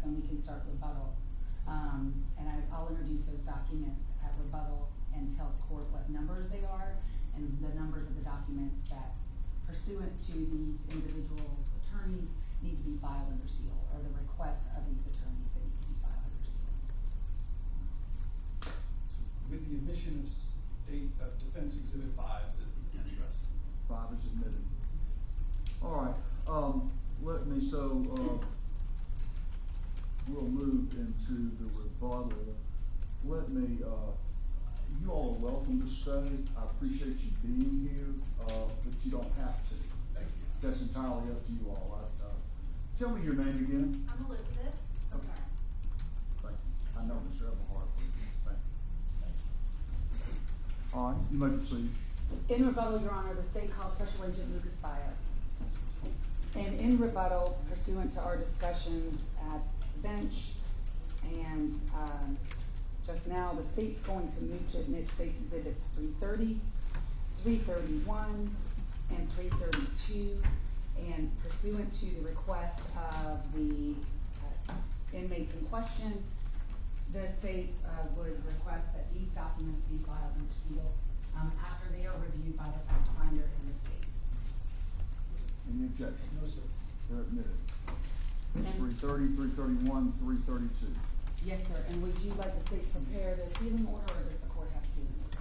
then we can start rebuttal. And I'll introduce those documents at rebuttal and tell the court what numbers they are and the numbers of the documents that, pursuant to these individuals' attorneys, need to be filed under seal, or the request of these attorneys that need to be filed under seal. With the admission of Defense Exhibit 5, that we can address. 5 is admitted. All right. We'll move into the rebuttal. You all are welcome to stay. I appreciate you being here, but you don't have to. Thank you. That's entirely up to you all. Tell me your name again. I'm Elizabeth. Okay. Thank you. I know Mr. Everhart. Thank you. All right, you may proceed. In rebuttal, Your Honor, the state calls Special Agent Lucas Byer. And in rebuttal, pursuant to our discussions at the bench, and just now, the state's going to move to admit State's Exhibits 330, 331, and 332, and pursuant to the request of the inmates in question, the state would request that these documents be filed under seal after they are reviewed by the fact finder in this case. Any objection? No, sir. They're admitted. And 330, 331, 332. yes, sir. And would you like the state to prepare the sealing order, or does the court have sealing order?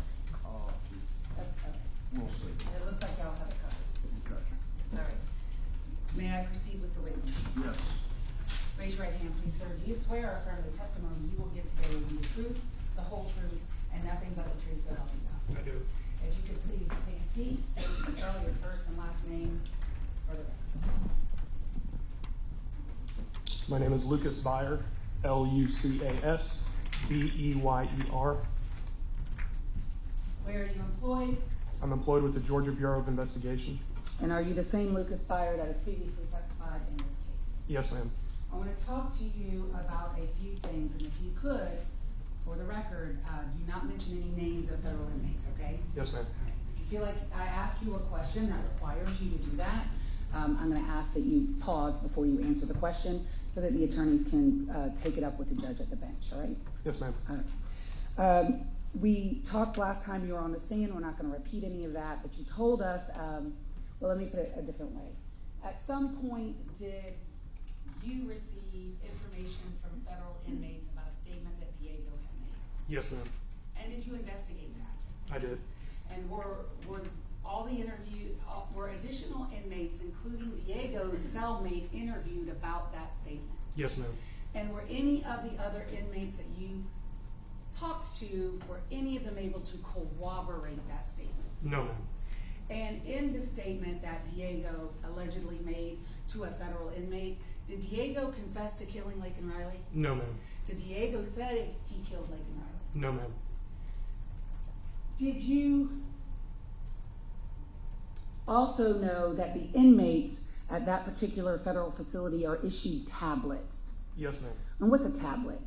Okay. We'll see. It looks like y'all have it covered. Okay. All right. May I proceed with the witness? Yes. Raise your right hand, please, sir. Do you swear or affirm the testimony you will give today will be the truth, the whole truth, and nothing but the truth, so help you God? I do. If you could please take a seat, state and spell your first and last name for the record. My name is Lucas Byer, Lucas Beyer. Where are you employed? I'm employed with the Georgia Bureau of Investigation. And are you the same Lucas Byer that has previously testified in this case? Yes, ma'am. I want to talk to you about a few things, and if you could, for the record, do not mention any names of federal inmates, okay? Yes, ma'am. If you feel like I ask you a question that requires you to do that, I'm going to ask that you pause before you answer the question so that the attorneys can take it up with the judge at the bench, all right? Yes, ma'am. All right. We talked last time you were on the stand. We're not going to repeat any of that, but you told us, well, let me put it a different way. At some point, did you receive information from federal inmates about a statement that Diego had made? Yes, ma'am. And did you investigate that? I did. And were additional inmates, including Diego's cellmate, interviewed about that statement? Yes, ma'am. And were any of the other inmates that you talked to, were any of them able to corroborate that statement? No, ma'am. And in the statement that Diego allegedly made to a federal inmate, did Diego confess to killing Laken Riley? No, ma'am. Did Diego say he killed Laken Riley? No, ma'am. Did you also know that the inmates at that particular federal facility are issued tablets? Yes, ma'am. And what's a tablet?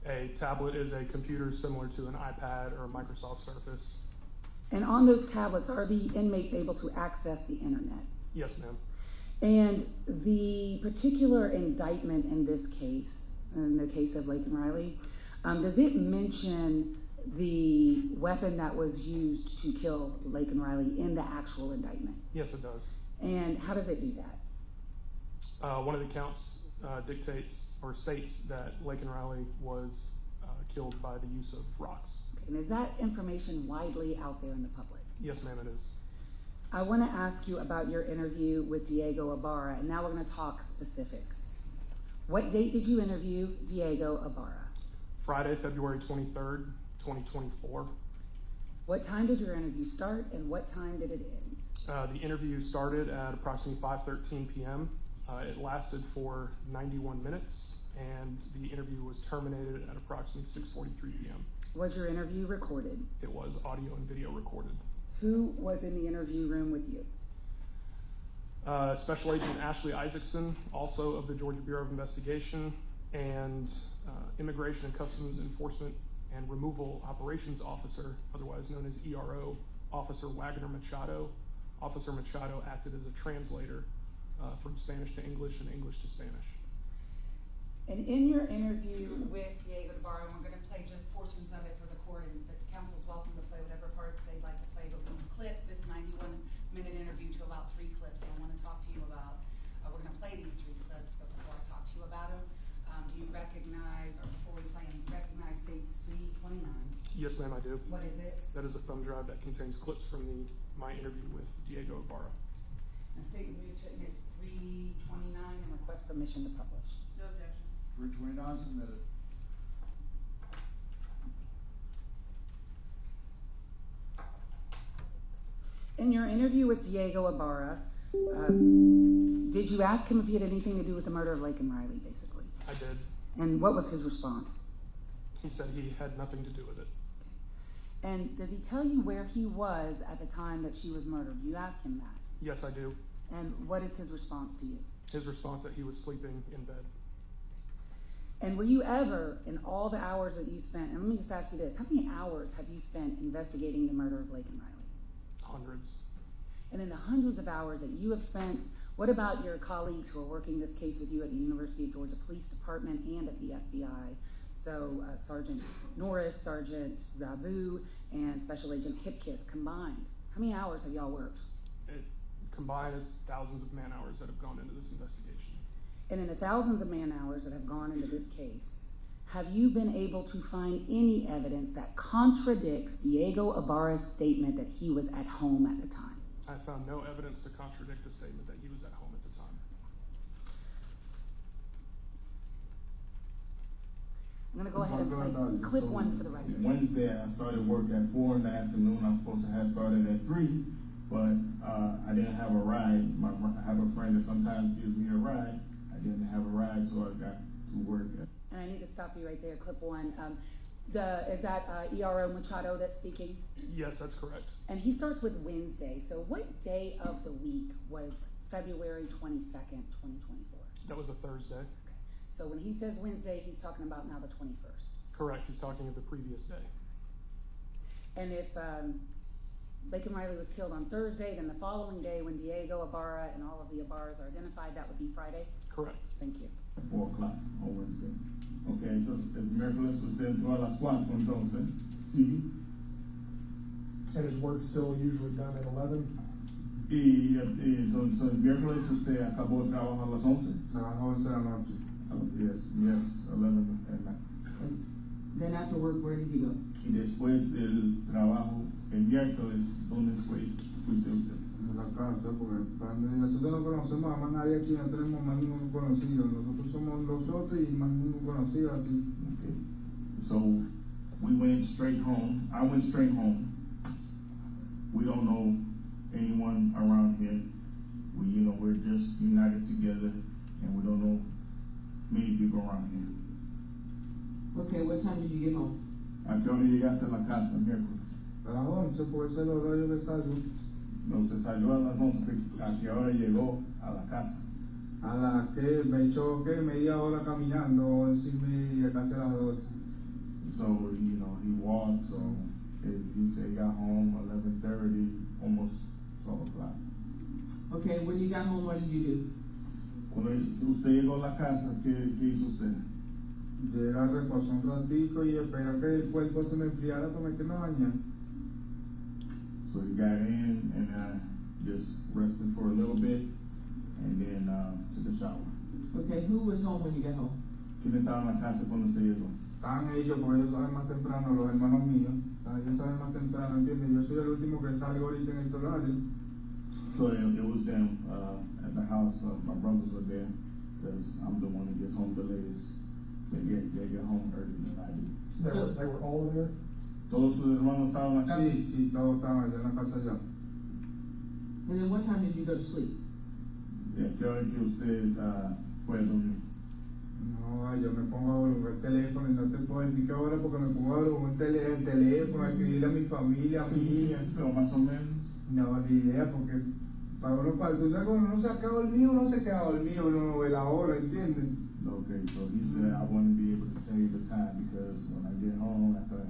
A tablet is a computer similar to an iPad or a Microsoft Surface. And on those tablets, are the inmates able to access the internet? Yes, ma'am. And the particular indictment in this case, in the case of Laken Riley, does it mention the weapon that was used to kill Laken Riley in the actual indictment? Yes, it does. And how does it do that? One of the counts dictates or states that Laken Riley was killed by the use of rocks. Okay, and is that information widely out there in the public? Yes, ma'am, it is. I want to ask you about your interview with Diego Ibarra, and now we're going to talk specifics. What date did you interview Diego Ibarra? Friday, February 23rd, 2024. What time did your interview start, and what time did it end? The interview started at approximately 5:13 p.m. It lasted for 91 minutes, and the interview was terminated at approximately 6:43 p.m. Was your interview recorded? It was audio and video recorded. Who was in the interview room with you? Special Agent Ashley Isaacson, also of the Georgia Bureau of Investigation, and Immigration and Customs Enforcement and Removal Operations Officer, otherwise known as ERO, Officer Wagner Machado. Officer Machado acted as a translator from Spanish to English and English to Spanish. And in your interview with Diego Ibarra, and we're gonna play just portions of it for the court, and the council's welcome to play whatever parts they'd like to play, but we're gonna clip this 91-minute interview to about 3 clips. And I wanna talk to you about, we're gonna play these 3 clips, but before I talk to you about them, do you recognize, or before we play them, you recognize states 329? Yes, ma'am, I do. What is it? That is a thumb drive that contains clips from my interview with Diego Ibarra. And state move to 329 and request permission to publish. No objection. 329 submitted. In your interview with Diego Ibarra, did you ask him if he had anything to do with the murder of Laken Riley, basically? I did. And what was his response? He said he had nothing to do with it. And does he tell you where he was at the time that she was murdered? You ask him that. Yes, I do. And what is his response to you? His response that he was sleeping in bed. And were you ever, in all the hours that you spent, and let me just ask you this, how many hours have you spent investigating the murder of Laken Riley? Hundreds. And in the hundreds of hours that you have spent, what about your colleagues who are working this case with you at the University of Georgia Police Department and at the FBI? So Sergeant Norris, Sergeant Rabu, and Special Agent Hipkiss combined. How many hours have y'all worked? It combined is thousands of man hours that have gone into this investigation. And in the thousands of man hours that have gone into this case, have you been able to find any evidence that contradicts Diego Ibarra's statement that he was at home at the time? I found no evidence to contradict the statement that he was at home at the time. I'm going to go ahead and play clip 1 for the record. Wednesday, I started work at 4 in the afternoon. I'm supposed to have started at 3, but I didn't have a ride. I have a friend that sometimes gives me a ride. I didn't have a ride, so I got to work. And I need to stop you right there, clip 1. Is that ERO Machado that's speaking? Yes, that's correct. And he starts with Wednesday. So what day of the week was February 22nd, 2024? That was a Thursday. So when he says Wednesday, he's talking about now the 21st. Correct. He's talking of the previous day. And if Laken Riley was killed on Thursday, then the following day when Diego Ibarra and all of the Ibarras are identified, that would be Friday? Correct. Thank you. At 4 o'clock on Wednesday. Okay, so el miércoles usted entró a las 4 entonces. Sí. And his work's still usually done at 11? Y entonces el miércoles usted acabó el trabajo a las 11. Trabajó 11 de la noche. Yes, 11 at night. Then after work, where did you go? Y después del trabajo, el miércoles, ¿dónde fuiste usted? En la casa, porque nosotros no conocemos a más nadie aquí, no tenemos más ningún conocido. Nosotros somos nosotros y más ningún conocido así. Okay. So we went straight home. I went straight home. We don't know anyone around here. We're just united together, and we don't know many people around here. Okay, what time did you get home? ¿A qué hora llegaste a la casa el miércoles? A las 11, porque ese es el horario de salud. No, se salió a las 11. ¿A qué hora llegó a la casa? A las que me echó media hora caminando, 11:30, casi a las 12. So, he walked, so he said he got home 11:30, almost 12 o'clock. Okay, when you got home, what did you do? Cuando usted llegó a la casa, ¿qué hizo usted? Llega, reposa un ratico y espera que el cuerpo se me enfriara para meterme a bañar. So he got in and just rested for a little bit, and then took a shower. Okay, who was home when you got home? ¿Quién estaba en la casa cuando usted llegó? Estaban ellos, porque ellos saben más temprano, los hermanos míos. Ellos saben más temprano, ¿entiendes? Yo soy el último que salgo ahorita en este horario. So it was them at the house. My brothers were there, because I'm the one that gets home the latest. They get home earlier than I do. They were all there? ¿Todos sus hermanos estaban en la casa? Sí, todos estaban allá en la casa ya. And then what time did you go to sleep? ¿Qué hora que usted fue a dormir? No, yo me pongo a volver el teléfono y no te puedo decir qué hora porque me pongo a volver el teléfono, a escribirle a mi familia, a mí. Pero más o menos. No, ni idea, porque para uno, tú sabes, cuando uno se queda dormido, uno se queda dormido, uno no ve la hora, ¿entiendes? Okay, so he said I wouldn't be able to tell you the time because when I get home, after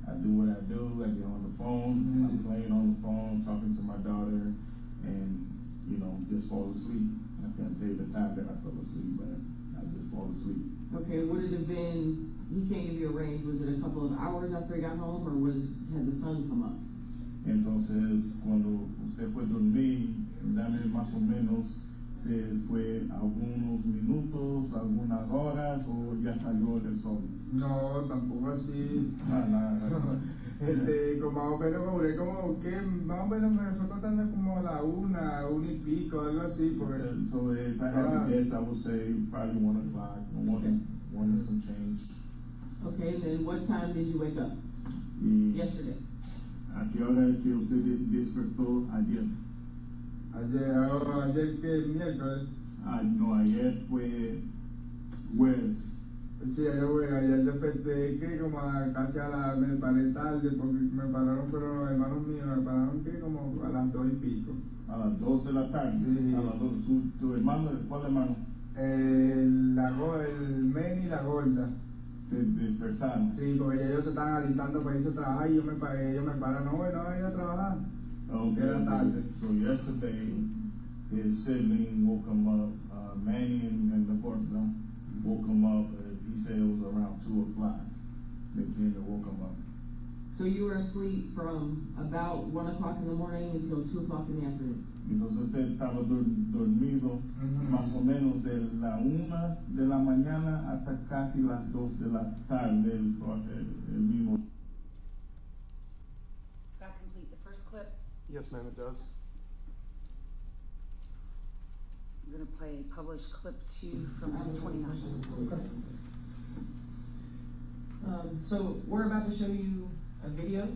I do what I do, I get on the phone, and I'm playing on the phone, talking to my daughter, and just fall asleep. I can't tell you the time that I fell asleep, but I I just fall asleep. Okay, would it have been, he can't give you a range, was it a couple of hours after he got home, or had the sun come up? Entonces, cuando usted fue a dormir, dame más o menos, se fue algunos minutos, algunas horas, o ya salió el sol. No, tampoco así. Nada. Como más o menos cobré como que más o menos me fue contando como a la una y pico, algo así, porque So if I had to guess, I would say probably 1 o'clock, one and some change. Okay, then what time did you wake up? Y Yesterday? ¿a qué hora es que usted despertó ayer? ayer que miércoles. No, ayer fue jueves. Sí, ayer desperté que como casi me paré tarde porque me pararon, pero los hermanos míos me pararon que como a las 2 y pico. A las 2 de la tarde. Sí. A las 2. ¿Tu hermano? ¿Cuál hermano? El men y la gorda. Te despertaron. Sí, porque ellos se estaban alistando para irse a trabajar y ellos me paran, no, voy a ir a trabajar. Okay. Era tarde. So yesterday, his sibling woke him up, Manny and the gorda woke him up. He said it was around 2 o'clock. They came and woke him up. So you were asleep from about 1 o'clock in the morning until 2 o'clock in the afternoon? Entonces usted estaba dormido más o menos de la 1 de la mañana hasta casi las 2 de la tarde el mismo. Does that complete the first clip? Yes, ma'am, it does. I'm gonna play published clip 2 from 29. So we're about to show you a video,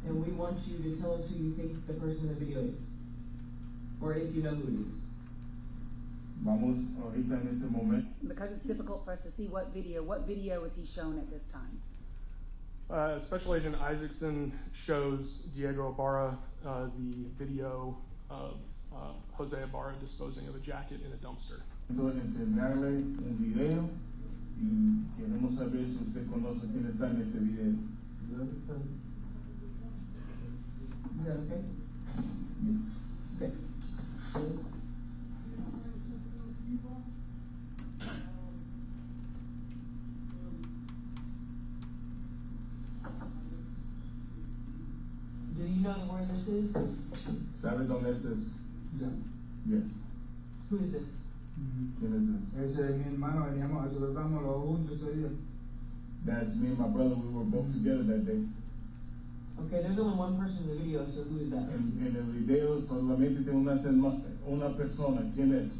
and we want you to tell us who you think the person in the video is, or if you know who it is. Vamos ahorita en este momento. Because it's difficult for us to see what video was he shown at this time? Special Agent Isaacson shows Diego Ibarra the video of Jose Ibarra disposing of a jacket in a dumpster. Entonces enseñarle un video y queremos saber si usted conoce quién está en este video. Is that okay? Yes. Okay. Do you know where this is? ¿Sabe dónde es eso? Ya. Yes. Who is this? ¿Quién es eso? Ese es mi hermano, nosotros estábamos los juntos ese día. That's me and my brother. We were both together that day. Okay, there's only one person in the video, so who is that? En el video solamente tiene una persona. ¿Quién es?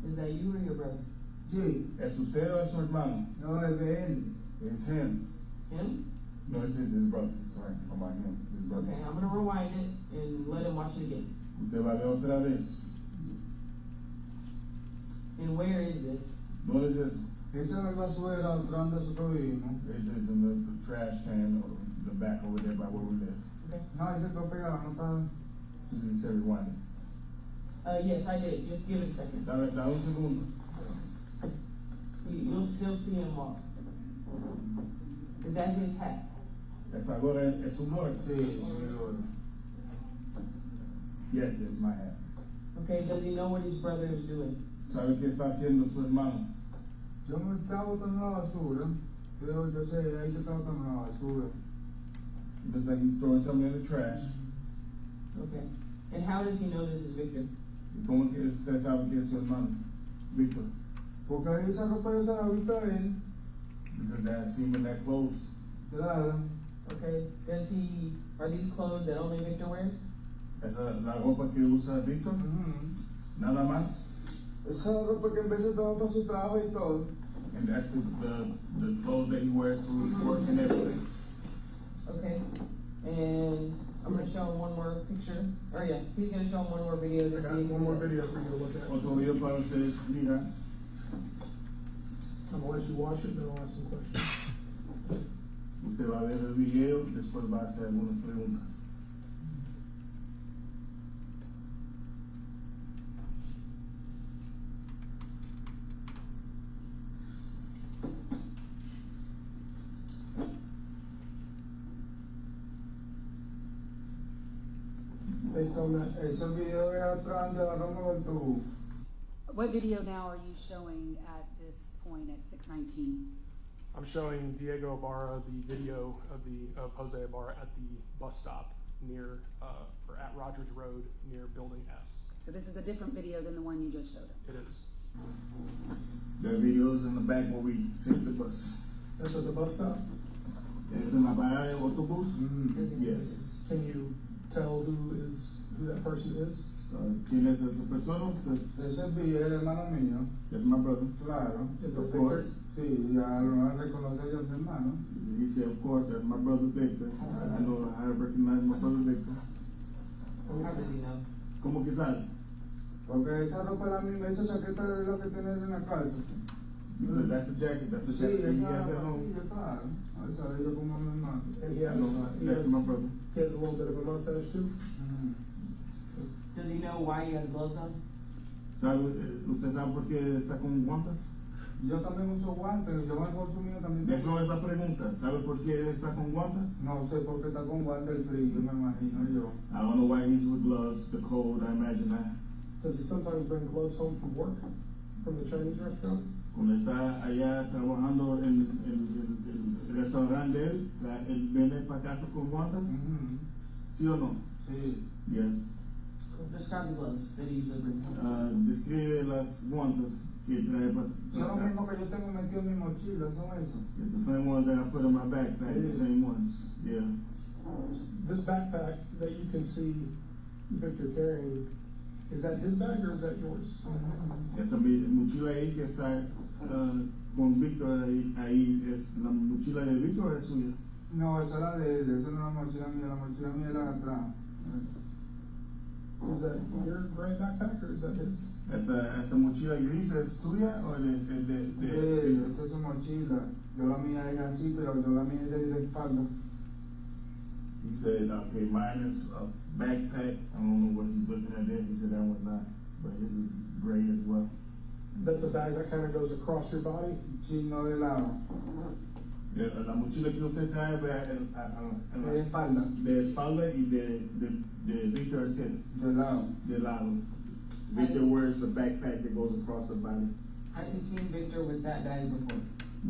Is that you or your brother? Sí. ¿Es usted o es su hermano? No, es de él. It's him. Him? No, it's his brother. Sorry, about him. His brother. Okay, I'm gonna rewind it and let him watch it again. Usted va a ver otra vez. And where is this? ¿Dónde es eso? Ese es el basura donde nosotros vivimos. This is in the trash can or the back over there by where we live. Okay. No, ese está pegado, no está. He said rewind. Yes, I did. Just give it a second. Dale un segundo. You'll still see him walk. Is that his hat? Esta gorra es su gorra. Sí, es mi gorra. Yes, it's my hat. Okay, does he know what his brother is doing? ¿Sabe qué está haciendo su hermano? Yo me estaba botando la basura. Yo sé, ahí te estaba botando la basura. Looks like he's throwing something in the trash. Okay. And how does he know this is Victor? ¿Y cómo que usted sabe que es su hermano? Víctor. Porque ahí esa ropa yo se la vi a él. Because that seen in that clothes. Claro. Okay. Are these clothes that only Victor wears? Esa la ropa que usa Víctor. Nada más. Esa ropa que en vez estaba para su trabajo y todo. And that's the clothes that he wears to work and everything. Okay. And I'm gonna show him one more picture. Or yeah, he's gonna show him one more video to see. One more video for you to look at. Otro video para ustedes mirar. I'm gonna let you watch it, then I'll ask some questions. Usted va a ver el video, después va a hacer algunas preguntas. based on that? Esos videos que atrás de la Roma del autobús. What video now are you showing at this point at 6:19? I'm showing Diego Ibarra the video of Jose Ibarra at the bus stop near or at Rogers Road near Building S. So this is a different video than the one you just showed him. It is. There are videos in the back where we take the bus. That's at the bus stop? It's in la parada del autobús? Yes. Can you tell who that person is? ¿Quién es esa persona? Ese es Byer, el hermano mío. That's my brother. Claro. Is it Of Victor? course. Sí, ya lo van a reconocer yo, mi hermano. He said, of course, that's my brother Victor. I know how to recognize my brother Victor. How does he know? ¿Cómo que sabe? Porque esa ropa es la misma, esa chaqueta es lo que tiene en la casa. Because that's the jacket, that's the Sí, jacket es he la has at home. familia, claro. Ahí sabe yo como mi hermano. And he I has, know, he that's has, my brother. he has a little bit of a mustache too? Does he know why he has gloves on? ¿Usted sabe por qué está con guantes? Yo también uso guantes, yo en el bolso mío también Eso no es la pregunta. ¿Sabe por qué está con guantes? No sé por qué está con guantes el frío, me imagino yo. I don't know why he's with gloves, the cold, I imagine that. Does he sometimes bring gloves home from work, from the Chinese restaurant? Cuando está allá trabajando en el restaurante de él viene para casa con guantes. ¿Sí o no? Sí. Yes. Describe the gloves that he usually brings home. Describe las guantes que trae para Son los mismos que yo tengo metido en mi mochila, son esos. It's the same ones that I put in my backpack, the same ones. Yeah. This backpack that you can see Victor carrying, is that his bag or is that yours? Esta mochila ahí que está con Víctor ahí es la mochila de Víctor o es suya. No, esa era de él, esa no es la mochila mía era de atrás. Is that your gray backpack or is that his? Esta mochila gris es tuya o de Esa es su mochila. Yo la mía es así, pero yo la mía es de espalda. He said, okay, mine is a backpack. I don't know what he's looking at there. He said that one not, but his is gray as well. That's a bag that kind of goes across your body? Chino de lado. La mochila que usted trae De espalda. de espalda y de Víctor es que De lado. de lado. Victor wears the backpack that goes across the body. Has he seen Victor with that bag before?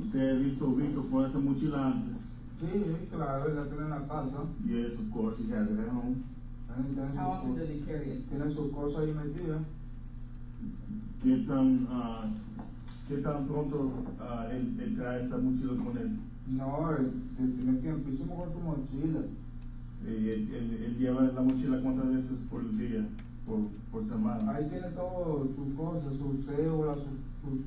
¿Usted ha visto a Víctor con esta mochila antes? Sí, claro, él la tiene en la casa. Yes, of course, he has it at home. How often does he carry it? Tiene sus cosas ahí metidas. ¿Qué tan pronto él trae esta mochila con él? No, él tiene tiempísimo con su mochila. Él lleva la mochila cuántas veces por día, por semana. Ahí tiene todo, sus cosas, su cédula,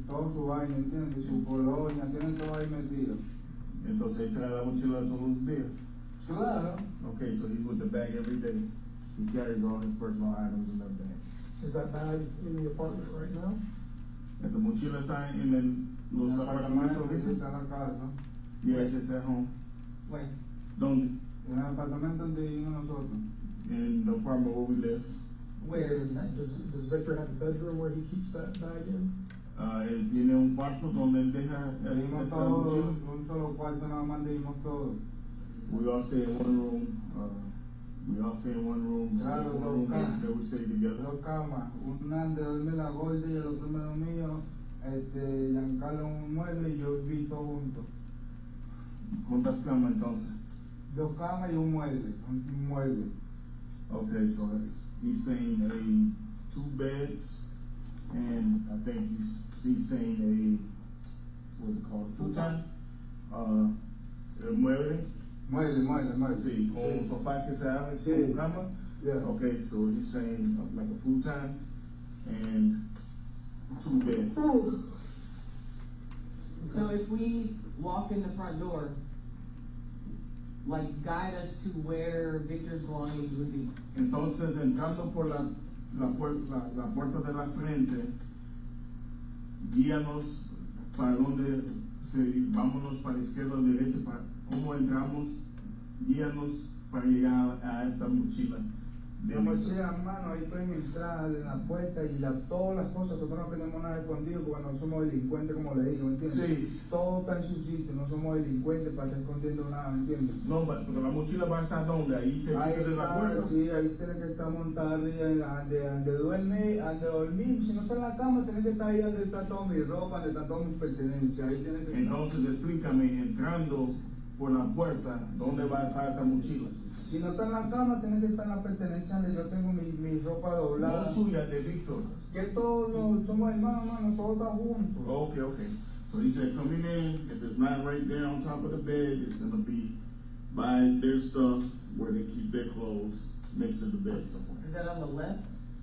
todo su vaina, ¿entiendes? Su colonia, tiene todo ahí metido. Entonces él trae la mochila todos los días. Claro. Okay, so he's with the bag every day. He carries all his personal items in that bag. Is that bag in the apartment right now? Esta mochila está en los El apartamentos. apartamento está en la casa. Yes, it's at home. Where? ¿Dónde? En el apartamento donde vivimos nosotros. In the apartment where we live. Where is that? Does Victor have a bedroom where he keeps that bag in? Él tiene un cuarto donde él deja Vivimos esta todos mochila. en un solo cuarto, nada más vivimos todos. We all stay in one room. We all stay in one room. Claro, One dos room camas. that we stay together. Dos camas, una de dormir la gorda y el otro medio mío, Giancarlo en un mueble y yo viví todo junto. ¿Cuántas camas entonces? Dos camas y un mueble. Okay, so he's saying two beds, and I think he's saying what's it called? Futon? El mueble. Mueble. Sí, con un sofá que se abre, Sí. con cama. Yeah. Okay, so he's saying like a futon and two beds. So if we walk in the front door, like guide us to where Victor's belongings would be. Entonces, entrando por la puerta de la frente, guíanos para donde, vámonos para la izquierda o derecha, para cómo entramos, guíanos para llegar a esta mochila. La mochila en mano, ahí pueden entrar en la puerta y todas las cosas, nosotros no tenemos nada escondido porque no somos delincuentes, como le digo, ¿entiendes? Sí. Todo está en su sitio, no somos delincuentes para estar escondiendo nada, ¿entiendes? No, pero la mochila va a estar donde, ahí se Ahí de la está, puerta. sí, ahí tiene que estar montada arriba, donde duerme, donde dormir, si no está en la cama, tiene que estar ahí donde está toda mi ropa, donde está todas mis pertenencias, ahí tiene que estar. Entonces explícame, entrando por la puerta, ¿dónde va a estar esta mochila? Si no está en la cama, tiene que estar en la pertenencia donde yo tengo mi ropa doblada. No suya, de Víctor. Que todos somos hermanos, hermano, todos están juntos. Okay. So he said, coming in, if it's not right there on top of the bed, it's gonna be by their stuff where they keep their clothes next to the bed somewhere. Is that on the left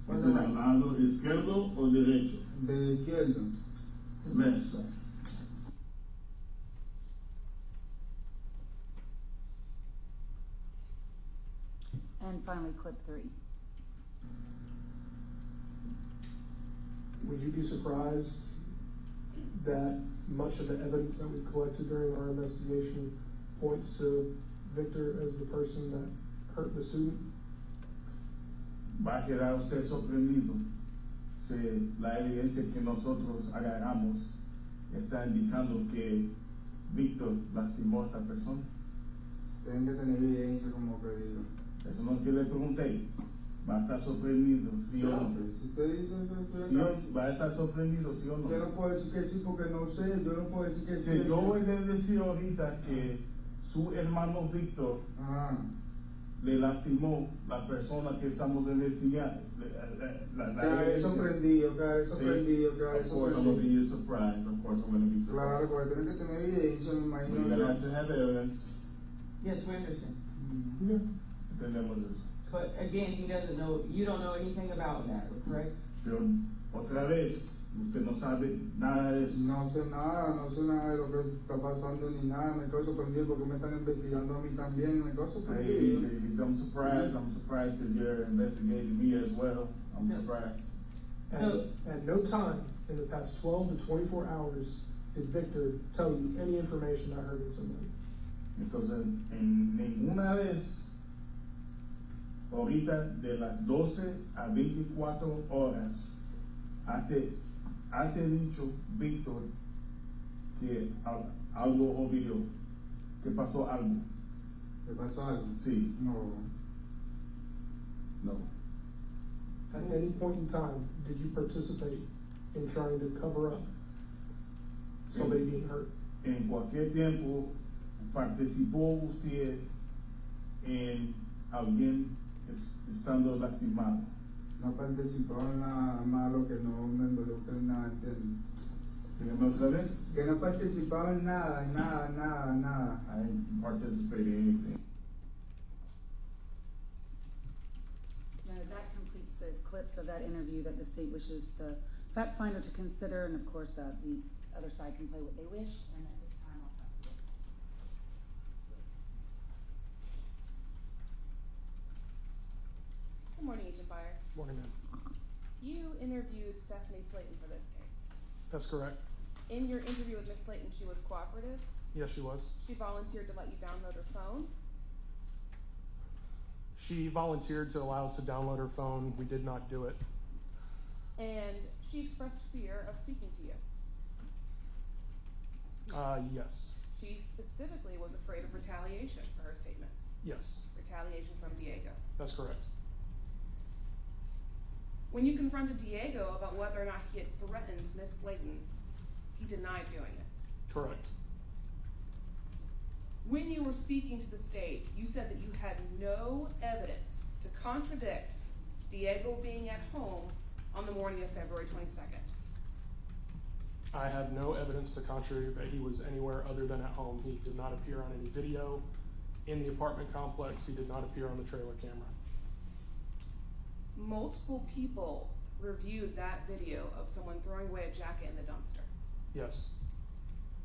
or ¿Es the en right? el lado izquierdo o derecho? De izquierdo. Left. And finally, clip 3. Would you be surprised that much of the evidence that we collected during our investigation points to Victor as the person that hurt the student? Va a quedar usted sorprendido si la evidencia que nosotros agarramos está indicando que Víctor lastimó a esta persona. Tienen que tener evidencia, como que digo. Eso no que le pregunté. Va a estar sorprendido, sí o no. Si usted dice que ¿Sí o- va a estar sorprendido, sí o no. yo no puedo decir que sí porque no sé, yo no puedo decir que sí. Sí, yo voy a decir ahorita que su hermano Víctor Ah, le lastimó la persona que estamos investigando. quedaré sorprendido, quedaré sorprendido, quedaré Of course I'm going to sorprendido. be surprised. Of course I'm going to be Claro, surprised. porque tienen que tener evidencia, me We're imagino going to yo. have to have evidence. Yes, we understand. Entendemos eso. But again, he doesn't know, you don't know anything about that, correct? Pero otra vez, usted no sabe nada de eso. No sé nada de lo que está pasando ni nada, me quedo sorprendido porque me están investigando a mí también, me quedo Hey, sorprendido. I'm surprised because you're investigating me as well. I'm surprised. So- At no time in the past 12 to 24 hours did Victor tell you any information about hurting somebody. Entonces, en ninguna vez, ahorita de las 12 a 24 horas, has dicho, Víctor, que algo ocurrió, que pasó algo. ¿Te pasó algo? Sí, No. no. At any point in time, did you participate in trying to cover up somebody being hurt? En cualquier tiempo, participó usted en alguien estando lastimado. No participó en nada malo, que no me involucre en nada, ¿entiendes? Dígame otra vez. Que no participaba en nada, nada. I didn't participate in anything. That completes the clips of that interview that the state wishes the fact finder to consider, and of course, the other side can play what they wish, and at this time, I'll pass it. Good morning, Agent Byer. Morning, ma'am. You interviewed Stephanie Slayton for this case. That's correct. In your interview with Ms. Slayton, she was cooperative. Yes, she was. She volunteered to let you download her phone. She volunteered to allow us to download her phone. We did not do it. And she expressed fear of speaking to you. Yes. She specifically was afraid of retaliation for her statements. Yes, Retaliation from Diego. that's correct. When you confronted Diego about whether or not he had threatened Ms. Slayton, he denied doing it. Correct. When you were speaking to the state, you said that you had no evidence to contradict Diego being at home on the morning of February 22nd. I have no evidence to contradict that he was anywhere other than at home. He did not appear on any video in the apartment complex. He did not appear on the trailer camera. Multiple people reviewed that video of someone throwing away a jacket in the dumpster. Yes.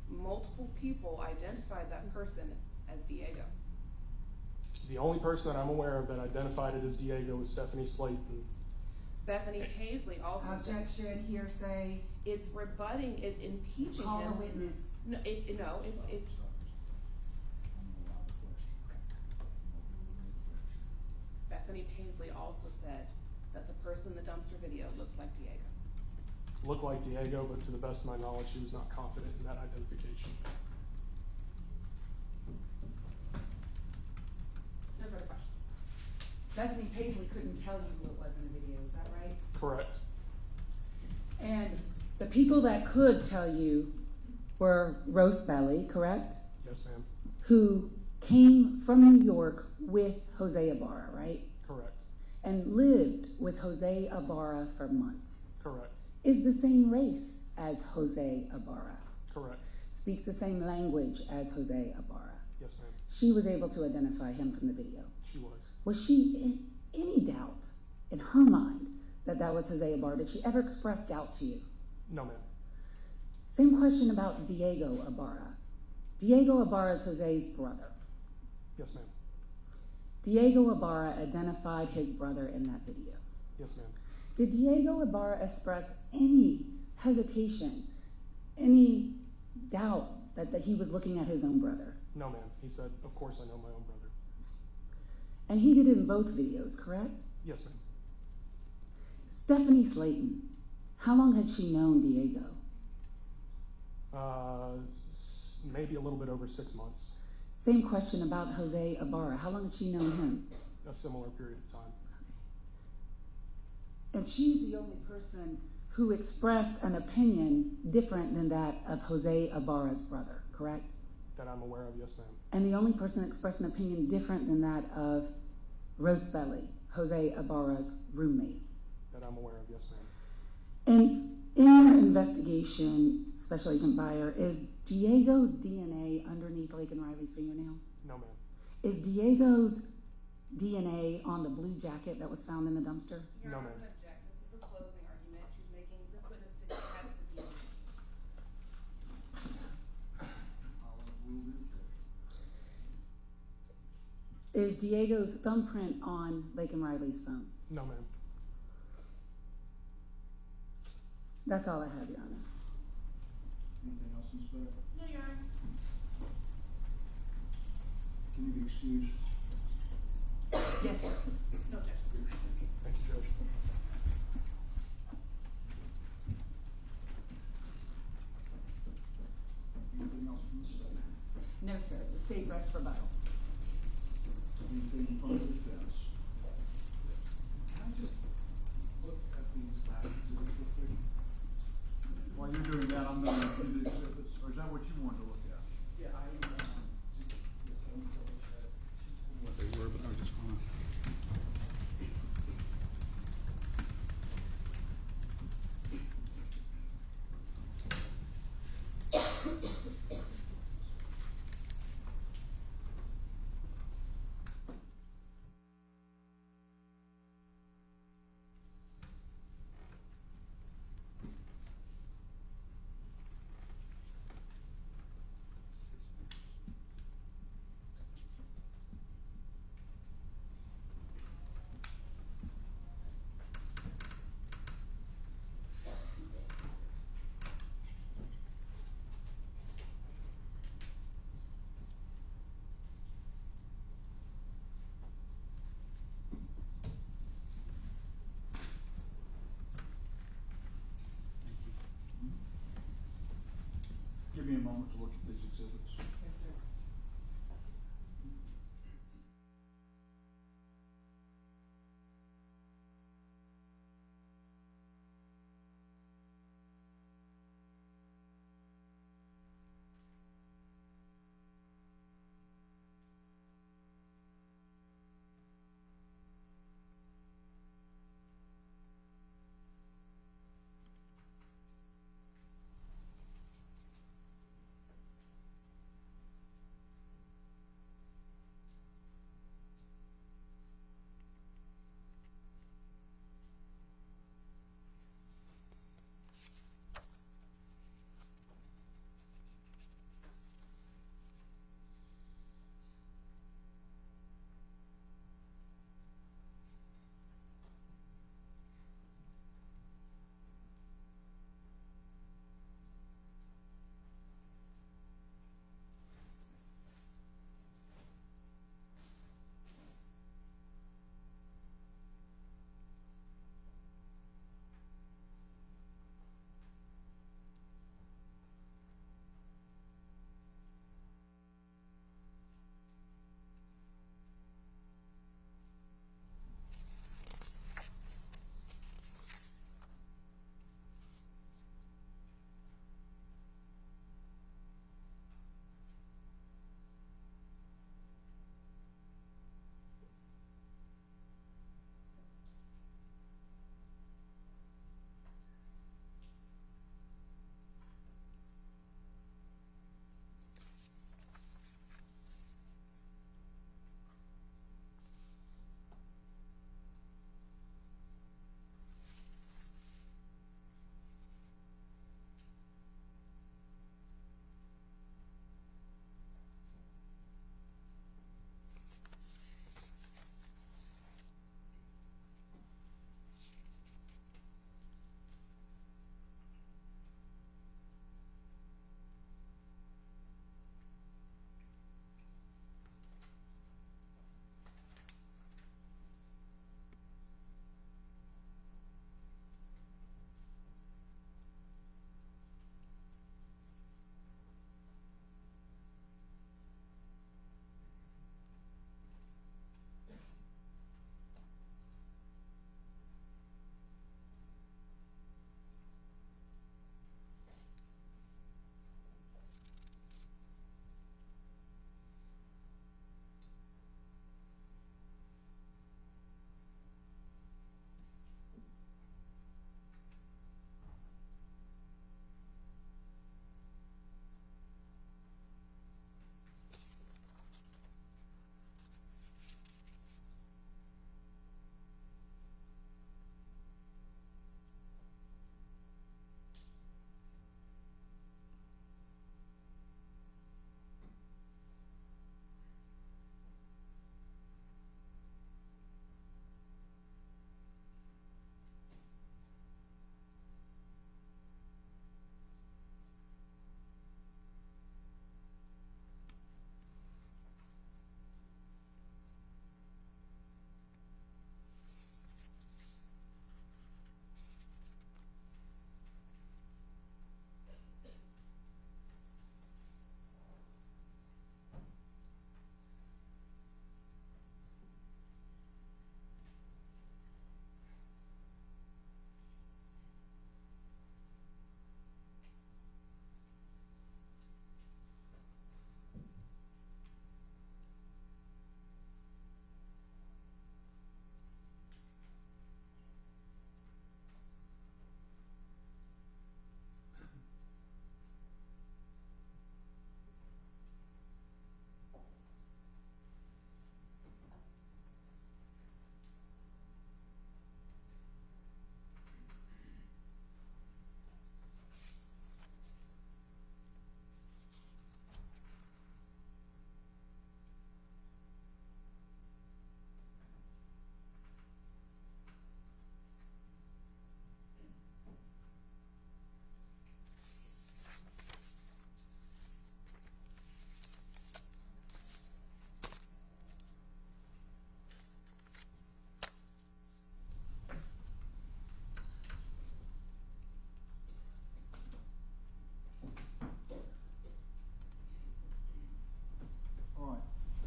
Multiple people identified that person as Diego. The only person that I'm aware of that identified it as Diego was Stephanie Slayton. Bethany Paisley also said Objection, hearsay, it's rebutting, it's impeaching call him. a witness. No, it's Bethany Paisley simultaneously also said that the person in the dumpster video looked like Diego. Looked like Diego, but to the best of my knowledge, he was not confident in that identification. No further questions. Bethany Paisley couldn't tell you who it was in the video, is that right? Correct. And the people that could tell you were Roast Belly, correct? Yes, ma'am. Who came from New York with Jose Ibarra, right? Correct. And lived with Jose Ibarra for months. Correct. Is the same race as Jose Ibarra. Correct. Speaks the same language as Jose Ibarra. Yes, ma'am. She was able to identify him from the video. She was. Was she in any doubt in her mind that that was Jose Ibarra? Did she ever express doubt to you? No, ma'am. Same question about Diego Ibarra. Diego Ibarra is Jose's brother. Yes, ma'am. Diego Ibarra identified his brother in that video. Yes, ma'am. Did Diego Ibarra express any hesitation, any doubt that he was looking at his own brother? No, ma'am. He said, of course I know my own brother. And he did it in both videos, correct? Yes, ma'am. Stephanie Slayton, how long had she known Diego? Maybe a little bit over 6 months. Same question about Jose Ibarra. How long had she known him? A similar period of time. And she's the only person who expressed an opinion different than that of Jose Ibarra's brother, correct? That I'm aware of, yes, ma'am. And the only person that expressed an opinion different than that of Roast Belly, Jose Ibarra's roommate. That I'm aware of, yes, ma'am. And in your investigation, Special Agent Byer, is Diego's DNA underneath Laken Riley's fingernails? No, ma'am. Is Diego's DNA on the blue jacket that was found in the dumpster? Your No, Honor, ma'am. I object. This is the closing argument. She's making, this witness didn't test the DNA. Is Diego's thumbprint on Laken Riley's phone? No, ma'am. That's all I have, Your Honor. Anything else, Ms. Beck? No, Your Honor. Can you be excused? Yes, sir. No objection. Thank you, Judge. Anything else from the state? No, sir. The state rests for rebuttal. Anything from the defense? Can I just look at these last exhibits real quick? While you're doing that, I'm gonna review the exhibits, or is that what you wanted to look at? Yeah, I just, yes, I don't know what they were, but I just wanna. Give me a moment to look at these exhibits. Yes, sir.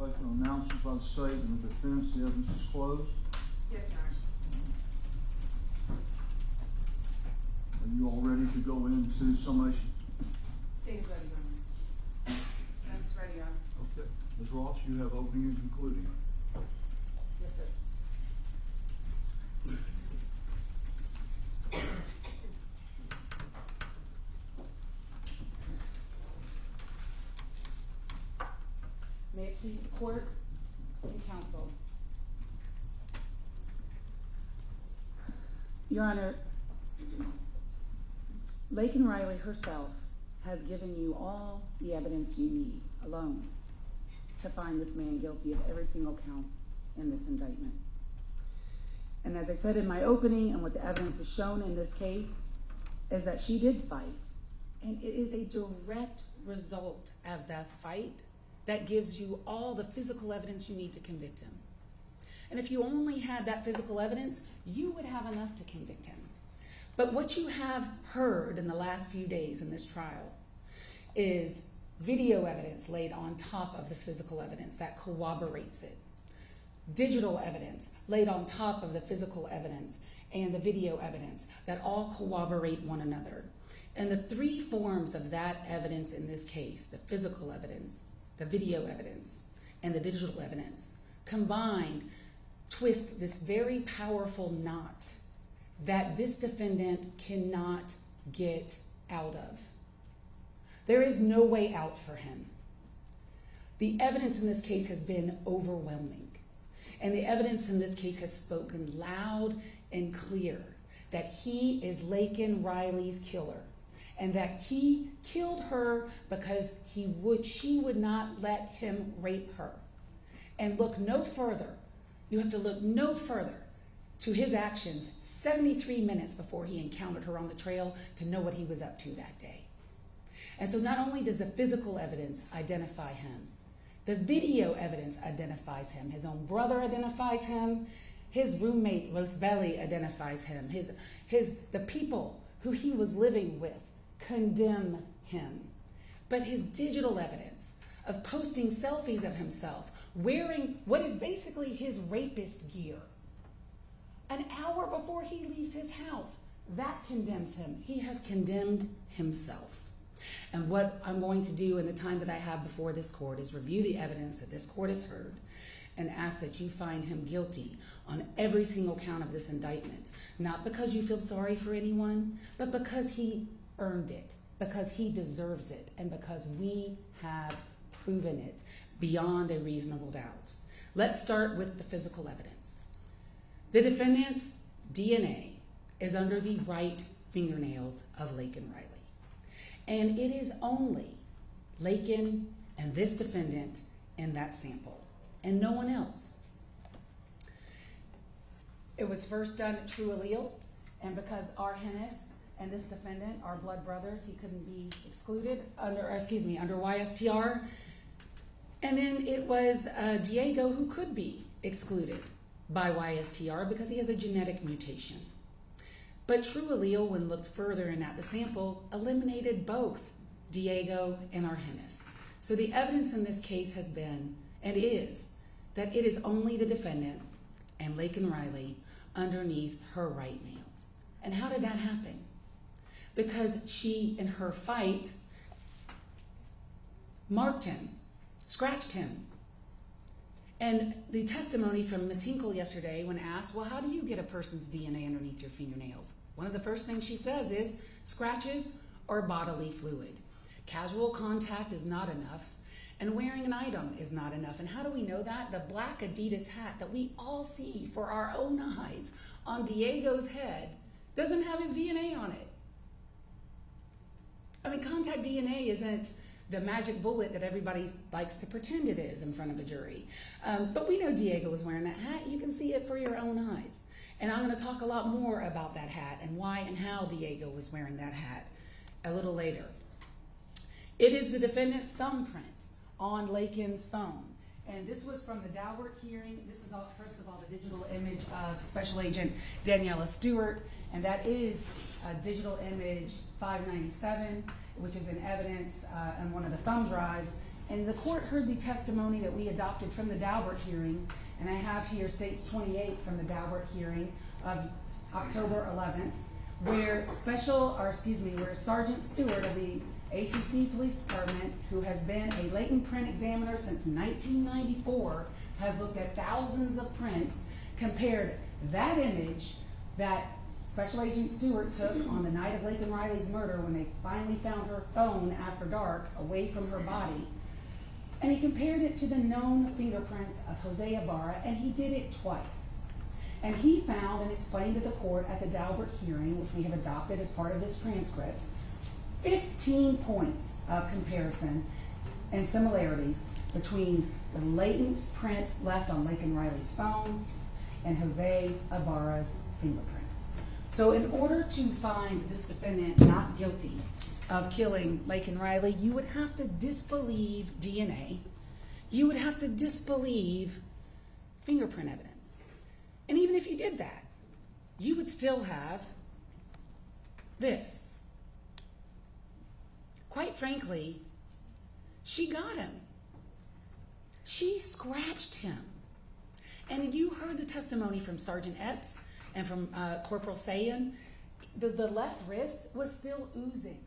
Like an announcement by the state and the defense, the evidence is closed. Yes, Your Honor. Are you all ready to go into summation? State is ready, Your Honor. That's ready, Your Honor. Okay. Ms. Ross, you have opening and concluding. Yes, sir. May it please the court and counsel. Your Honor, Laken Riley herself has given you all the evidence you need alone to find this man guilty of every single count in this indictment. And as I said in my opening, and what the evidence has shown in this case, is that she did fight. And it is a direct result of that fight that gives you all the physical evidence you need to convict him. And if you only had that physical evidence, you would have enough to convict him. But what you have heard in the last few days in this trial is video evidence laid on top of the physical evidence that corroborates it. Digital evidence laid on top of the physical evidence and the video evidence that all corroborate one another. And the three forms of that evidence in this case, the physical evidence, the video evidence, and the digital evidence, combined twist this very powerful knot that this defendant cannot get out of. There is no way out for him. The evidence in this case has been overwhelming. And the evidence in this case has spoken loud and clear that he is Laken Riley's killer, and that he killed her because she would not let him rape her. And look no further. You have to look no further to his actions 73 minutes before he encountered her on the trail to know what he was up to that day. And so not only does the physical evidence identify him, the video evidence identifies him. His own brother identifies him. His roommate, Rosebelly, identifies him. The people who he was living with condemn him. But his digital evidence of posting selfies of himself wearing what is basically his rapist gear an hour before he leaves his house, that condemns him. He has condemned himself. And what I'm going to do in the time that I have before this court is review the evidence that this court has heard and ask that you find him guilty on every single count of this indictment, not because you feel sorry for anyone, but because he earned it, because he deserves it, and because we have proven it beyond a reasonable doubt. Let's start with the physical evidence. The defendant's DNA is under the right fingernails of Laken Riley. And it is only Laken and this defendant in that sample, and no one else. It was first done at True Allele, and because our Hennis and this defendant are blood brothers, he couldn't be excluded under YSTR. And then it was Diego who could be excluded by YSTR because he has a genetic mutation. But True Allele, when looked further and at the sample, eliminated both Diego and Argenis. So the evidence in this case has been, and is, that it is only the defendant and Laken Riley underneath her right nails. And how did that happen? Because she, in her fight, marked him, scratched him. And the testimony from Ms. Hinkle yesterday when asked, well, how do you get a person's DNA underneath your fingernails? One of the first things she says is scratches or bodily fluid. Casual contact is not enough, and wearing an item is not enough. And how do we know that? The black Adidas hat that we all see for our own eyes on Diego's head doesn't have his DNA on it. I mean, contact DNA isn't the magic bullet that everybody likes to pretend it is in front of a jury. But we know Diego was wearing that hat. You can see it for your own eyes. And I'm going to talk a lot more about that hat and why and how Diego was wearing that hat a little later. It is the defendant's thumbprint on Laken's phone. And this was from the Daubert hearing. This is, first of all, the digital image of Special Agent Daniela Stewart. And that is digital image 597, which is in evidence on one of the thumb drives. And the court heard the testimony that we adopted from the Daubert hearing, and I have here states 28 from the Daubert hearing of October 11th, where where Sergeant Stewart of the ACC Police Department, who has been a latent print examiner since 1994, has looked at thousands of prints, compared that image that Special Agent Stewart took on the night of Laken Riley's murder when they finally found her phone after dark away from her body. And he compared it to the known fingerprints of Jose Ibarra, and he did it twice. And he found and explained to the court at the Daubert hearing, which we have adopted as part of this transcript, 15 points of comparison and similarities between the latent print left on Laken Riley's phone and Jose Ibarra's fingerprints. So in order to find this defendant not guilty of killing Laken Riley, you would have to disbelieve DNA. You would have to disbelieve fingerprint evidence. And even if you did that, you would still have this. Quite frankly, she got him. She scratched him. And you heard the testimony from Sergeant Epps and from Corporal Sayan. The left wrist was still oozing.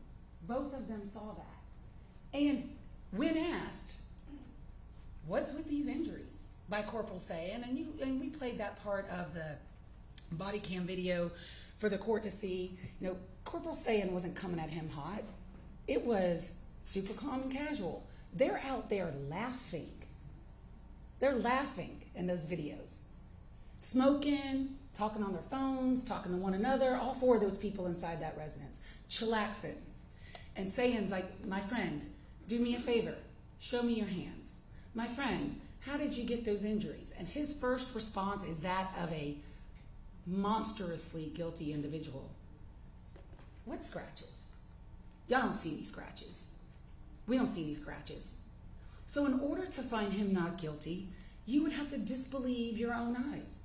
Both of them saw that. And when asked, what's with these injuries by Corporal Sayan, and we played that part of the body cam video for the court to see, Corporal Sayan wasn't coming at him hot. It was super calm and casual. They're out there laughing. They're laughing in those videos. Smoking, talking on their phones, talking to one another, all four of those people inside that residence, chillaxing. And Sayan's like, my friend, do me a favor, show me your hands. My friend, how did you get those injuries? And his first response is that of a monstrously guilty individual. What scratches? Y'all don't see these scratches. We don't see these scratches. So in order to find him not guilty, you would have to disbelieve your own eyes.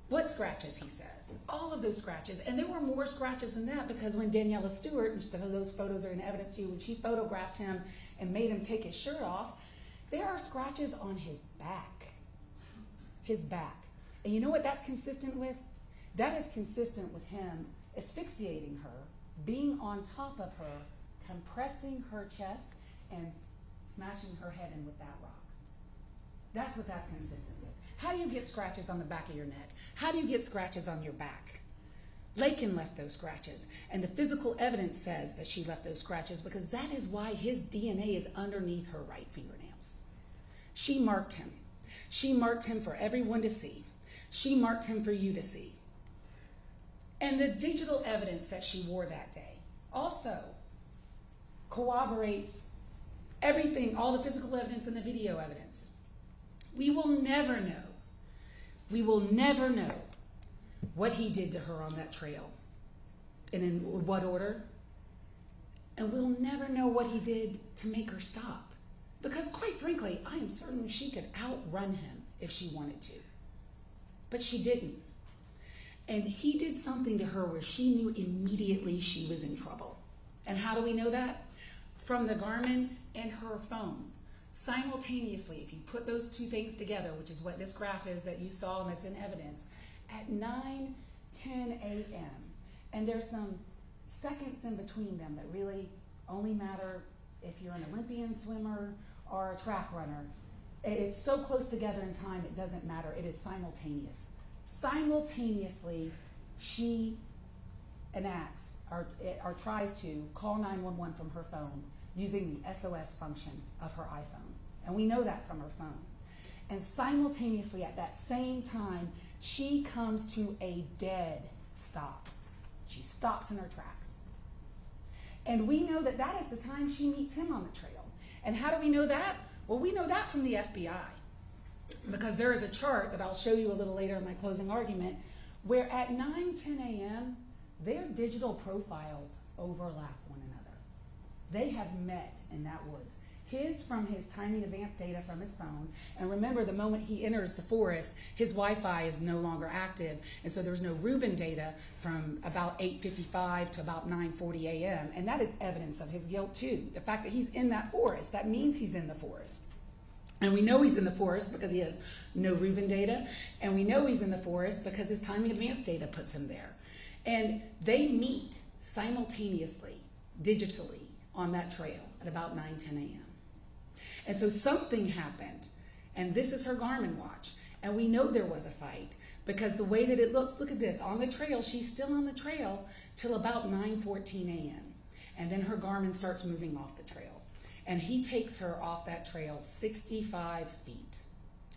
What scratches, he says? All of those scratches. And there were more scratches than that, because when Daniela Stewart, and those photos are in evidence to you, when she photographed him and made him take his shirt off, there are scratches on his back. His back. And you know what that's consistent with? That is consistent with him asphyxiating her, being on top of her, compressing her chest, and smashing her head in with that rock. That's what that's consistent with. How do you get scratches on the back of your neck? How do you get scratches on your back? Laken left those scratches, and the physical evidence says that she left those scratches because that is why his DNA is underneath her right fingernails. She marked him. She marked him for everyone to see. She marked him for you to see. And the digital evidence that she wore that day also corroborates everything, all the physical evidence and the video evidence. We will never know. We will never know what he did to her on that trail and in what order. And we'll never know what he did to make her stop. Because quite frankly, I am certain she could outrun him if she wanted to. But she didn't. And he did something to her where she knew immediately she was in trouble. And how do we know that? From the Garmin and her phone. Simultaneously, if you put those two things together, which is what this graph is that you saw and that's in evidence, at 9:10 a.m., and there's some seconds in between them that really only matter if you're an Olympian swimmer or a track runner. It's so close together in time, it doesn't matter. It is simultaneous. Simultaneously, she enacts or tries to call 911 from her phone using the SOS function of her iPhone. And we know that from her phone. And simultaneously, at that same time, she comes to a dead stop. She stops in her tracks. And we know that that is the time she meets him on the trail. And how do we know that? Well, we know that from the FBI. Because there is a chart that I'll show you a little later in my closing argument, where at 9:10 a.m., their digital profiles overlap one another. They have met in that woods. His from his timing advance data from his phone. And remember, the moment he enters the forest, his Wi-Fi is no longer active. And so there's no Reuben data from about 8:55 to about 9:40 a.m. And that is evidence of his guilt too. The fact that he's in that forest, that means he's in the forest. And we know he's in the forest because he has no Reuben data. And we know he's in the forest because his timing advance data puts him there. And they meet simultaneously, digitally, on that trail at about 9:10 a.m. And so something happened, and this is her Garmin watch. And we know there was a fight because the way that it looks, look at this, on the trail, she's still on the trail till about 9:14 a.m. And then her Garmin starts moving off the trail. And he takes her off that trail 65 feet,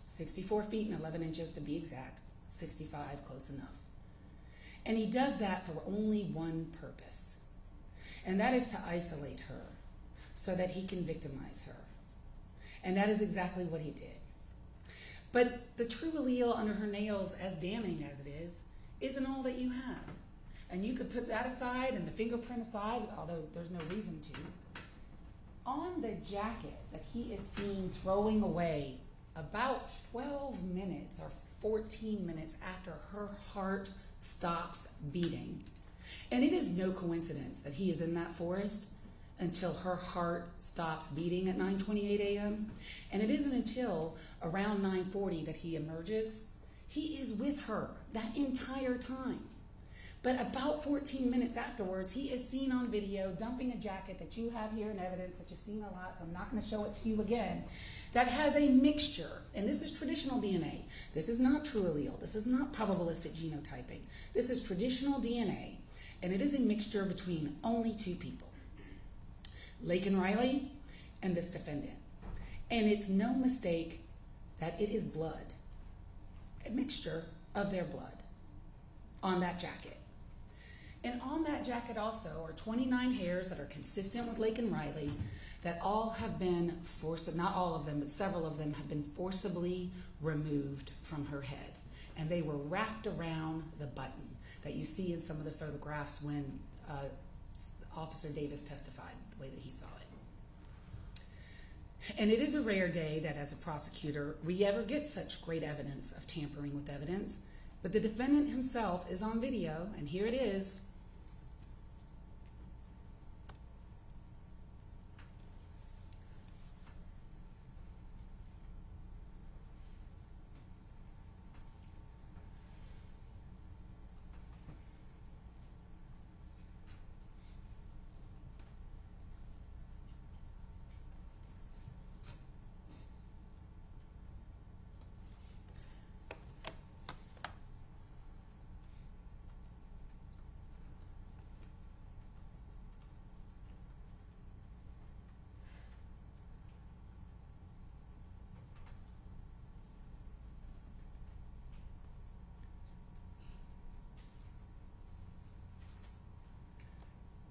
64 feet and 11 inches to be exact, 65, close enough. And he does that for only one purpose, and that is to isolate her so that he can victimize her. And that is exactly what he did. But the true allele under her nails, as damning as it is, isn't all that you have. And you could put that aside and the fingerprint aside, although there's no reason to. On the jacket that he is seen throwing away about 12 minutes or 14 minutes after her heart stops beating. And it is no coincidence that he is in that forest until her heart stops beating at 9:28 a.m. And it isn't until around 9:40 that he emerges. He is with her that entire time. But about 14 minutes afterwards, he is seen on video dumping a jacket that you have here in evidence that you've seen a lot, so I'm not going to show it to you again, that has a mixture, and this is traditional DNA. This is not true allele. This is not probabilistic genotyping. This is traditional DNA, and it is a mixture between only two people, Laken Riley and this defendant. And it's no mistake that it is blood, a mixture of their blood on that jacket. And on that jacket also are 29 hairs that are consistent with Laken Riley that all have been not all of them, but several of them have been forcibly removed from her head. And they were wrapped around the button that you see in some of the photographs when Officer Davis testified, the way that he saw it. And it is a rare day that as a prosecutor, we ever get such great evidence of tampering with evidence. But the defendant himself is on video, and here it is.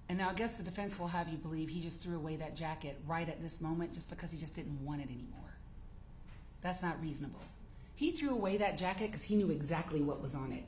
And now I guess the defense will have you believe he just threw away that jacket right at this moment just because he just didn't want it anymore. That's not reasonable. He threw away that jacket because he knew exactly what was on it.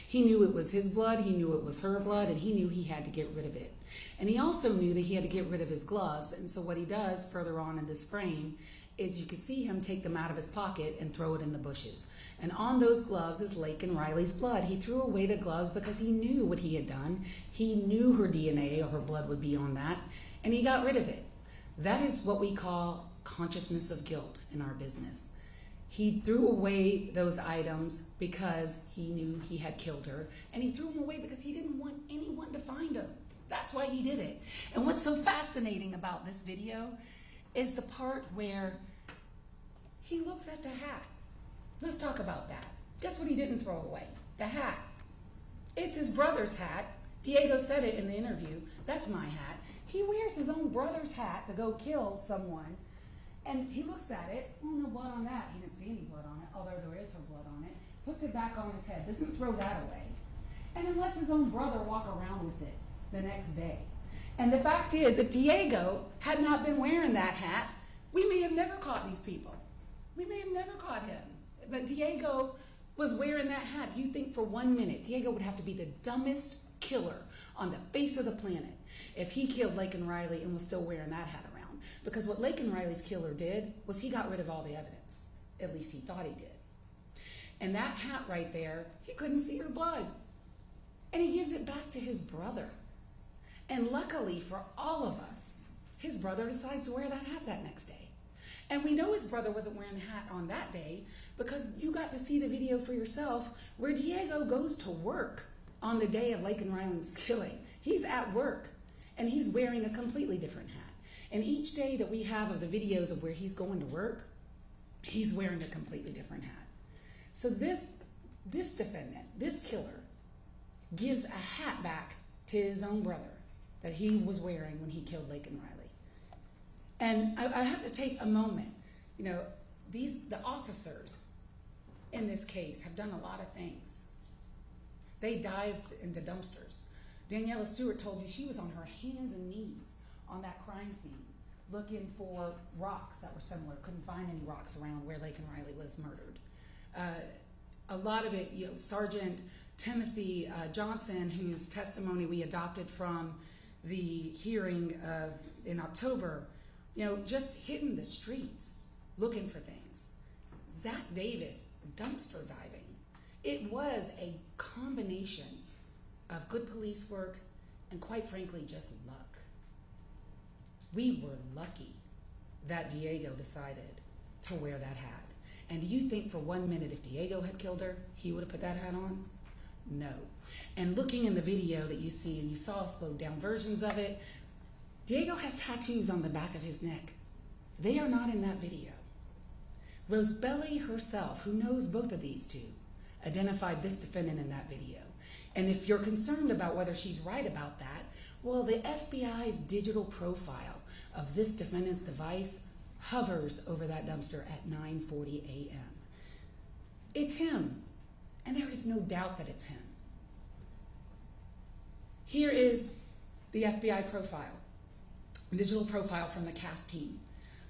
He knew it was his blood, he knew it was her blood, and he knew he had to get rid of it. And he also knew that he had to get rid of his gloves, and so what he does further on in this frame is you can see him take them out of his pocket and throw it in the bushes. And on those gloves is Laken Riley's blood. He threw away the gloves because he knew what he had done. He knew her DNA or her blood would be on that, and he got rid of it. That is what we call consciousness of guilt in our business. He threw away those items because he knew he had killed her, and he threw them away because he didn't want anyone to find him. That's why he did it. And what's so fascinating about this video is the part where he looks at the hat. Let's talk about that. Guess what he didn't throw away? The hat. It's his brother's hat. Diego said it in the interview. That's my hat. He wears his own brother's hat to go kill someone. And he looks at it. Oh, no blood on that. He didn't see any blood on it, although there is her blood on it. Puts it back on his head. Doesn't throw that away. And then lets his own brother walk around with it the next day. And the fact is, if Diego had not been wearing that hat, we may have never caught these people. We may have never caught him. But Diego was wearing that hat. You think for 1 minute, Diego would have to be the dumbest killer on the face of the planet if he killed Laken Riley and was still wearing that hat around. Because what Laken Riley's killer did was he got rid of all the evidence. At least he thought he did. And that hat right there, he couldn't see her blood. And he gives it back to his brother. And luckily for all of us, his brother decides to wear that hat that next day. And we know his brother wasn't wearing the hat on that day because you got to see the video for yourself where Diego goes to work on the day of Laken Riley's killing. He's at work and he's wearing a completely different hat. And each day that we have of the videos of where he's going to work, he's wearing a completely different hat. So this defendant, this killer, gives a hat back to his own brother that he was wearing when he killed Laken Riley. And I have to take a moment. You know, the officers in this case have done a lot of things. They dived into dumpsters. Daniela Stewart told you she was on her hands and knees on that crime scene looking for rocks that were similar. Couldn't find any rocks around where Laken Riley was murdered. A lot of it, you know, Sergeant Timothy Johnson, whose testimony we adopted from the hearing in October, you know, just hitting the streets looking for things. Zach Davis, dumpster diving. It was a combination of good police work and, quite frankly, just luck. We were lucky that Diego decided to wear that hat. And do you think for 1 minute if Diego had killed her, he would have put that hat on? No. And looking in the video that you see, and you saw slowed down versions of it, Diego has tattoos on the back of his neck. They are not in that video. Rosebelly herself, who knows both of these two, identified this defendant in that video. And if you're concerned about whether she's right about that, well, the FBI's digital profile of this defendant's device hovers over that dumpster at 9:40 a.m. It's him, and there is no doubt that it's him. Here is the FBI profile, digital profile from the CAS team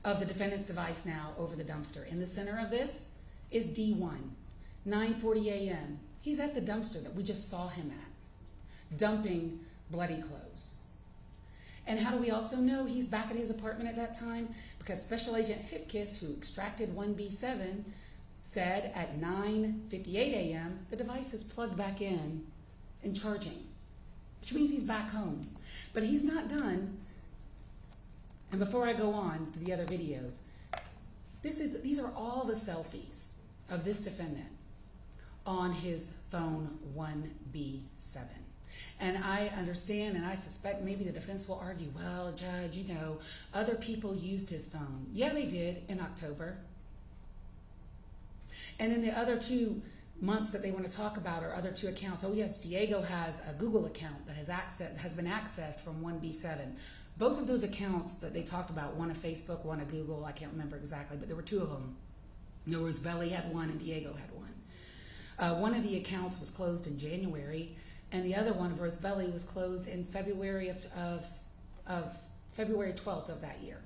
of the defendant's device now over the dumpster. In the center of this is D1, 9:40 a.m. He's at the dumpster that we just saw him at, dumping bloody clothes. And how do we also know he's back at his apartment at that time? Because Special Agent Hipkiss, who extracted 1B7, said at 9:58 a.m. the device is plugged back in and charging, which means he's back home. But he's not done. And before I go on to the other videos, these are all the selfies of this defendant on his phone 1B7. And I understand, and I suspect maybe the defense will argue, well, Judge, you know, other people used his phone. Yeah, they did in October. And then the other 2 months that they want to talk about are other 2 accounts. Oh yes, Diego has a Google account that has been accessed from 1B7. Both of those accounts that they talked about, one a Facebook, one a Google, I can't remember exactly, but there were 2 of them. Rosebelly had one and Diego had one. One of the accounts was closed in January, and the other one of Rosebelly was closed in February of February 12th of that year.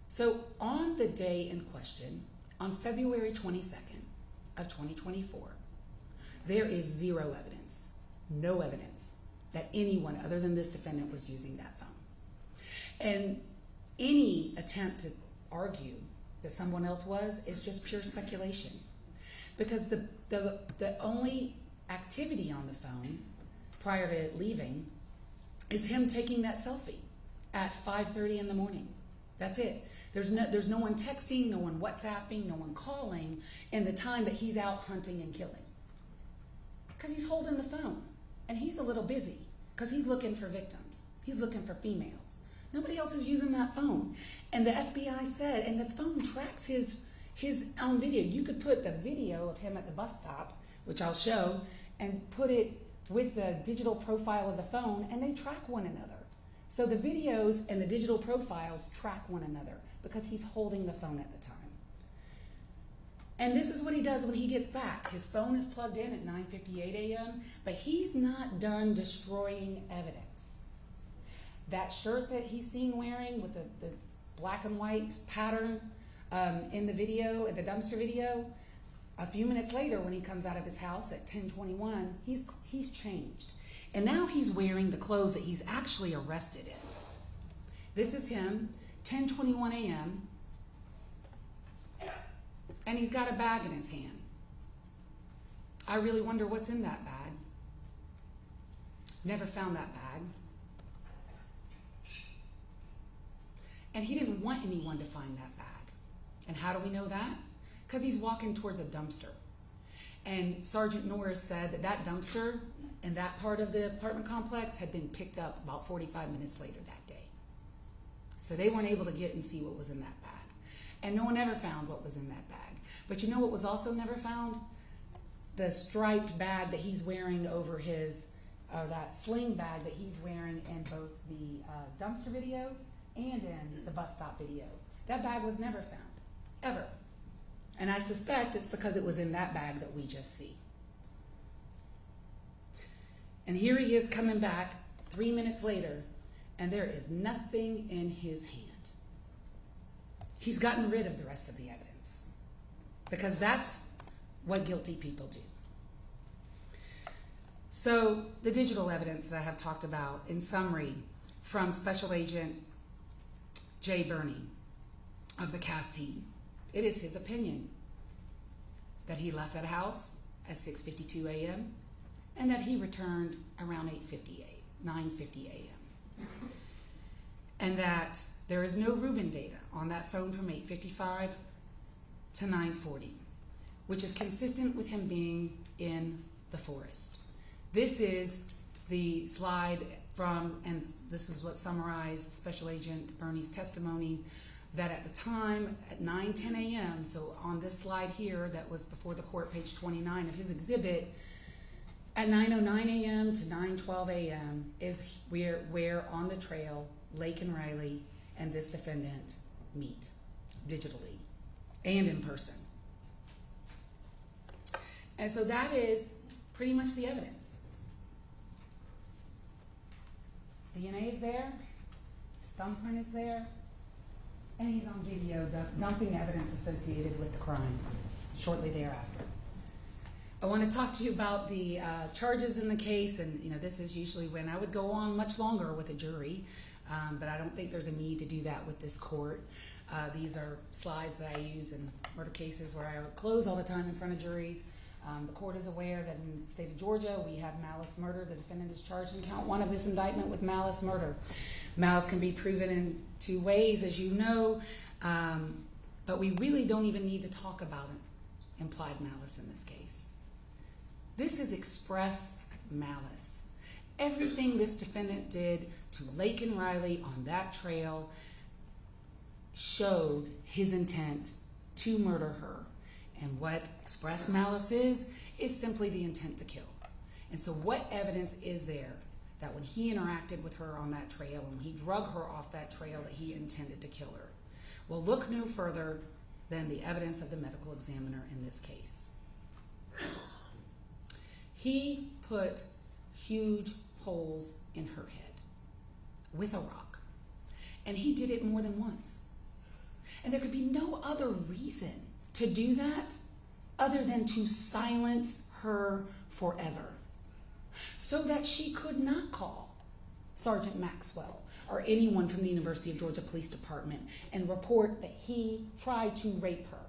So on the day in question, on February 22nd of 2024, there is zero evidence, no evidence that anyone other than this defendant was using that phone. And any attempt to argue that someone else was is just pure speculation. Because the only activity on the phone prior to leaving is him taking that selfie at 5:30 in the morning. That's it. There's no one texting, no one WhatsApping, no one calling in the time that he's out hunting and killing. Because he's holding the phone and he's a little busy because he's looking for victims. He's looking for females. Nobody else is using that phone. And the FBI said, and the phone tracks his own video. You could put the video of him at the bus stop, which I'll show, and put it with the digital profile of the phone, and they track one another. So the videos and the digital profiles track one another because he's holding the phone at the time. And this is what he does when he gets back. His phone is plugged in at 9:58 a.m., but he's not done destroying evidence. That shirt that he's seen wearing with the black and white pattern in the video, in the dumpster video, a few minutes later when he comes out of his house at 10:21, he's changed. And now he's wearing the clothes that he's actually arrested in. This is him. 10:21 a.m., and he's got a bag in his hand. I really wonder what's in that bag. Never found that bag. And he didn't want anyone to find that bag. And how do we know that? Because he's walking towards a dumpster. And Sergeant Norris said that that dumpster in that part of the apartment complex had been picked up about 45 minutes later that day. So they weren't able to get and see what was in that bag. And no one ever found what was in that bag. But you know what was also never found? The striped bag that he's wearing over his, that sling bag that he's wearing in both the dumpster video and in the bus stop video. That bag was never found, ever. And I suspect it's because it was in that bag that we just see. And here he is coming back 3 minutes later, and there is nothing in his hand. He's gotten rid of the rest of the evidence, because that's what guilty people do. So the digital evidence that I have talked about, in summary, from Special Agent Jay Burney of the CAS team, it is his opinion that he left that house at 6:52 a.m. and that he returned around 9:50 a.m. And that there is no Reuben data on that phone from 8:55 to 9:40, which is consistent with him being in the forest. This is the slide from, and this is what summarized Special Agent Burney's testimony, that at the time at 9:10 a.m., so on this slide here that was before the court, page 29 of his exhibit, at 9:09 a.m. to 9:12 a.m. is where on the trail Laken Riley and this defendant meet, digitally and in person. And so that is pretty much the evidence. His DNA is there, his thumbprint is there, and he's on video dumping evidence associated with the crime shortly thereafter. I want to talk to you about the charges in the case, and this is usually when I would go on much longer with a jury, but I don't think there's a need to do that with this court. These are slides that I use in murder cases where I close all the time in front of juries. The court is aware that in the state of Georgia we have malice murder. The defendant is charged in count 1 of this indictment with malice murder. Malice can be proven in 2 ways, as you know, but we really don't even need to talk about implied malice in this case. This is express malice. Everything this defendant did to Laken Riley on that trail showed his intent to murder her. And what express malice is simply the intent to kill. And so what evidence is there that when he interacted with her on that trail and when he drug her off that trail that he intended to kill her? Well, look no further than the evidence of the medical examiner in this case. He put huge holes in her head with a rock. And he did it more than once. And there could be no other reason to do that other than to silence her forever, so that she could not call Sergeant Maxwell or anyone from the University of Georgia Police Department and report that he tried to rape her.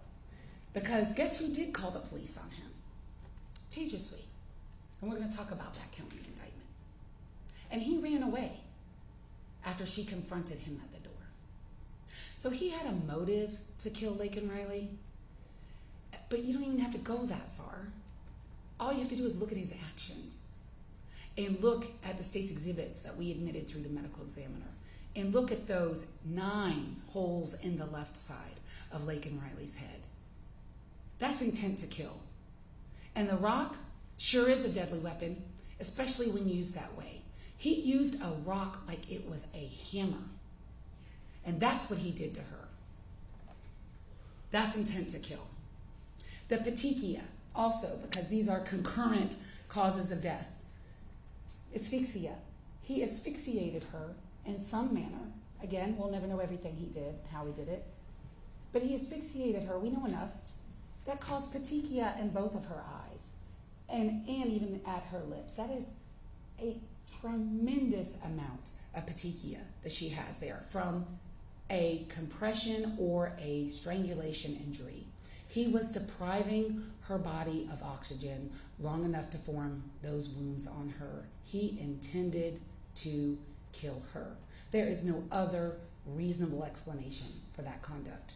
Because guess who did call the police on him? Tejaswi. And we're going to talk about that county indictment. And he ran away after she confronted him at the door. So he had a motive to kill Laken Riley, but you don't even have to go that far. All you have to do is look at his actions and look at the state's exhibits that we admitted through the medical examiner and look at those 9 holes in the left side of Laken Riley's head. That's intent to kill. And the rock sure is a deadly weapon, especially when used that way. He used a rock like it was a hammer. And that's what he did to her. That's intent to kill. The petechia, also, because these are concurrent causes of death. Asphyxia. He asphyxiated her in some manner. Again, we'll never know everything he did, how he did it. But he asphyxiated her, we know enough. That caused petechia in both of her eyes and even at her lips. That is a tremendous amount of petechia that she has there from a compression or a strangulation injury. He was depriving her body of oxygen long enough to form those wounds on her. He intended to kill her. There is no other reasonable explanation for that conduct.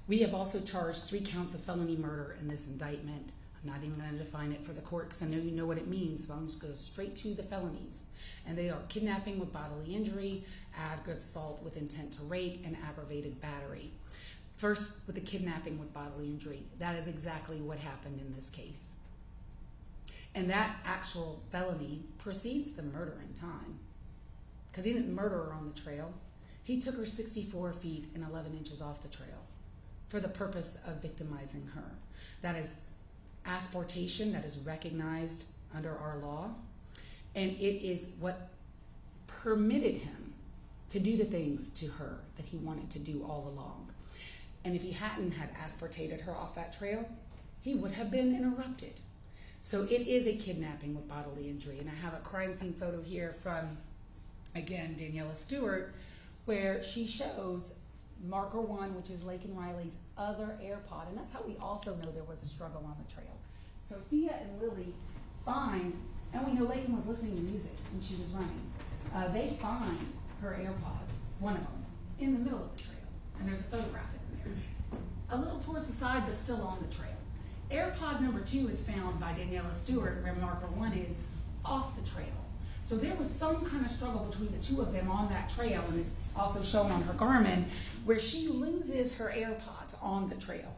We have also charged 3 counts of felony murder in this indictment. I'm not even going to define it for the court because I know you know what it means, but I'm just going to go straight to the felonies. And they are kidnapping with bodily injury, aggravated assault with intent to rape, and aggravated battery. First, with the kidnapping with bodily injury, that is exactly what happened in this case. And that actual felony precedes the murder in time, because he didn't murder her on the trail. He took her 64 feet and 11 inches off the trail for the purpose of victimizing her. That is asportation, that is recognized under our law, and it is what permitted him to do the things to her that he wanted to do all along. And if he hadn't had asportated her off that trail, he would have been interrupted. So it is a kidnapping with bodily injury. And I have a crime scene photo here from, again, Daniela Stewart, where she shows marker 1, which is Laken Riley's other AirPod. And that's how we also know there was a struggle on the trail. Sophia and Lily find, and we know Laken was listening to music when she was running. They find her AirPod, one of them, in the middle of the trail. And there's a photograph in there. A little towards the side, but still on the trail. AirPod number 2 is found by Daniela Stewart, where marker 1 is off the trail. So there was some kind of struggle between the two of them on that trail, and it's also shown on her Garmin, where she loses her AirPods on the trail.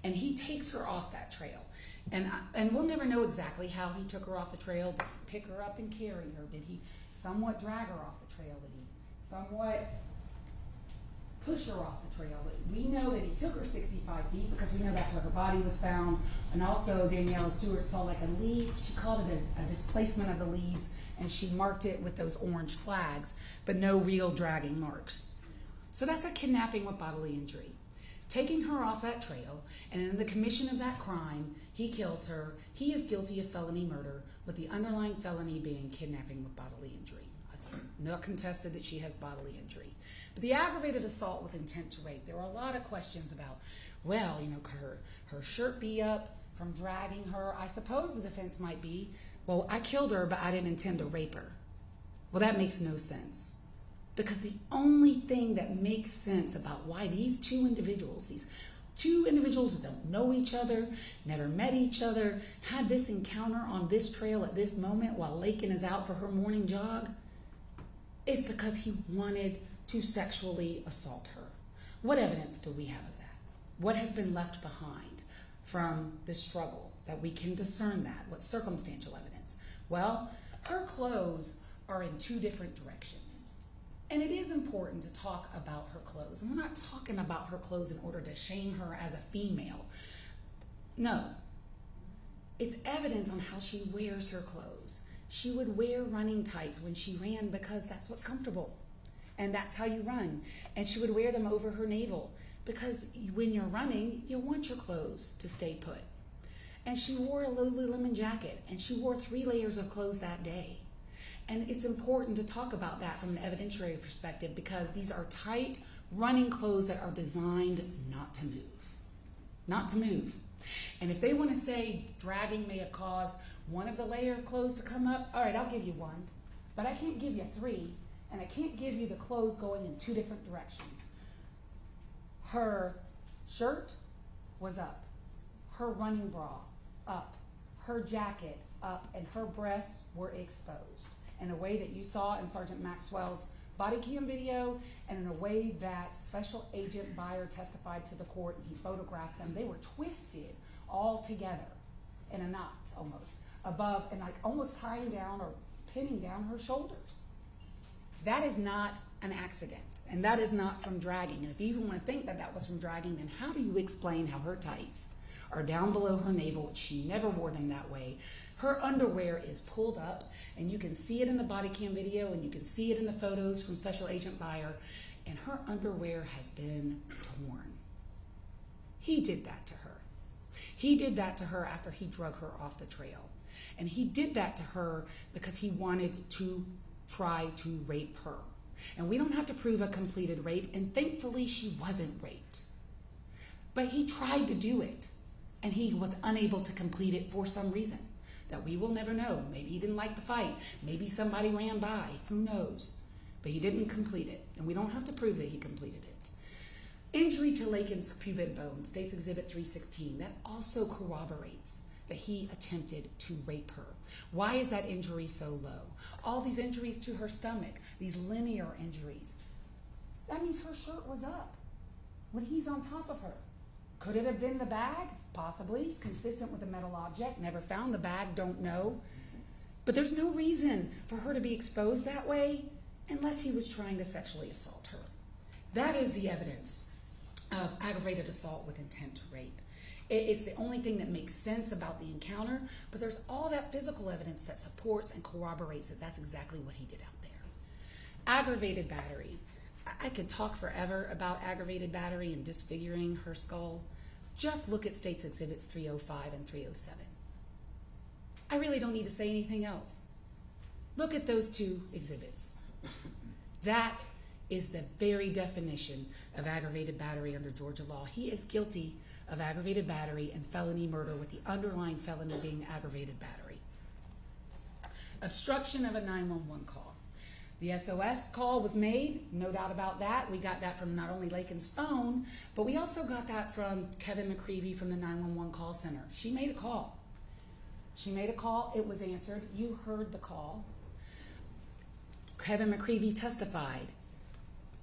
And he takes her off that trail. And we'll never know exactly how he took her off the trail. Did he pick her up and carry her? Did he somewhat drag her off the trail? Did he somewhat push her off the trail? We know that he took her 65 feet because we know that's where her body was found. And also Daniela Stewart saw like a leaf. She called it a displacement of the leaves, and she marked it with those orange flags, but no real dragging marks. So that's a kidnapping with bodily injury. Taking her off that trail, and in the commission of that crime, he kills her. He is guilty of felony murder, with the underlying felony being kidnapping with bodily injury. It's not contested that she has bodily injury. But the aggravated assault with intent to rape, there were a lot of questions about, well, could her shirt be up from dragging her? I suppose the defense might be, well, I killed her, but I didn't intend to rape her. Well, that makes no sense. Because the only thing that makes sense about why these two individuals who don't know each other, never met each other, had this encounter on this trail at this moment while Laken is out for her morning jog, is because he wanted to sexually assault her. What evidence do we have of that? What has been left behind from this struggle that we can discern that? What circumstantial evidence? Well, her clothes are in 2 different directions. And it is important to talk about her clothes. And we're not talking about her clothes in order to shame her as a female. No. It's evidence on how she wears her clothes. She would wear running tights when she ran because that's what's comfortable. And that's how you run. And she would wear them over her navel because when you're running, you want your clothes to stay put. And she wore a Lululemon jacket, and she wore 3 layers of clothes that day. And it's important to talk about that from an evidentiary perspective because these are tight running clothes that are designed not to move. Not to move. And if they want to say dragging may have caused one of the layer of clothes to come up, all right, I'll give you 1. But I can't give you 3, and I can't give you the clothes going in 2 different directions. Her shirt was up. Her running bra up. Her jacket up, and her breasts were exposed in a way that you saw in Sergeant Maxwell's body cam video, and in a way that Special Agent Byer testified to the court, and he photographed them. They were twisted all together in a knot almost above, and like almost tying down or pinning down her shoulders. That is not an accident, and that is not from dragging. And if you even want to think that that was from dragging, then how do you explain how her tights are down below her navel? She never wore them that way. Her underwear is pulled up, and you can see it in the body cam video, and you can see it in the photos from Special Agent Byer, and her underwear has been torn. He did that to her. He did that to her after he drug her off the trail. And he did that to her because he wanted to try to rape her. And we don't have to prove a completed rape, and thankfully she wasn't raped. But he tried to do it, and he was unable to complete it for some reason that we will never know. Maybe he didn't like the fight. Maybe somebody ran by. Who knows? But he didn't complete it, and we don't have to prove that he completed it. Injury to Laken's pubic bone, State's Exhibit 316, that also corroborates that he attempted to rape her. Why is that injury so low? All these injuries to her stomach, these linear injuries, that means her shirt was up when he's on top of her. Could it have been the bag? Possibly. It's consistent with a metal object. Never found the bag, don't know. But there's no reason for her to be exposed that way unless he was trying to sexually assault her. That is the evidence of aggravated assault with intent to rape. It's the only thing that makes sense about the encounter, but there's all that physical evidence that supports and corroborates that that's exactly what he did out there. Aggravated battery. I could talk forever about aggravated battery and disfiguring her skull. Just look at State's Exhibits 305 and 307. I really don't need to say anything else. Look at those two exhibits. That is the very definition of aggravated battery under Georgia law. He is guilty of aggravated battery and felony murder, with the underlying felony being aggravated battery. Obstruction of a 911 call. The SOS call was made, no doubt about that. We got that from not only Laken's phone, but we also got that from Kevin McCreevy from the 911 call center. She made a call. She made a call, it was answered. You heard the call. Kevin McCreevy testified.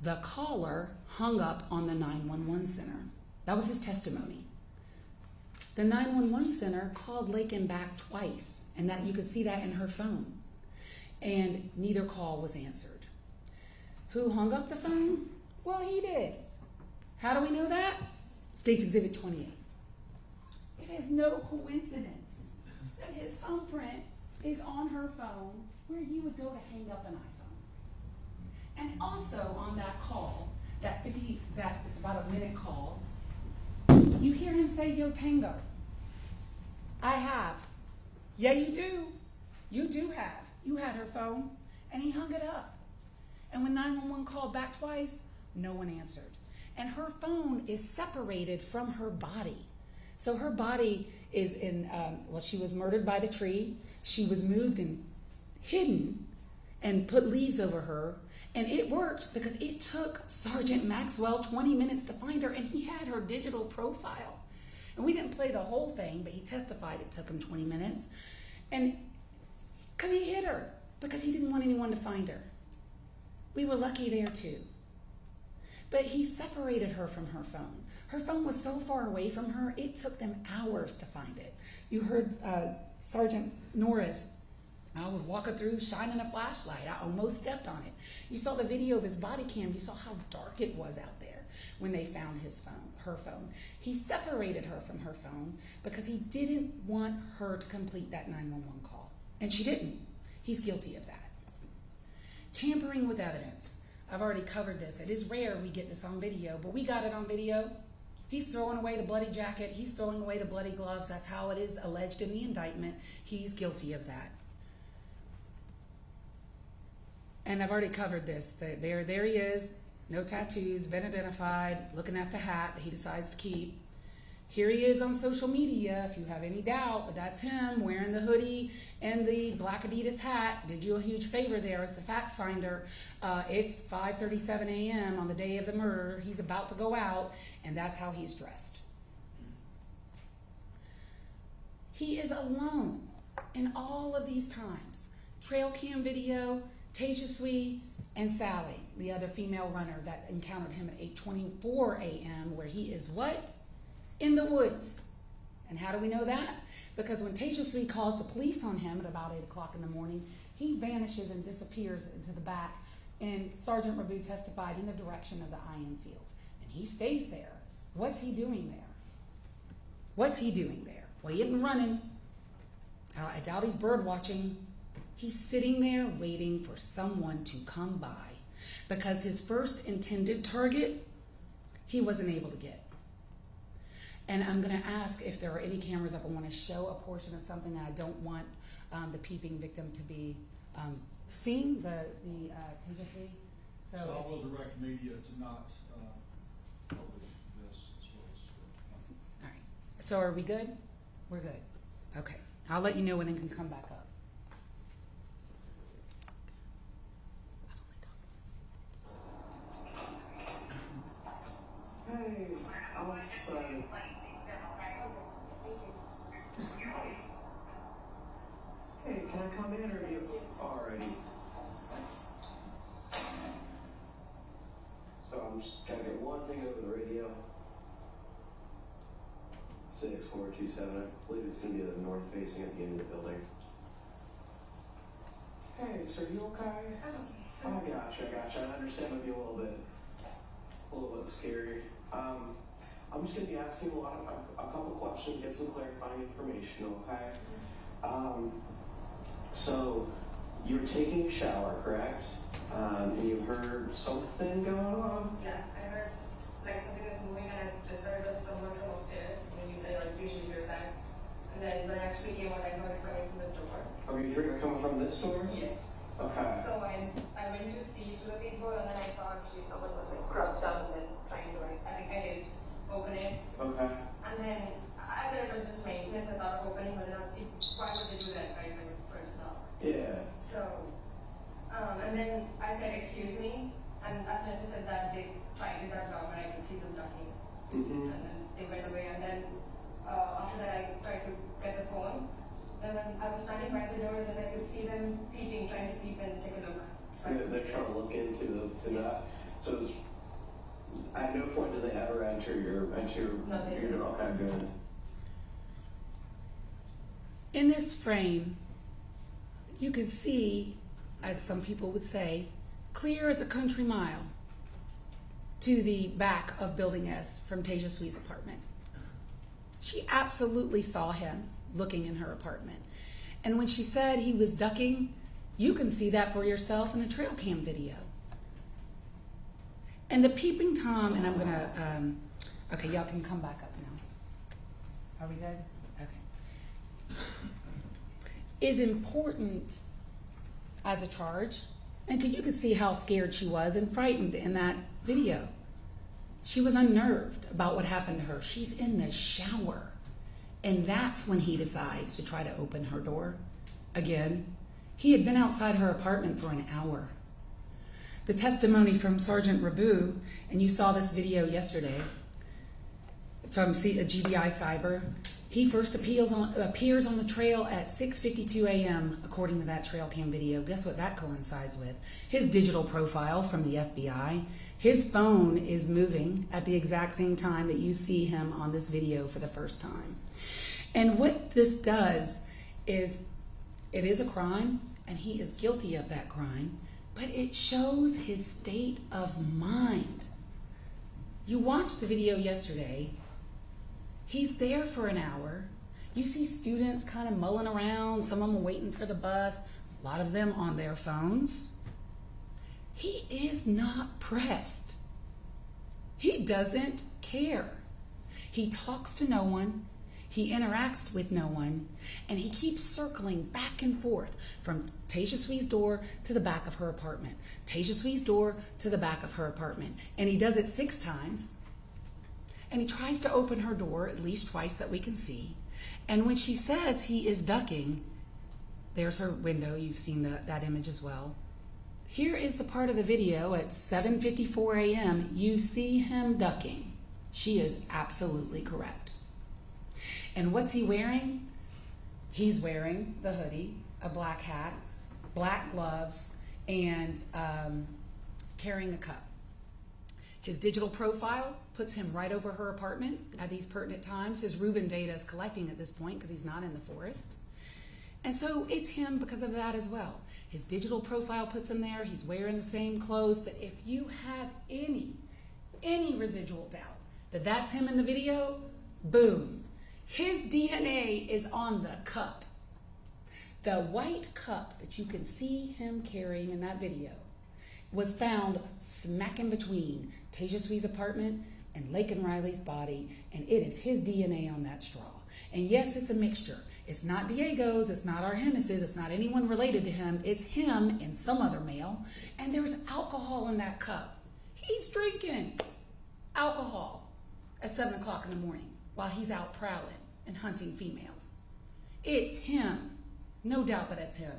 The caller hung up on the 911 center. That was his testimony. The 911 center called Laken back twice, and that you could see that in her phone. And neither call was answered. Who hung up the phone? Well, he did. How do we know that? State's Exhibit 28. It is no coincidence that his thumbprint is on her phone where you would go to hang up an iPhone. And also on that call, that is about a minute call, you hear him say, "Yo, Tango." I have. Yeah, you do. You do have. You had her phone, and he hung it up. And when 911 called back twice, no one answered. And her phone is separated from her body. So her body is in, she was murdered by the tree. She was moved and hidden and put leaves over her. And it worked because it took Sergeant Maxwell 20 minutes to find her, and he had her digital profile. And we didn't play the whole thing, but he testified it took him 20 minutes. And because he hid her, because he didn't want anyone to find her. We were lucky there too. But he separated her from her phone. Her phone was so far away from her, it took them hours to find it. You heard Sergeant Norris, I was walking through shining a flashlight. I almost stepped on it. You saw the video of his body cam. You saw how dark it was out there when they found his phone, her phone. He separated her from her phone because he didn't want her to complete that 911 call. And she didn't. He's guilty of that. Tampering with evidence. I've already covered this. It is rare we get this on video, but we got it on video. He's throwing away the bloody jacket. He's throwing away the bloody gloves. That's how it is alleged in the indictment. He's guilty of that. And I've already covered this. There he is, no tattoos, been identified, looking at the hat that he decides to keep. Here he is on social media, if you have any doubt that that's him, wearing the hoodie and the black Adidas hat. Did you a huge favor there as the fact finder. It's 5:37 a.m. on the day of the murder. He's about to go out, and that's how he's dressed. He is alone in all of these times. Trail cam video, Tejaswi and Sally, the other female runner that encountered him at 8:24 a.m. where he is what? In the woods. And how do we know that? Because when Tejaswi calls the police on him at about 8 o'clock in the morning, he vanishes and disappears into the back, and Sergeant Rabu testified in the direction of the Iron Fields. And he stays there. What's he doing there? What's he doing there? Well, he isn't running. I doubt he's bird watching. He's sitting there waiting for someone to come by because his first intended target, he wasn't able to get. And I'm going to ask if there are any cameras up. I want to show a portion of something that I don't want the peeping victim to be seeing, the Tejaswi. So I will direct media to not publish this as well as. All right. So are we good? We're good. Okay. I'll let you know when it can come back up. Hey, I'm sorry. Hey, can I come in or are you already? So I'm just gonna get one thing over the radio. 6427, I believe it's gonna be the north facing at the end of the building. Hey, so you okay? Oh gosh, I understand it would be a little bit scary. I'm just gonna be asking a couple questions, get some clarifying information, okay? So you were taking a shower, correct? And you heard something going on? Yeah, I heard like something was moving, and I just heard it was someone from upstairs. I mean, I usually hear that. And then when I actually came out, I heard it coming from the door. Oh, you heard it coming from this door? Yes. Okay. So I went to see to the people, and then I saw actually someone was like crouched down and then trying to like, I think I just open it. Okay. And then I thought it was just maintenance. I thought of opening, but then I was like, why would they do that right when you first knock? Yeah. So, and then I said, excuse me, and as soon as I said that, they tried to duck down, and I could see them ducking. Mm-hmm. And then they went away, and then after that, I tried to get the phone. Then when I was standing by the door, then I could see them peeping, trying to peep and take a look. They're trying to look into that. So at no point did they ever enter your door. Okay, good. In this frame, you can see, as some people would say, clear as a country mile to the back of Building S from Tasia Sweet's apartment. She absolutely saw him looking in her apartment. And when she said he was ducking, you can see that for yourself in the trail cam video. And the peeping Tom, and I'm gonna, okay, y'all can come back up now. Are we good? Okay. Is important as a charge, and you can see how scared she was and frightened in that video. She was unnerved about what happened to her. She's in the shower. And that's when he decides to try to open her door. Again, he had been outside her apartment for an hour. The testimony from Sergeant Rabu, and you saw this video yesterday, from GBI Cyber, he first appears on the trail at 6:52 a.m., according to that trail cam video. Guess what that coincides with? His digital profile from the FBI. His phone is moving at the exact same time that you see him on this video for the first time. And what this does is, it is a crime, and he is guilty of that crime, but it shows his state of mind. You watched the video yesterday. He's there for an hour. You see students kind of mulling around, some of them waiting for the bus, a lot of them on their phones. He is not pressed. He doesn't care. He talks to no one. He interacts with no one, and he keeps circling back and forth from Tasia Sweet's door to the back of her apartment, Tasia Sweet's door to the back of her apartment, and he does it 6 times, and he tries to open her door at least twice that we can see, and when she says he is ducking, there's her window, you've seen that image as well. Here is the part of the video at 7:54 a.m. You see him ducking. She is absolutely correct. And what's he wearing? He's wearing the hoodie, a black hat, black gloves, and carrying a cup. His digital profile puts him right over her apartment at these pertinent times. His Rubin data is collecting at this point because he's not in the forest. And so it's him because of that as well. His digital profile puts him there. He's wearing the same clothes. But if you have any residual doubt that that's him in the video, boom. His DNA is on the cup. The white cup that you can see him carrying in that video was found smack in between Tasia Sweet's apartment and Laken Riley's body, and it is his DNA on that straw. And yes, it's a mixture. It's not Diego's, it's not Argenis's, it's not anyone related to him. It's him and some other male. And there's alcohol in that cup. He's drinking alcohol at 7 o'clock in the morning while he's out prowling and hunting females. It's him. No doubt that it's him.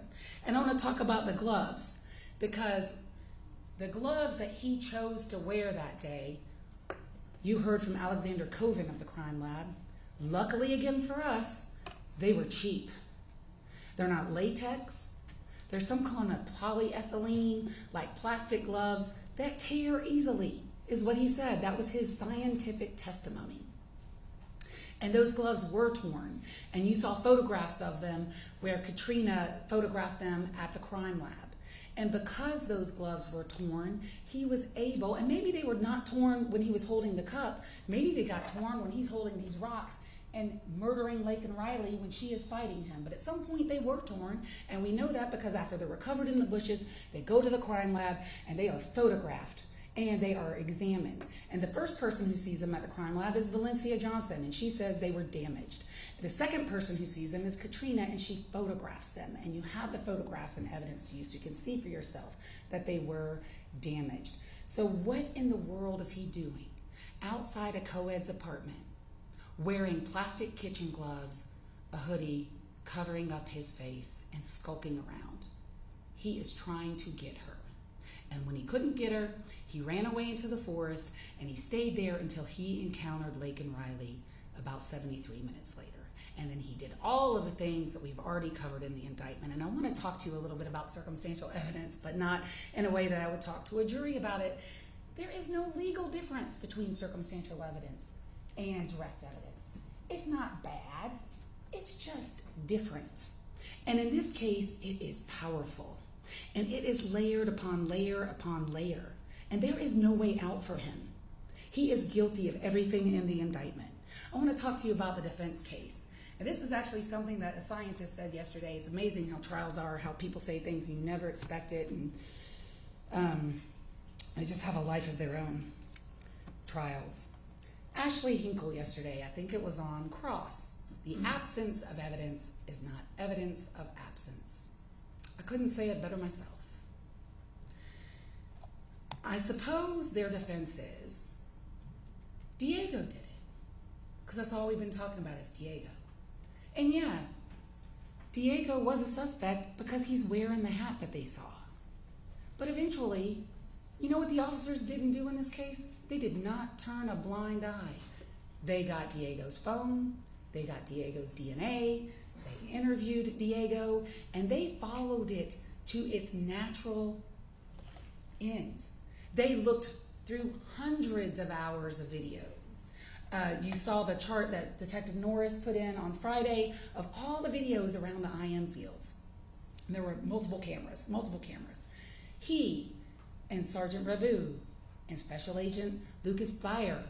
And I want to talk about the gloves, because the gloves that he chose to wear that day, you heard from Alexander Coven of the crime lab. Luckily, again for us, they were cheap. They're not latex. They're some kind of polyethylene, like plastic gloves that tear easily, is what he said. That was his scientific testimony. And those gloves were torn. And you saw photographs of them where Katrina photographed them at the crime lab. And because those gloves were torn, he was able, and maybe they were not torn when he was holding the cup, maybe they got torn when he's holding these rocks and murdering Laken Riley when she is fighting him. But at some point they were torn, and we know that because after they're recovered in the bushes, they go to the crime lab and they are photographed and they are examined. And the first person who sees them at the crime lab is Valencia Johnson, and she says they were damaged. The second person who sees them is Katrina, and she photographs them. And you have the photographs and evidence to use. You can see for yourself that they were damaged. So what in the world is he doing outside a co-ed's apartment, wearing plastic kitchen gloves, a hoodie, covering up his face, and skulking around? He is trying to get her. And when he couldn't get her, he ran away into the forest, and he stayed there until he encountered Laken Riley about 73 minutes later. And then he did all of the things that we've already covered in the indictment. And I want to talk to you a little bit about circumstantial evidence, but not in a way that I would talk to a jury about it. There is no legal difference between circumstantial evidence and direct evidence. It's not bad. It's just different. And in this case, it is powerful. And it is layered upon layer upon layer. And there is no way out for him. He is guilty of everything in the indictment. I want to talk to you about the defense case. And this is actually something that a scientist said yesterday. It's amazing how trials are, how people say things you never expected, and they just have a life of their own. Trials. Ashley Hinkle yesterday, I think it was on Cross. The absence of evidence is not evidence of absence. I couldn't say it better myself. I suppose their defense is Diego did it, because that's all we've been talking about is Diego. And yeah, Diego was a suspect because he's wearing the hat that they saw. But eventually, you know what the officers didn't do in this case? They did not turn a blind eye. They got Diego's phone, they got Diego's DNA, they interviewed Diego, and they followed it to its natural end. They looked through hundreds of hours of video. You saw the chart that Detective Norris put in on Friday of all the videos around the IM fields. And there were multiple cameras. He and Sergeant Rabu and Special Agent Lucas Byer,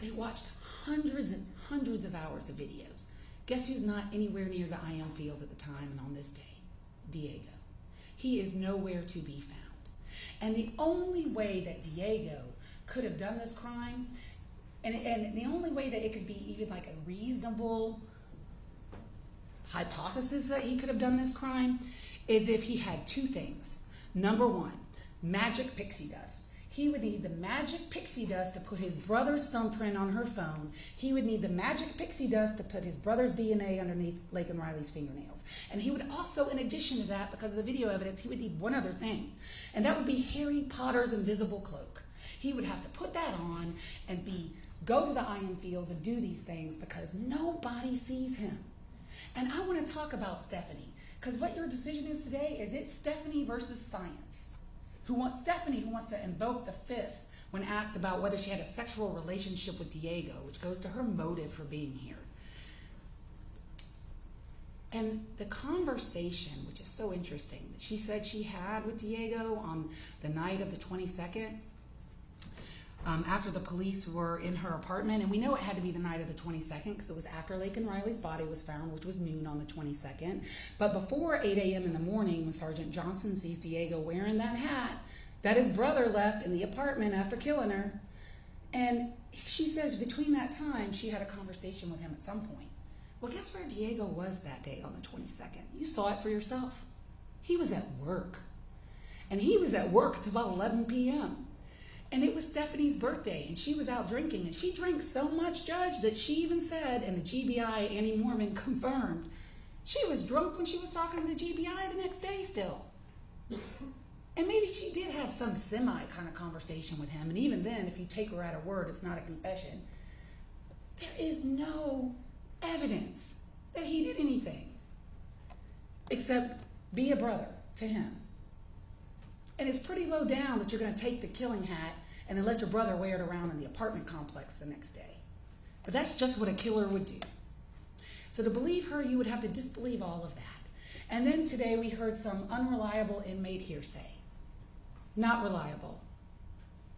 they watched hundreds and hundreds of hours of videos. Guess who's not anywhere near the IM fields at the time and on this day? Diego. He is nowhere to be found. And the only way that Diego could have done this crime, and the only way that it could be even like a reasonable hypothesis that he could have done this crime, is if he had two things. Number one, magic pixie dust. He would need the magic pixie dust to put his brother's thumbprint on her phone. He would need the magic pixie dust to put his brother's DNA underneath Laken Riley's fingernails. And he would also, in addition to that, because of the video evidence, he would need one other thing. And that would be Harry Potter's invisible cloak. He would have to put that on and go to the IM fields and do these things because nobody sees him. And I want to talk about Stephanie, because what your decision is today is it's Stephanie versus science. Stephanie, who wants to invoke the fifth when asked about whether she had a sexual relationship with Diego, which goes to her motive for being here. And the conversation, which is so interesting, that she said she had with Diego on the night of the 22nd, after the police were in her apartment, and we know it had to be the night of the 22nd because it was after Laken Riley's body was found, which was noon on the 22nd. But before 8 a.m. in the morning, when Sergeant Johnson sees Diego wearing that hat that his brother left in the apartment after killing her, and she says between that time she had a conversation with him at some point. Well, guess where Diego was that day on the 22nd? You saw it for yourself. He was at work. And he was at work till about 11 p.m. And it was Stephanie's birthday, and she was out drinking. And she drank so much, Judge, that she even said, and the GBI, Annie Mormon, confirmed, she was drunk when she was talking to the GBI the next day still. And maybe she did have some semi kind of conversation with him. And even then, if you take her at her word, it's not a confession. There is no evidence that he did anything except be a brother to him. And it's pretty low down that you're going to take the killing hat and then let your brother wear it around in the apartment complex the next day. But that's just what a killer would do. So to believe her, you would have to disbelieve all of that. And then today we heard some unreliable inmate hearsay. Not reliable.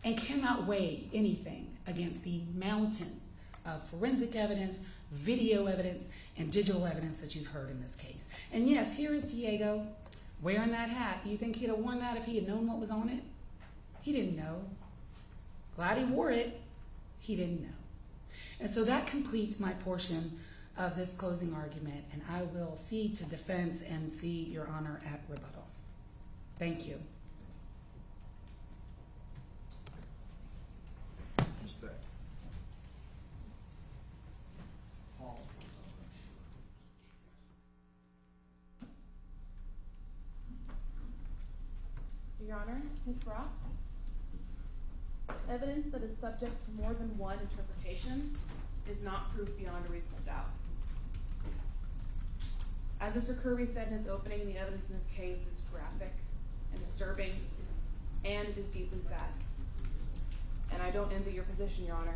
And cannot weigh anything against the mountain of forensic evidence, video evidence, and digital evidence that you've heard in this case. And yes, here is Diego wearing that hat. You think he'd have worn that if he had known what was on it? He didn't know. Glad he wore it. He didn't know. And so that completes my portion of this closing argument, and I will see to defense and see Your Honor at rebuttal. Thank you. Respect. Your Honor, Ms. Ross, evidence that is subject to more than one interpretation is not proof beyond a reasonable doubt. As Mr. Kirby said in his opening, the evidence in this case is graphic and disturbing, and it is deeply sad. And I don't envy your position, Your Honor.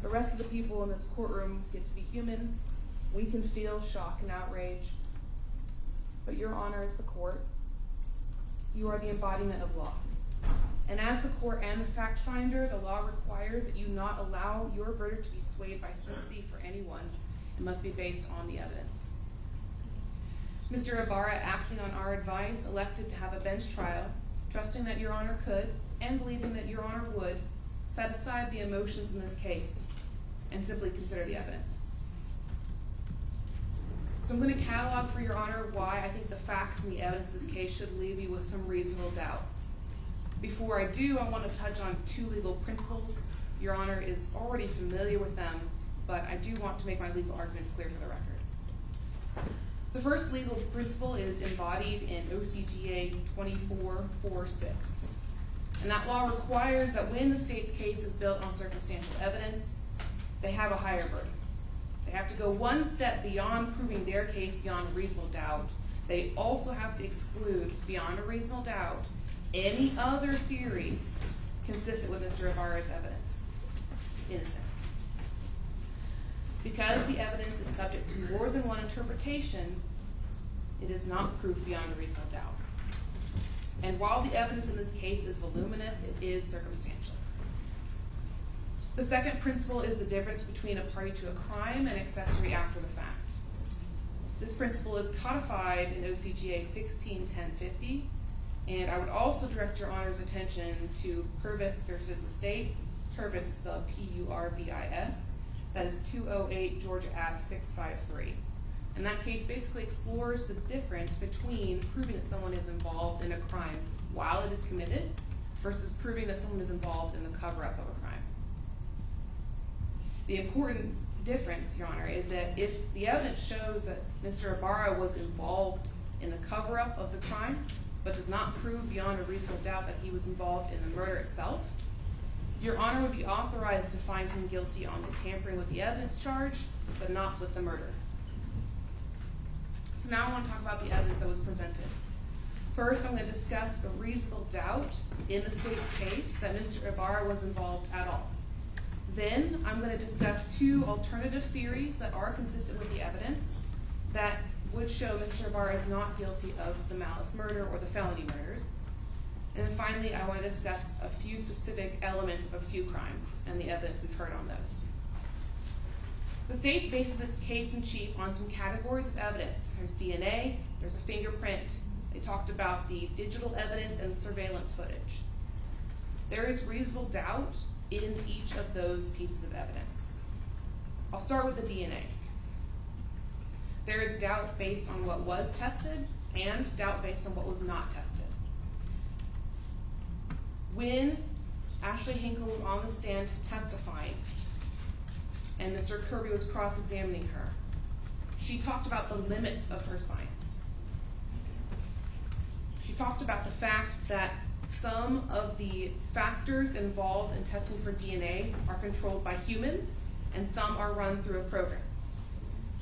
The rest of the people in this courtroom get to be human. We can feel shock and outrage. But Your Honor is the court. You are the embodiment of law. And as the court and the fact finder, the law requires that you not allow your verdict to be swayed by sympathy for anyone. It must be based on the evidence. Mr. Ibarra, acting on our advice, elected to have a bench trial, trusting that Your Honor could, and believing that Your Honor would, set aside the emotions in this case and simply consider the evidence. So I'm going to catalog for Your Honor why I think the facts and the evidence in this case should leave you with some reasonable doubt. Before I do, I want to touch on two legal principles. Your Honor is already familiar with them, but I do want to make my legal arguments clear for the record. The first legal principle is embodied in OCGA 2446. And that law requires that when the state's case is built on circumstantial evidence, they have a higher burden. They have to go one step beyond proving their case beyond a reasonable doubt. They also have to exclude, beyond a reasonable doubt, any other theory consistent with Mr. Ibarra's evidence, in a sense. Because the evidence is subject to more than one interpretation, it is not proof beyond a reasonable doubt. And while the evidence in this case is voluminous, it is circumstantial. The second principle is the difference between a party to a crime and accessory after the fact. This principle is codified in OCGA 16-1050, and I would also direct Your Honor's attention to Purvis versus the state. Purvis is spelled P-U-R-V-I-S. That is 208 Georgia Act 653. And that case basically explores the difference between proving that someone is involved in a crime while it is committed versus proving that someone is involved in the cover-up of a crime. The important difference, Your Honor, is that if the evidence shows that Mr. Ibarra was involved in the cover-up of the crime, but does not prove beyond a reasonable doubt that he was involved in the murder itself, Your Honor would be authorized to find him guilty on the tampering with the evidence charge, but not with the murder. So now I want to talk about the evidence that was presented. First, I'm going to discuss the reasonable doubt in the state's case that Mr. Ibarra was involved at all. Then, I'm going to discuss two alternative theories that are consistent with the evidence that would show Mr. Ibarra is not guilty of the malice murder or the felony murders. And then finally, I want to discuss a few specific elements of a few crimes and the evidence we've heard on those. The state bases its case in chief on some categories of evidence. There's DNA, there's a fingerprint. They talked about the digital evidence and the surveillance footage. There is reasonable doubt in each of those pieces of evidence. I'll start with the DNA. There is doubt based on what was tested and doubt based on what was not tested. When Ashley Hinkle was on the stand testifying and Mr. Kirby was cross-examining her, she talked about the limits of her science. She talked about the fact that some of the factors involved in testing for DNA are controlled by humans and some are run through a program.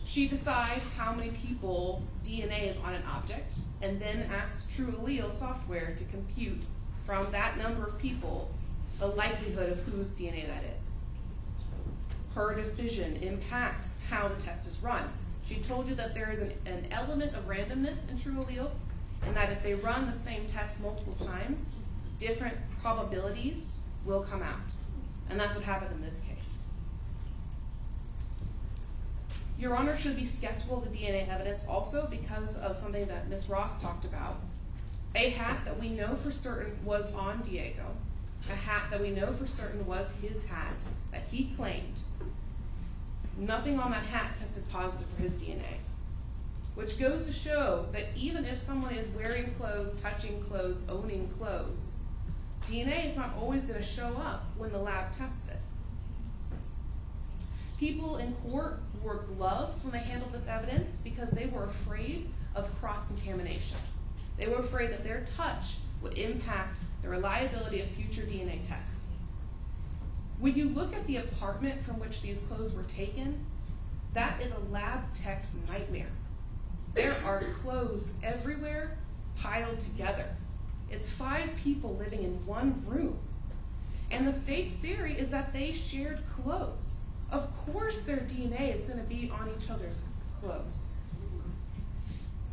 She decides how many people's DNA is on an object and then asks True Allele software to compute from that number of people the likelihood of whose DNA that is. Her decision impacts how the test is run. She told you that there is an element of randomness in True Allele, and that if they run the same test multiple times, different probabilities will come out. And that's what happened in this case. Your Honor should be skeptical of the DNA evidence also because of something that Ms. Ross talked about. A hat that we know for certain was on Diego, a hat that we know for certain was his hat that he claimed. Nothing on that hat tested positive for his DNA, which goes to show that even if someone is wearing clothes, touching clothes, owning clothes, DNA is not always going to show up when the lab tests it. People in court wore gloves when they handled this evidence because they were afraid of cross-contamination. They were afraid that their touch would impact the reliability of future DNA tests. When you look at the apartment from which these clothes were taken, that is a lab tech's nightmare. There are clothes everywhere piled together. It's 5 people living in one room. And the state's theory is that they shared clothes. Of course their DNA is going to be on each other's clothes.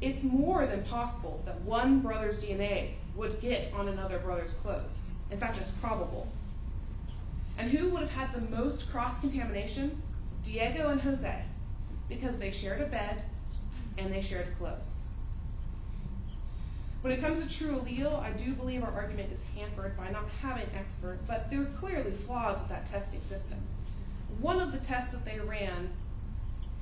It's more than possible that one brother's DNA would get on another brother's clothes. In fact, it's probable. And who would have had the most cross-contamination? Diego and Jose, because they shared a bed and they shared clothes. When it comes to True Allele, I do believe our argument is hampered by not having an expert, but there are clearly flaws with that testing system. One of the tests that they ran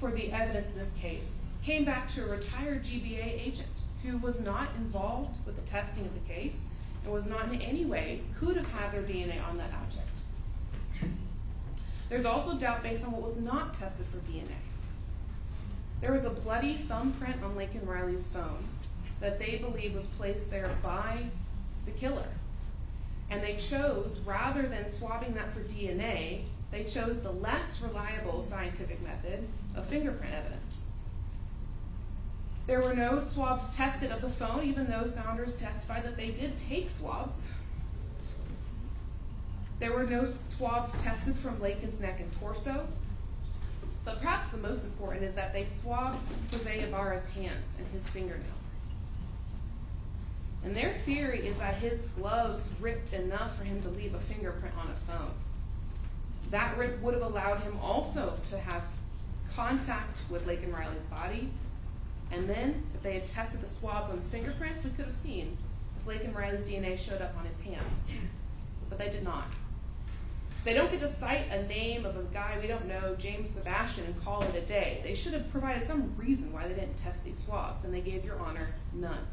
for the evidence in this case came back to a retired GBA agent who was not involved with the testing of the case and was not in any way could have had their DNA on that object. There's also doubt based on what was not tested for DNA. There was a bloody thumbprint on Laken Riley's phone that they believe was placed there by the killer. And they chose, rather than swabbing that for DNA, they chose the less reliable scientific method of fingerprint evidence. There were no swabs tested of the phone, even though Saunders testified that they did take swabs. There were no swabs tested from Laken's neck and torso. But perhaps the most important is that they swabbed Jose Ibarra's hands and his fingernails. And their theory is that his gloves ripped enough for him to leave a fingerprint on a phone. That rip would have allowed him also to have contact with Laken Riley's body. And then, if they had tested the swabs on his fingerprints, we could have seen if Laken Riley's DNA showed up on his hands. But they did not. They don't get to cite a name of a guy we don't know, James Sebastian, and call it a day. They should have provided some reason why they didn't test these swabs, and they gave Your Honor none.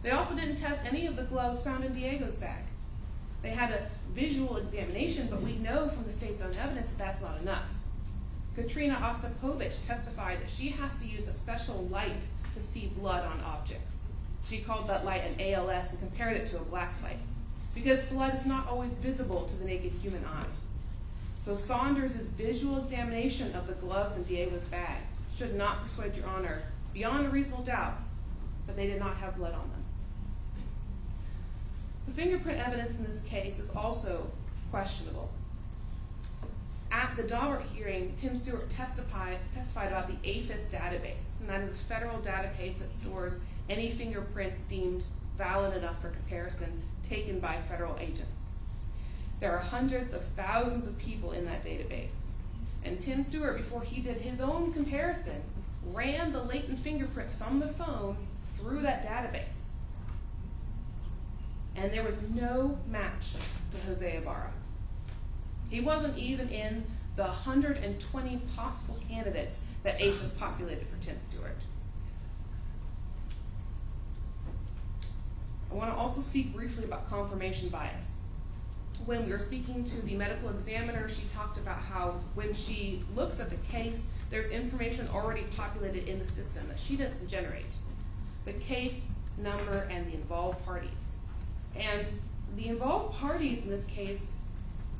They also didn't test any of the gloves found in Diego's bag. They had a visual examination, but we know from the state's own evidence that that's not enough. Katrina Ostapovich testified that she has to use a special light to see blood on objects. She called that light an ALS and compared it to a black light, because blood is not always visible to the naked human eye. So Saunders' visual examination of the gloves in Diego's bags should not persuade Your Honor, beyond a reasonable doubt, that they did not have blood on them. The fingerprint evidence in this case is also questionable. At the Daubert hearing, Tim Stewart testified about the APHIS database, and that is a federal database that stores any fingerprints deemed valid enough for comparison taken by federal agents. There are hundreds of thousands of people in that database. And Tim Stewart, before he did his own comparison, ran the latent fingerprint from the phone through that database. And there was no match to Jose Ibarra. He wasn't even in the 120 possible candidates that Athens populated for Tim Stewart. I want to also speak briefly about confirmation bias. When we were speaking to the medical examiner, she talked about how when she looks at the case, there's information already populated in the system that she doesn't generate. The case number and the involved parties. And the involved parties in this case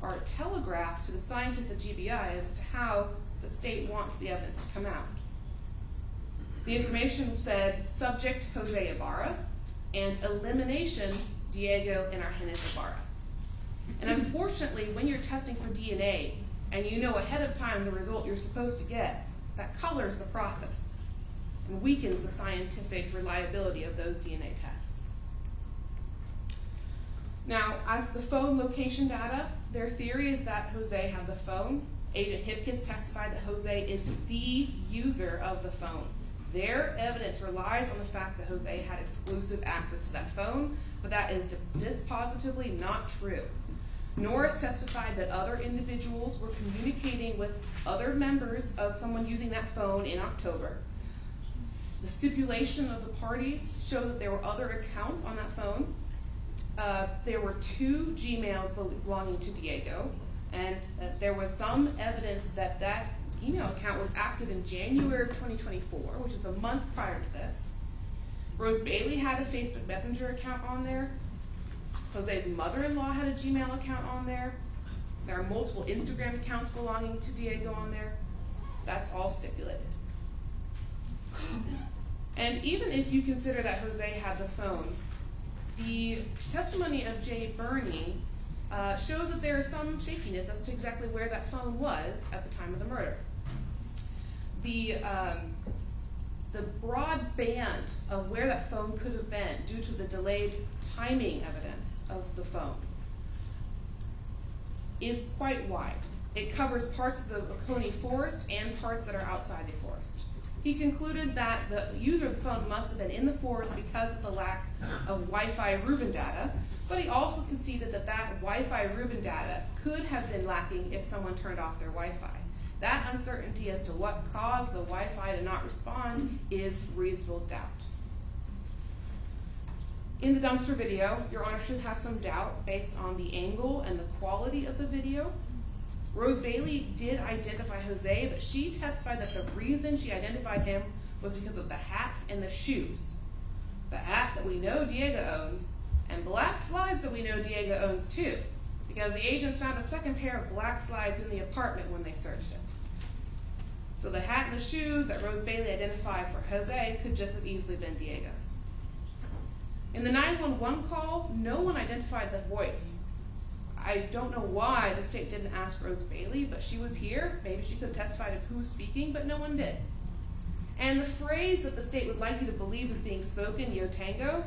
are telegraphed to the scientists at GBI as to how the state wants the evidence to come out. The information said subject Jose Ibarra and elimination Diego and Argenis Ibarra. And unfortunately, when you're testing for DNA and you know ahead of time the result you're supposed to get, that colors the process and weakens the scientific reliability of those DNA tests. Now, as to the phone location data, their theory is that Jose had the phone. Agent Hipkiss testified that Jose is the user of the phone. Their evidence relies on the fact that Jose had exclusive access to that phone, but that is dispositively not true. Norris testified that other individuals were communicating with other members of someone using that phone in October. The stipulation of the parties showed that there were other accounts on that phone. There were 2 Gmails belonging to Diego, and there was some evidence that that email account was active in January of 2024, which is a month prior to this. Rose Bailey had a Facebook Messenger account on there. Jose's mother-in-law had a Gmail account on there. There are multiple Instagram accounts belonging to Diego on there. That's all stipulated. And even if you consider that Jose had the phone, the testimony of Jay Burney shows that there is some shakiness as to exactly where that phone was at the time of the murder. The broad band of where that phone could have been due to the delayed timing evidence of the phone is quite wide. It covers parts of the Oconee Forest and parts that are outside the forest. He concluded that the user of the phone must have been in the forest because of the lack of Wi-Fi Rubin data, but he also conceded that that Wi-Fi Rubin data could have been lacking if someone turned off their Wi-Fi. That uncertainty as to what caused the Wi-Fi to not respond is reasonable doubt. In the dumpster video, Your Honor should have some doubt based on the angle and the quality of the video. Rose Bailey did identify Jose, but she testified that the reason she identified him was because of the hat and the shoes. The hat that we know Diego owns, and black slides that we know Diego owns too, because the agents found a second pair of black slides in the apartment when they searched it. So the hat and the shoes that Rose Bailey identified for Jose could just have easily been Diego's. In the 911 call, no one identified the voice. I don't know why the state didn't ask Rose Bailey, but she was here. Maybe she could have testified of who was speaking, but no one did. And the phrase that the state would like you to believe is being spoken, yo tango,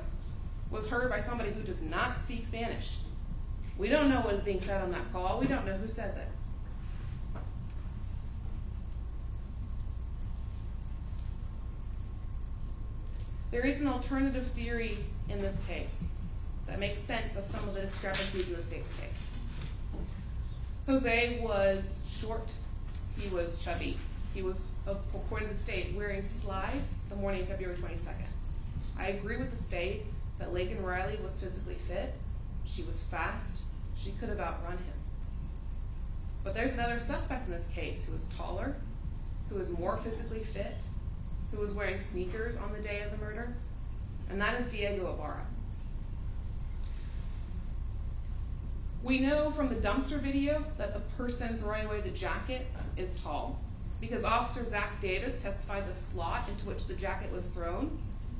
was heard by somebody who does not speak Spanish. We don't know what is being said on that call. We don't know who says it. There is an alternative theory in this case that makes sense of some of the discrepancies in the state's case. Jose was short, he was chubby, he was, according to the state, wearing slides the morning of February 22nd. I agree with the state that Laken Riley was physically fit, she was fast, she could have outrun him. But there's another suspect in this case who was taller, who was more physically fit, who was wearing sneakers on the day of the murder, and that is Diego Ibarra. We know from the dumpster video that the person throwing away the jacket is tall, because Officer Zach Davis testified the slot into which the jacket was thrown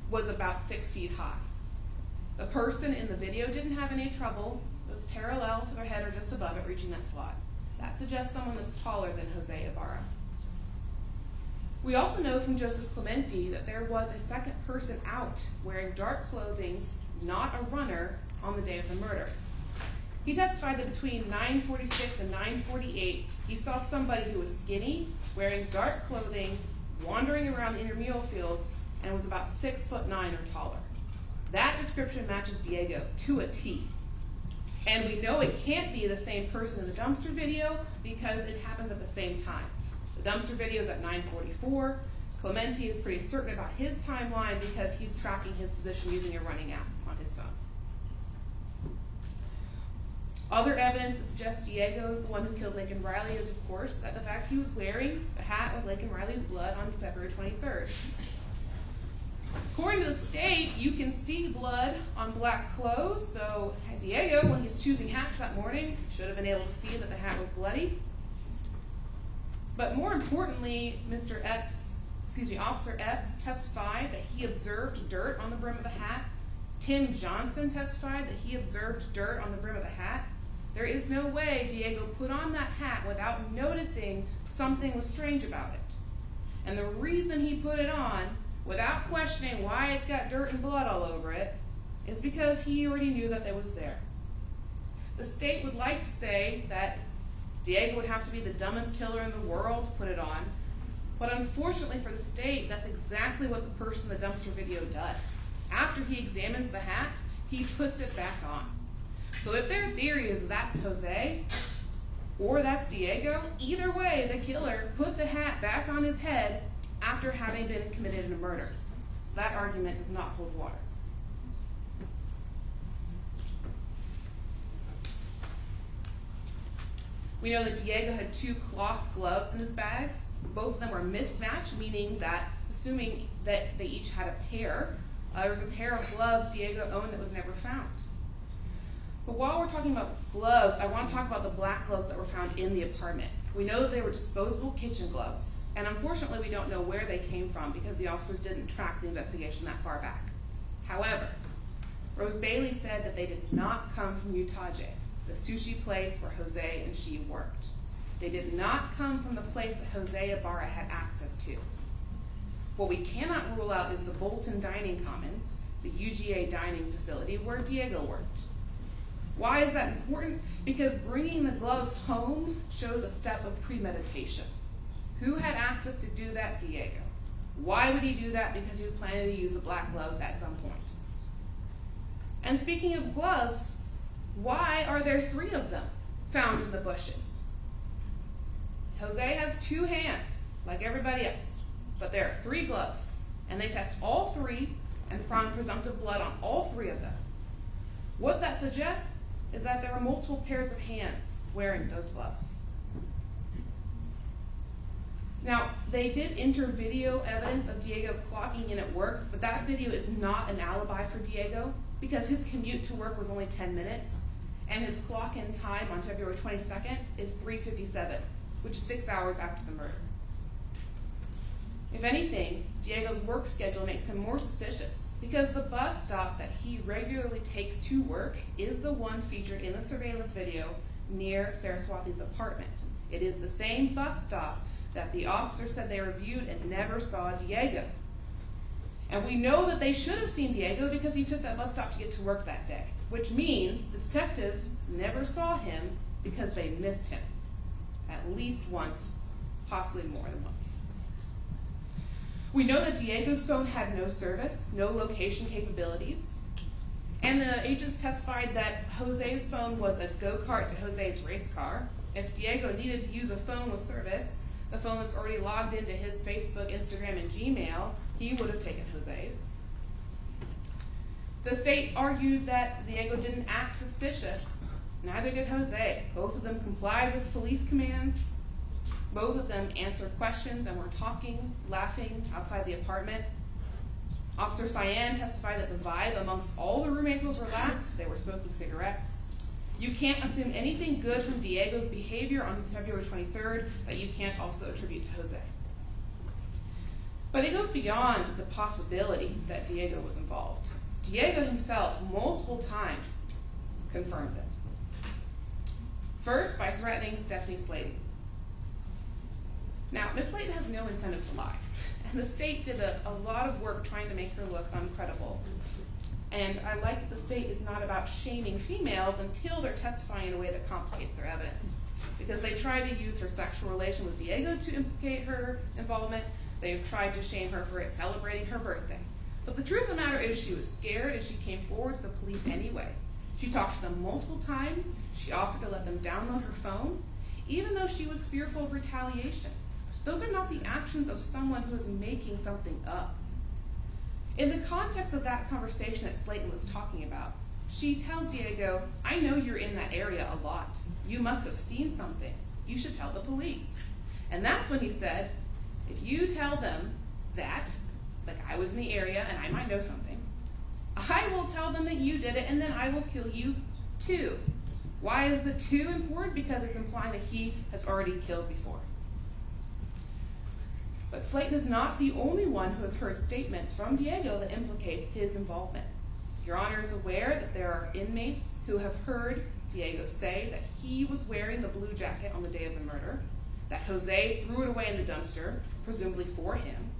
was about 6 feet high. The person in the video didn't have any trouble, it was parallel to their head or just above it reaching that slot. That suggests someone that's taller than Jose Ibarra. We also know from Joseph Clemente that there was a second person out wearing dark clothing, not a runner, on the day of the murder. He testified that between 9:46 and 9:48, he saw somebody who was skinny, wearing dark clothing, wandering around the intramural fields, and was about 6'9" or taller. That description matches Diego to a T. And we know it can't be the same person in the dumpster video because it happens at the same time. The dumpster video is at 9:44. Clemente is pretty certain about his timeline because he's tracking his position using a running app on his phone. Other evidence that suggests Diego is the one who killed Laken Riley is, of course, that the fact he was wearing the hat with Laken Riley's blood on February 23rd. According to the state, you can see blood on black clothes, so Diego, when he's choosing hats that morning, should have been able to see that the hat was bloody. But more importantly, Officer Epps testified that he observed dirt on the brim of the hat. Tim Johnson testified that he observed dirt on the brim of the hat. There is no way Diego put on that hat without noticing something was strange about it. And the reason he put it on, without questioning why it's got dirt and blood all over it, is because he already knew that it was there. The state would like to say that Diego would have to be the dumbest killer in the world to put it on, but unfortunately for the state, that's exactly what the person in the dumpster video does. After he examines the hat, he puts it back on. So if their theory is that's Jose, or that's Diego, either way, the killer put the hat back on his head after having been committed in a murder. So that argument does not hold water. We know that Diego had 2 cloth gloves in his bags. Both of them were mismatched, meaning that, assuming that they each had a pair, there was a pair of gloves Diego owned that was never found. But while we're talking about gloves, I want to talk about the black gloves that were found in the apartment. We know that they were disposable kitchen gloves, and unfortunately we don't know where they came from because the officers didn't track the investigation that far back. However, Rose Bailey said that they did not come from Utaje, the sushi place where Jose and she worked. They did not come from the place that Jose Ibarra had access to. What we cannot rule out is the Bolton Dining Commons, the UGA dining facility where Diego worked. Why is that important? Because bringing the gloves home shows a step of premeditation. Who had access to do that? Diego. Why would he do that? Because he was planning to use the black gloves at some point. And speaking of gloves, why are there 3 of them found in the bushes? Jose has 2 hands, like everybody else, but there are 3 gloves, and they test all 3 and found presumptive blood on all 3 of them. What that suggests is that there were multiple pairs of hands wearing those gloves. Now, they did enter video evidence of Diego clocking in at work, but that video is not an alibi for Diego because his commute to work was only 10 minutes, and his clock-in time on February 22nd is 3:57, which is 6 hours after the murder. If anything, Diego's work schedule makes him more suspicious because the bus stop that he regularly takes to work is the one featured in the surveillance video near Saraswati's apartment. It is the same bus stop that the officer said they reviewed and never saw Diego. And we know that they should have seen Diego because he took that bus stop to get to work that day, which means the detectives never saw him because they missed him at least once, possibly more than once. We know that Diego's phone had no service, no location capabilities, and the agents testified that Jose's phone was a go-kart to Jose's race car. If Diego needed to use a phone with service, the phone that's already logged into his Facebook, Instagram, and Gmail, he would have taken Jose's. The state argued that Diego didn't act suspicious. Neither did Jose. Both of them complied with police commands. Both of them answered questions and were talking, laughing outside the apartment. Officer Cyan testified that the vibe amongst all the roommates was relaxed. They were smoking cigarettes. You can't assume anything good from Diego's behavior on February 23rd that you can't also attribute to Jose. But it goes beyond the possibility that Diego was involved. Diego himself, multiple times, confirms it. First, by threatening Stephanie Slayton. Now, Ms. Slayton has no incentive to lie, and the state did a lot of work trying to make her look uncredible. And I like that the state is not about shaming females until they're testifying in a way that complicates their evidence. Because they tried to use her sexual relation with Diego to implicate her involvement. They've tried to shame her for celebrating her birthday. But the truth of the matter is she was scared and she came forward to the police anyway. She talked to them multiple times. She offered to let them download her phone, even though she was fearful of retaliation. Those are not the actions of someone who is making something up. In the context of that conversation that Slayton was talking about, she tells Diego, I know you're in that area a lot. You must have seen something. You should tell the police. And that's when he said, if you tell them that, like I was in the area and I might know something, I will tell them that you did it and then I will kill you too. Why is the two important? Because it's implying that he has already killed before. But Slayton is not the only one who has heard statements from Diego that implicate his involvement. Your Honor is aware that there are inmates who have heard Diego say that he was wearing the blue jacket on the day of the murder, that Jose threw it away in the dumpster, presumably for him.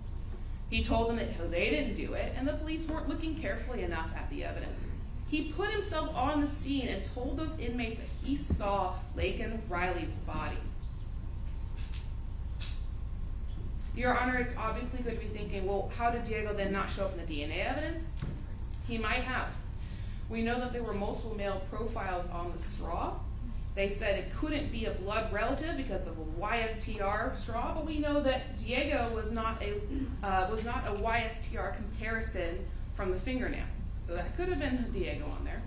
He told them that Jose didn't do it, and the police weren't looking carefully enough at the evidence. He put himself on the scene and told those inmates that he saw Laken Riley's body. Your Honor, it's obviously going to be thinking, well, how did Diego then not show up in the DNA evidence? He might have. We know that there were multiple male profiles on the straw. They said it couldn't be a blood relative because of a YSTR straw, but we know that Diego was not a YSTR comparison from the fingernails. So that could have been Diego on there.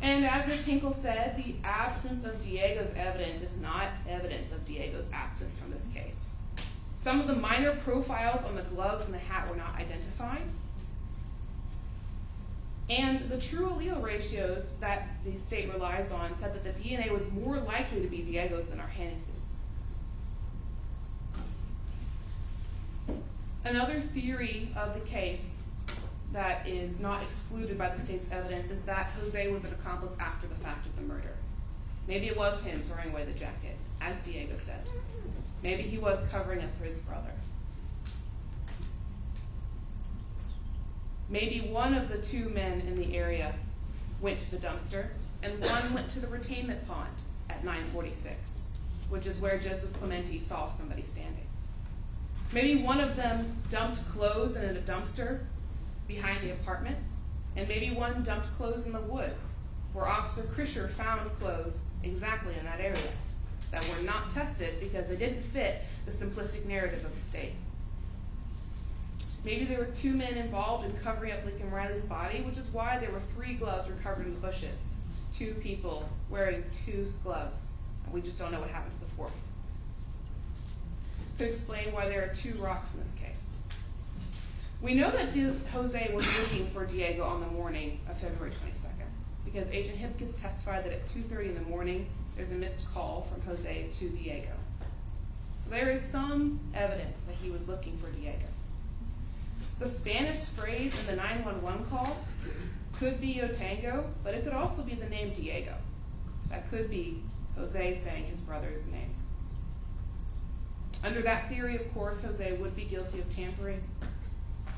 And as Ms. Hinkle said, the absence of Diego's evidence is not evidence of Diego's absence from this case. Some of the minor profiles on the gloves and the hat were not identified. And the true allele ratios that the state relies on said that the DNA was more likely to be Diego's than Argenis'. Another theory of the case that is not excluded by the state's evidence is that Jose was an accomplice after the fact of the murder. Maybe it was him throwing away the jacket, as Diego said. Maybe he was covering up for his brother. Maybe one of the two men in the area went to the dumpster and one went to the retainment pond at 9:46, which is where Joseph Clemente saw somebody standing. Maybe one of them dumped clothes in a dumpster behind the apartments, and maybe one dumped clothes in the woods, where Officer Krischer found clothes exactly in that area that were not tested because they didn't fit the simplistic narrative of the state. Maybe there were two men involved in covering up Laken Riley's body, which is why there were 3 gloves recovered in the bushes. 2 people wearing 2 gloves, and we just don't know what happened to the 4th. To explain why there are 2 rocks in this case. We know that Jose was looking for Diego on the morning of February 22nd, because Agent Hipkiss testified that at 2:30 in the morning, there's a missed call from Jose to Diego. So there is some evidence that he was looking for Diego. The Spanish phrase in the 911 call could be Yo Tango, but it could also be the name Diego. That could be Jose saying his brother's name. Under that theory, of course, Jose would be guilty of tampering,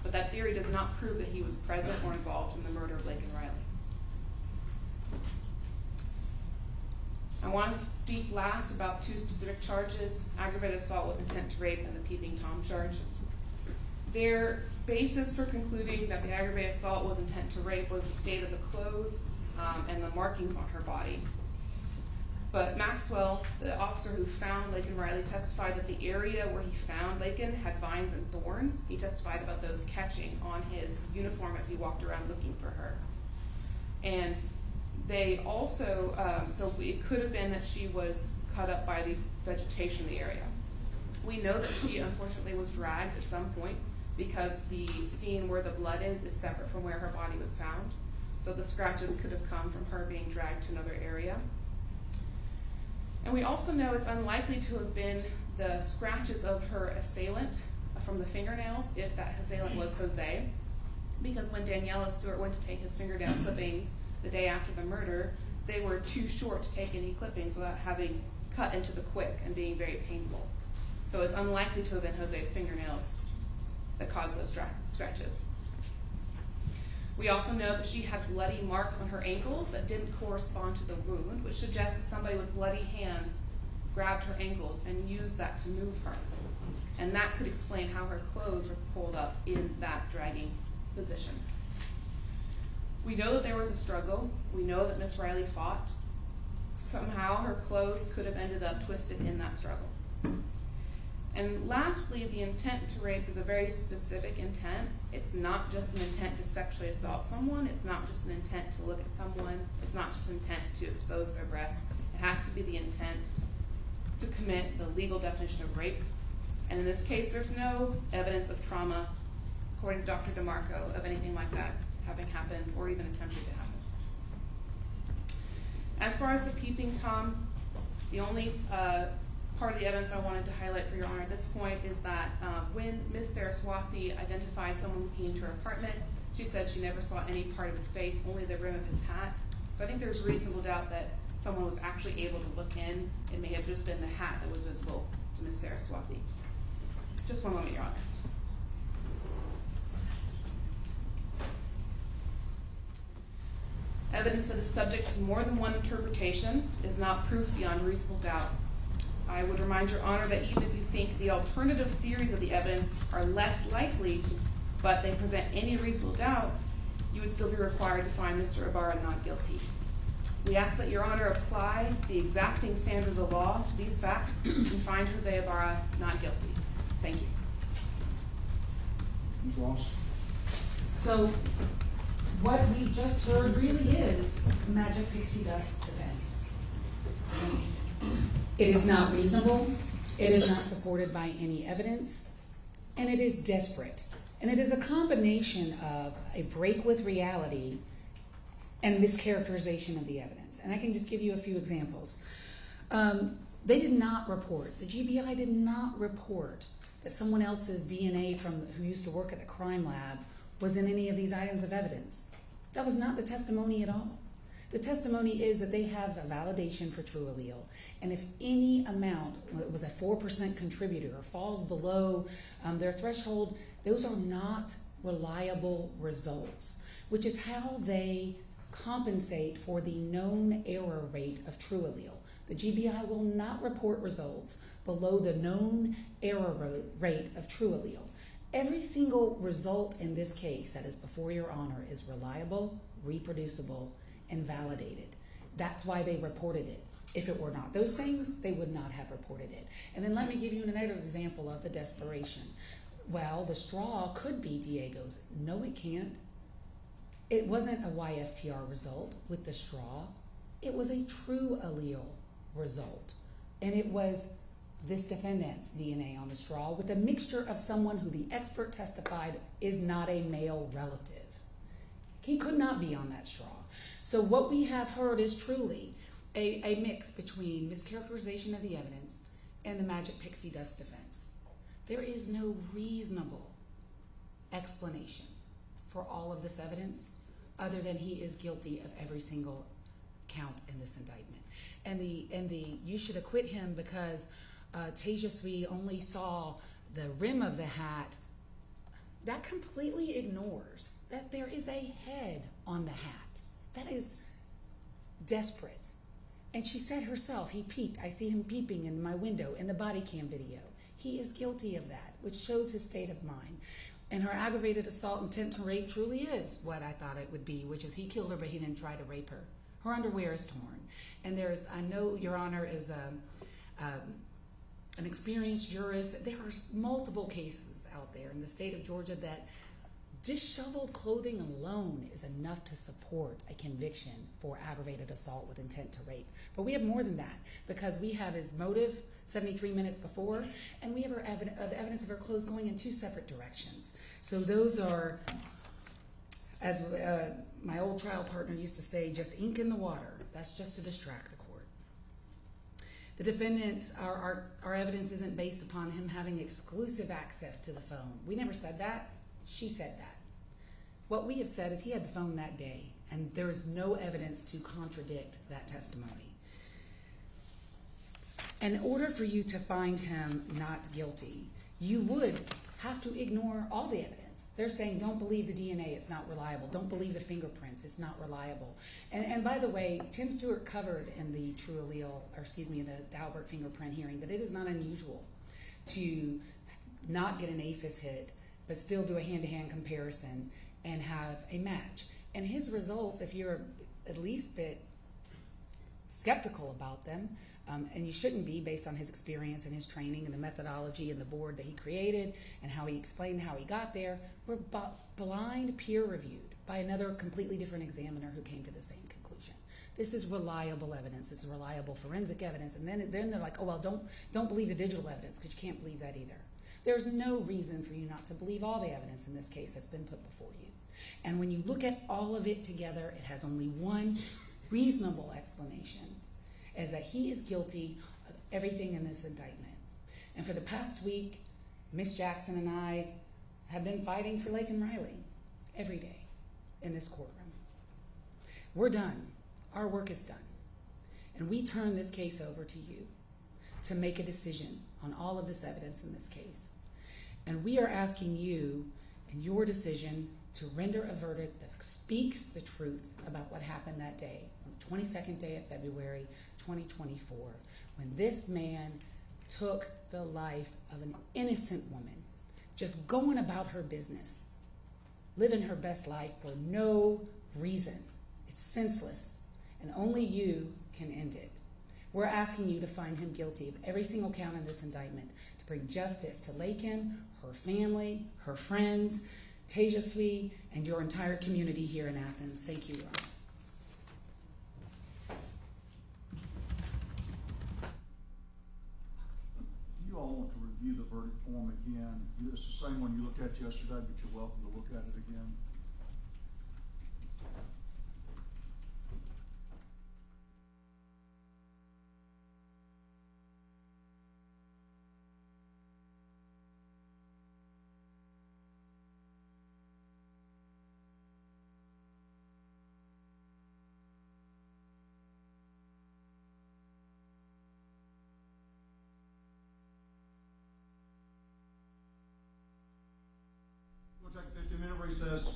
but that theory does not prove that he was present or involved in the murder of Laken Riley. I want to speak last about 2 specific charges, aggravated assault with intent to rape and the peeping Tom charge. Their basis for concluding that the aggravated assault was intent to rape was the state of the clothes and the markings on her body. But Maxwell, the officer who found Laken Riley, testified that the area where he found Laken had vines and thorns. He testified about those catching on his uniform as he walked around looking for her. And they also, so it could have been that she was cut up by the vegetation in the area. We know that she unfortunately was dragged at some point because the scene where the blood is separate from where her body was found. So the scratches could have come from her being dragged to another area. And we also know it's unlikely to have been the scratches of her assailant from the fingernails, if that assailant was Jose, because when Daniela Stewart went to take his fingernail clippings the day after the murder, they were too short to take any clippings without having cut into the quick and being very painful. So it's unlikely to have been Jose's fingernails that caused those scratches. We also know that she had bloody marks on her ankles that didn't correspond to the wound, which suggests that somebody with bloody hands grabbed her ankles and used that to move her. And that could explain how her clothes were pulled up in that dragging position. We know that there was a struggle. We know that Miss Riley fought. Somehow her clothes could have ended up twisted in that struggle. And lastly, the intent to rape is a very specific intent. It's not just an intent to sexually assault someone. It's not just an intent to look at someone. It's not just intent to expose their breasts. It has to be the intent to commit the legal definition of rape. And in this case, there's no evidence of trauma, according to Dr. DeMarco, of anything like that having happened or even attempted to happen. As far as the peeping Tom, the only part of the evidence I wanted to highlight for Your Honor at this point is that when Ms. Saraswati identified someone looking into her apartment, she said she never saw any part of his face, only the rim of his hat. So I think there's reasonable doubt that someone was actually able to look in. It may have just been the hat that was visible to Ms. Saraswati. Just one moment, Your Honor. Evidence that is subject to more than one interpretation is not proof beyond reasonable doubt. I would remind Your Honor that even if you think the alternative theories of the evidence are less likely, but they present any reasonable doubt, you would still be required to find Mr. Ibarra not guilty. We ask that Your Honor apply the exacting standard of the law to these facts and find Jose Ibarra not guilty. Thank you. Ms. Ross? So what we just heard really is magic pixie dust defense. It is not reasonable, it is not supported by any evidence, and it is desperate. And it is a combination of a break with reality and mischaracterization of the evidence. And I can just give you a few examples. They did not report, the GBI did not report that someone else's DNA who used to work at the crime lab was in any of these items of evidence. That was not the testimony at all. The testimony is that they have a validation for true allele, and if any amount was a 4% contributor or falls below their threshold, those are not reliable results, which is how they compensate for the known error rate of true allele. The GBI will not report results below the known error rate of true allele. Every single result in this case that is before Your Honor is reliable, reproducible, and validated. That's why they reported it. If it were not those things, they would not have reported it. And then let me give you another example of the desperation. Well, the straw could be Diego's. No, it can't. It wasn't a YSTR result with the straw. It was a true allele result. And it was this defendant's DNA on the straw with a mixture of someone who the expert testified is not a male relative. He could not be on that straw. So what we have heard is truly a mix between mischaracterization of the evidence and the magic pixie dust defense. There is no reasonable explanation for all of this evidence other than he is guilty of every single count in this indictment. And the you should acquit him because Tejasvi only saw the rim of the hat. That completely ignores that there is a head on the hat. That is desperate. And she said herself, he peeped. I see him peeping in my window in the body cam video. He is guilty of that, which shows his state of mind. And her aggravated assault intent to rape truly is what I thought it would be, which is he killed her, but he didn't try to rape her. Her underwear is torn. And I know Your Honor is an experienced jurist. There are multiple cases out there in the state of Georgia that disheveled clothing alone is enough to support a conviction for aggravated assault with intent to rape. But we have more than that because we have his motive 73 minutes before, and we have evidence of her clothes going in two separate directions. So those are, as my old trial partner used to say, just ink in the water. That's just to distract the court. The defendants, our evidence isn't based upon him having exclusive access to the phone. We never said that. She said that. What we have said is he had the phone that day, and there is no evidence to contradict that testimony. In order for you to find him not guilty, you would have to ignore all the evidence. They're saying, don't believe the DNA, it's not reliable. Don't believe the fingerprints, it's not reliable. And by the way, Tim Stewart covered in the in the Albert fingerprint hearing that it is not unusual to not get an APHIS hit, but still do a hand-to-hand comparison and have a match. And his results, if you're at least a bit skeptical about them, and you shouldn't be based on his experience and his training and the methodology and the board that he created and how he explained how he got there, were blind peer reviewed by another completely different examiner who came to the same conclusion. This is reliable evidence. This is reliable forensic evidence. And then they're like, oh, well, don't believe the digital evidence because you can't believe that either. There's no reason for you not to believe all the evidence in this case that's been put before you. And when you look at all of it together, it has only one reasonable explanation, is that he is guilty of everything in this indictment. And for the past week, Miss Jackson and I have been fighting for Laken Riley every day in this courtroom. We're done. Our work is done. And we turn this case over to you to make a decision on all of this evidence in this case. And we are asking you, in your decision, to render a verdict that speaks the truth about what happened that day, on the 22nd day of February, 2024, when this man took the life of an innocent woman, just going about her business, living her best life for no reason. It's senseless, and only you can end it. We're asking you to find him guilty of every single count in this indictment, to bring justice to Laken, her family, her friends, Tejaswi, and your entire community here in Athens. Thank you, Your Honor. You all want to review the verdict form again. It's the same one you looked at yesterday, but you're welcome to look at it again. We'll take a 15-minute recess.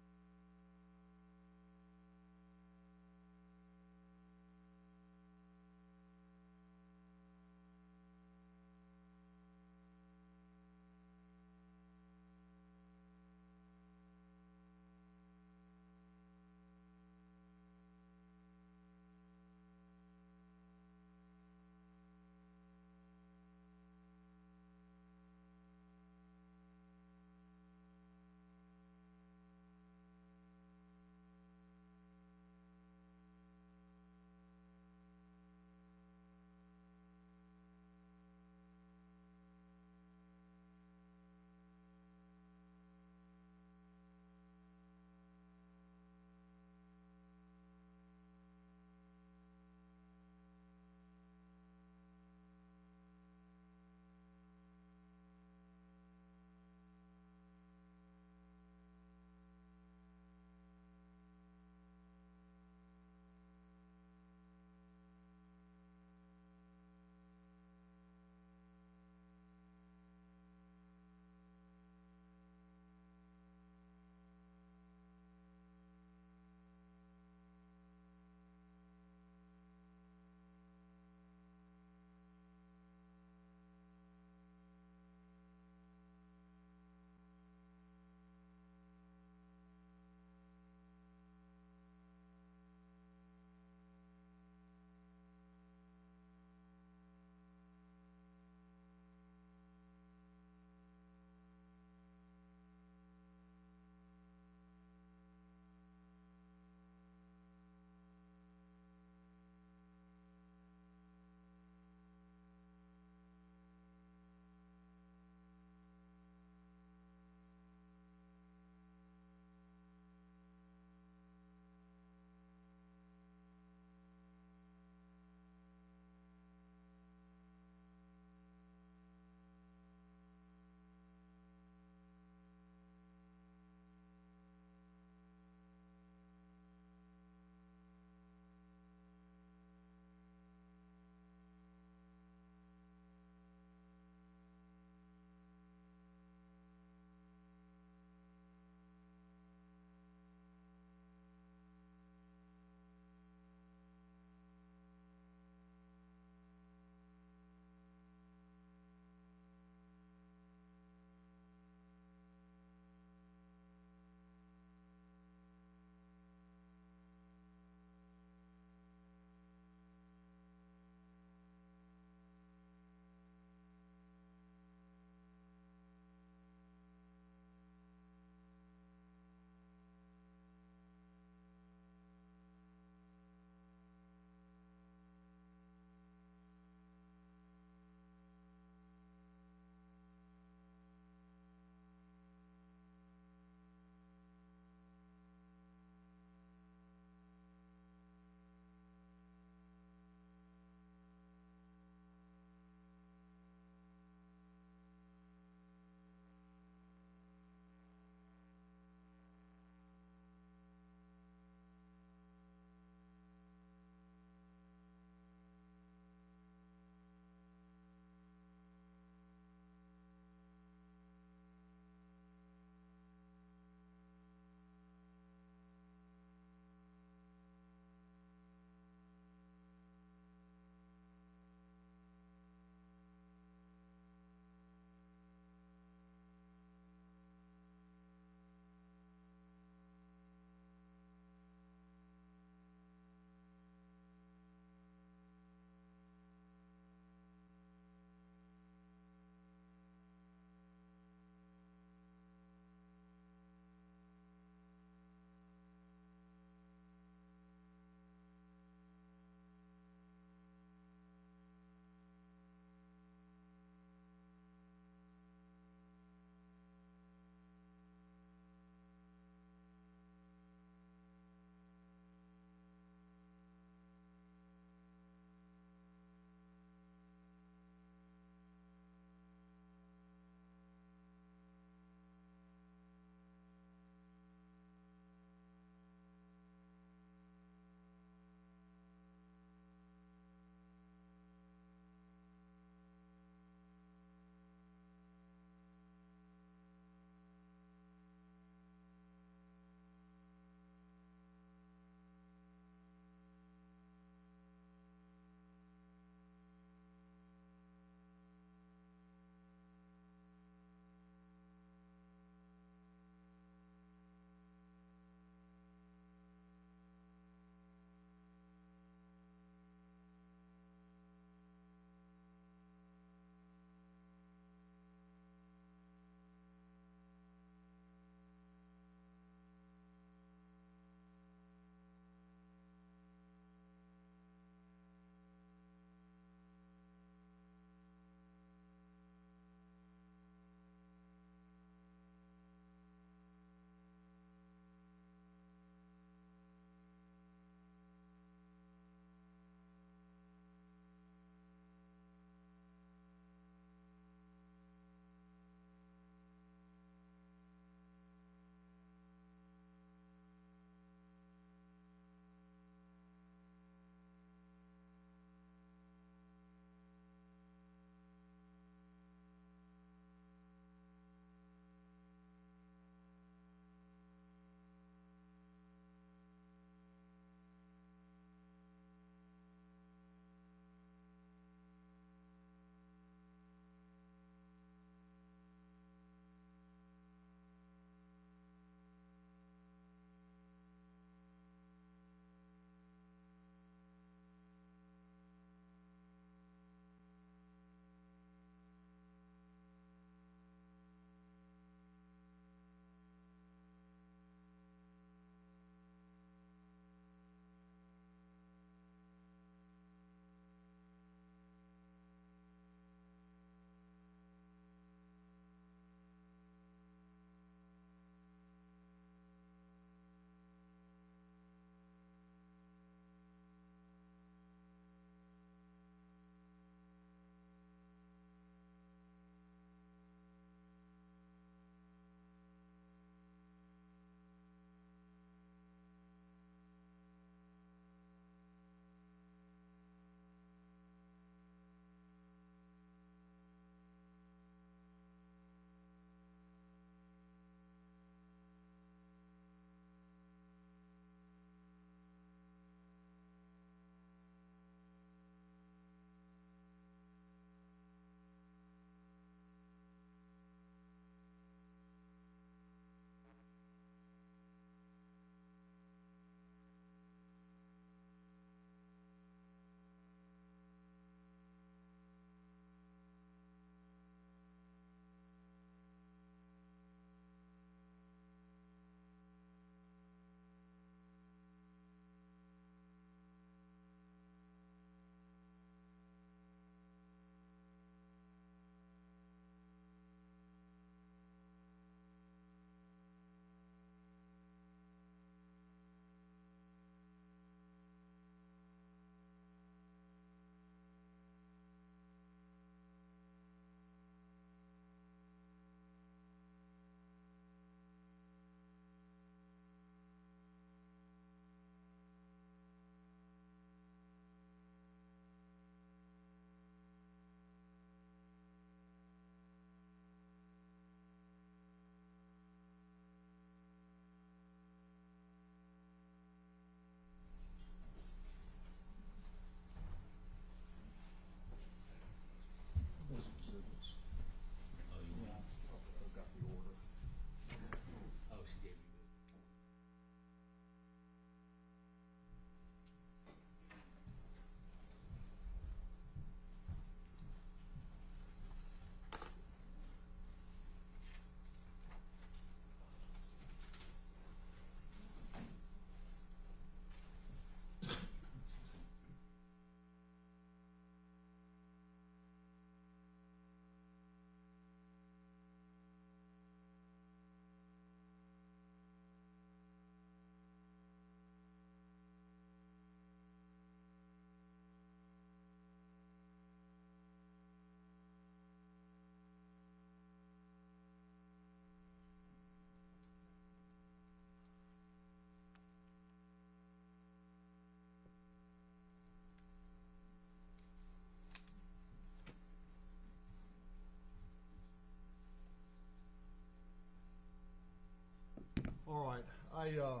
All right, a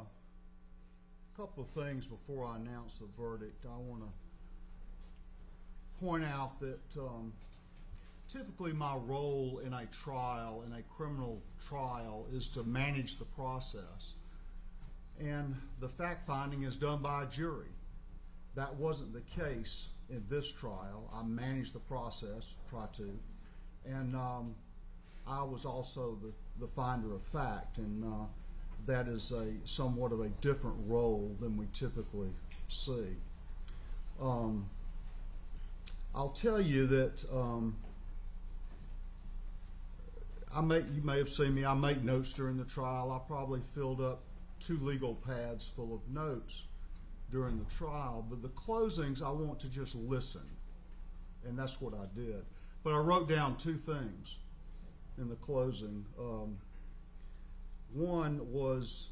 couple of things before I announce the verdict. I want to point out that typically my role in a trial, in a criminal trial, is to manage the process. And the fact finding is done by a jury. That wasn't the case in this trial. I managed the process, try to, and I was also the finder of fact, and that is somewhat of a different role than we typically see. I'll tell you that you may have seen me, I make notes during the trial. I probably filled up 2 legal pads full of notes during the trial, but the closings I want to just listen, and that's what I did. But I wrote down 2 things in the closing. One was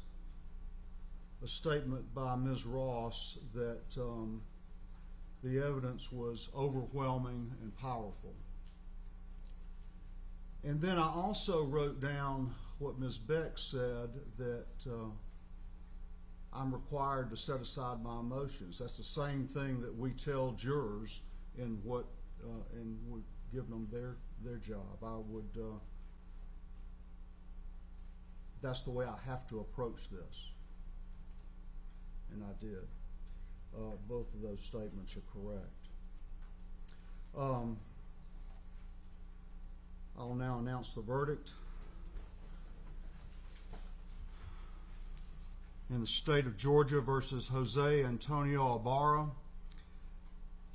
a statement by Ms. Ross that the evidence was overwhelming and powerful. And then I also wrote down what Ms. Beck said, that I'm required to set aside my emotions. That's the same thing that we tell jurors in what and we're giving them their job. I would that's the way I have to approach this, and I did. Both of those statements are correct. I'll now announce the verdict. In the state of Georgia versus Jose Antonio Ibarra,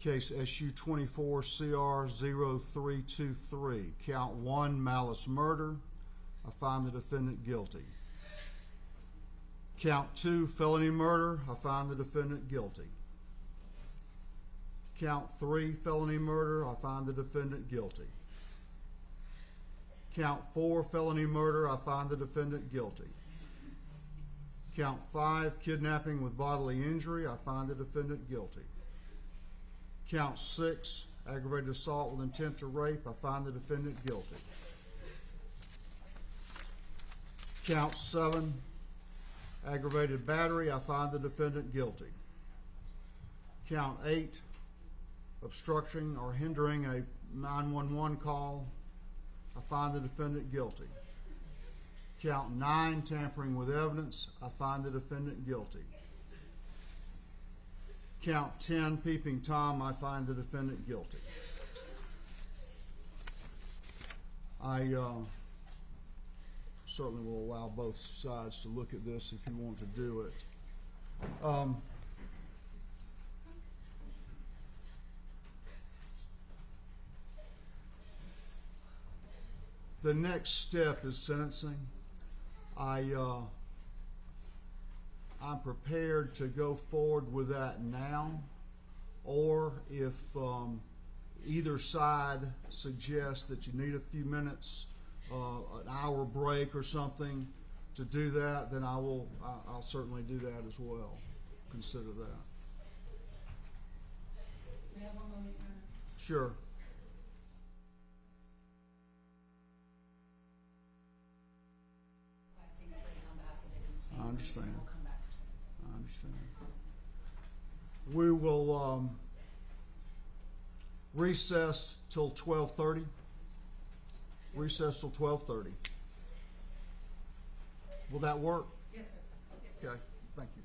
case SU 24 CR 0323, count 1, malice murder. I find the defendant guilty. Count 2, felony murder. I find the defendant guilty. Count 3, felony murder. I find the defendant guilty. Count 4, felony murder. I find the defendant guilty. Count 5, kidnapping with bodily injury. I find the defendant guilty. Count 6, aggravated assault with intent to rape. I find the defendant guilty. Count 7, aggravated battery. I find the defendant guilty. Count 8, obstructing or hindering a 911 call. I find the defendant guilty. Count 9, tampering with evidence. I find the defendant guilty. Count 10, peeping Tom. I find the defendant guilty. I certainly will allow both sides to look at this if you want to do it. The next step is sentencing. I'm prepared to go forward with that now, or if either side suggests that you need a few minutes, an hour break or something to do that, then I'll certainly do that as well. Consider that. We have one moment, Your Honor. Sure. Requesting a break on behalf of the victim's family. I understand. We'll come back for sentencing. I understand. We will recess till 12:30. Recess till 12:30. Will that work? Yes, sir. Yes, sir. Okay, thank you.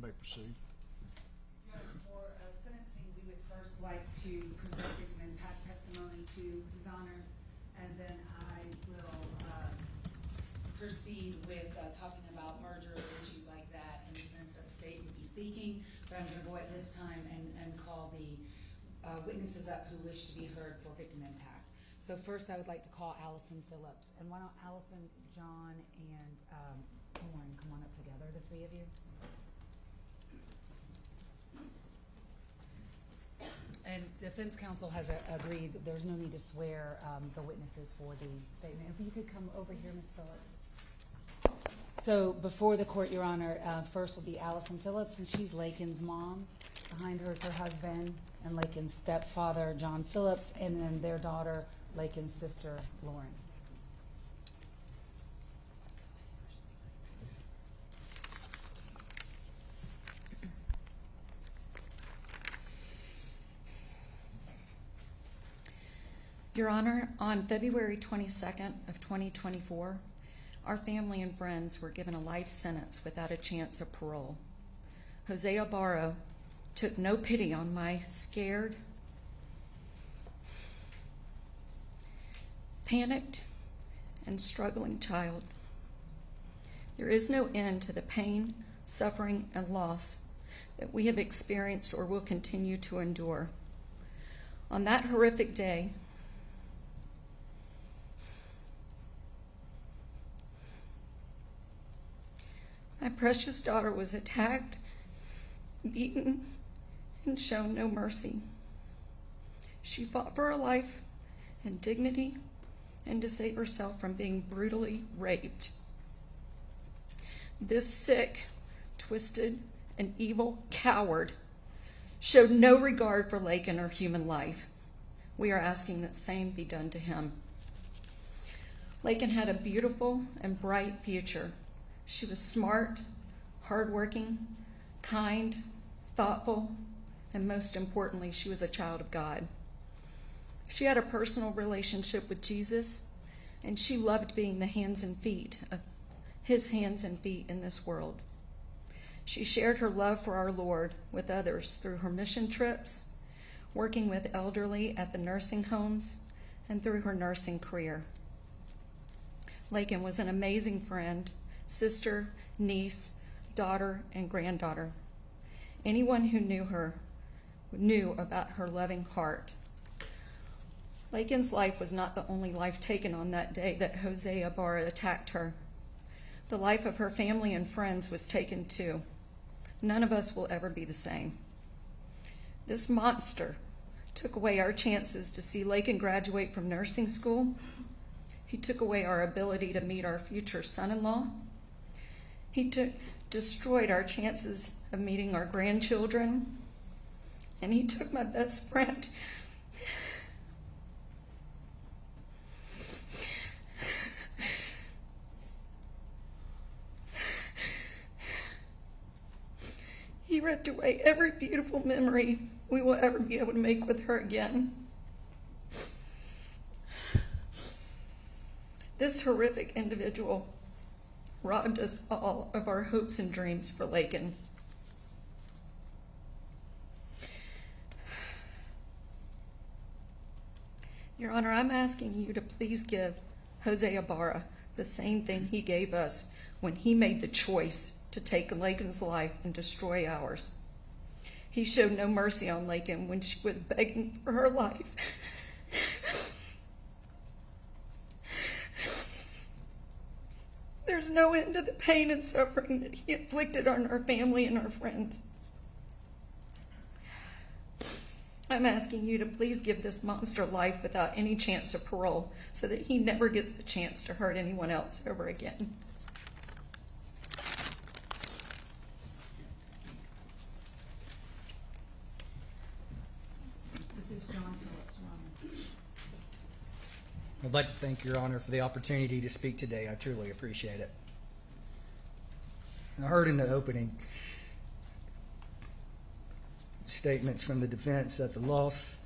may proceed. For sentencing, we would first like to present victim impact testimony to His Honor, and then I will proceed with talking about merger or issues like that in the sense that the state would be seeking. But I'm going to go at this time and call the witnesses up who wish to be heard for victim impact. So first, I would like to call Allison Phillips, and why don't Allison, John, and Lauren come on up together, the three of you. And defense counsel has agreed that there's no need to swear the witnesses for the statement. If you could come over here, Ms. Phillips. So before the court, Your Honor, first will be Allison Phillips, and she's Laken's mom. Behind her is her husband and Laken's stepfather, John Phillips, and then their daughter, Laken's sister, Lauren. Your Honor, on February 22nd of 2024, our family and friends were given a life sentence without a chance of parole. Jose Ibarra took no pity on my scared, panicked, and struggling child. There is no end to the pain, suffering, and loss that we have experienced or will continue to endure. On that horrific day, my precious daughter was attacked, beaten, and shown no mercy. She fought for her life and dignity and to save herself from being brutally raped. This sick, twisted, and evil coward showed no regard for Laken or human life. We are asking that same be done to him. Laken had a beautiful and bright future. She was smart, hardworking, kind, thoughtful, and most importantly, she was a child of God. She had a personal relationship with Jesus, and she loved being the hands and feet of his hands and feet in this world. She shared her love for our Lord with others through her mission trips, working with elderly at the nursing homes, and through her nursing career. Laken was an amazing friend, sister, niece, daughter, and granddaughter. Anyone who knew her knew about her loving heart. Laken's life was not the only life taken on that day that Jose Ibarra attacked her. The life of her family and friends was taken too. None of us will ever be the same. This monster took away our chances to see Laken graduate from nursing school. He took away our ability to meet our future son-in-law. He destroyed our chances of meeting our grandchildren. And he took my best friend. He ripped away every beautiful memory we will ever be able to make with her again. This horrific individual robbed us all of our hopes and dreams for Laken. Your Honor, I'm asking you to please give Jose Ibarra the same thing he gave us when he made the choice to take Laken's life and destroy ours. He showed no mercy on Laken when she was begging for her life. There's no end to the pain and suffering that he inflicted on our family and our friends. I'm asking you to please give this monster life without any chance of parole so that he never gets the chance to hurt anyone else ever again. This is John Phillips, Your Honor. I'd like to thank Your Honor for the opportunity to speak today. I truly appreciate it. I heard in the opening statements from the defense that the loss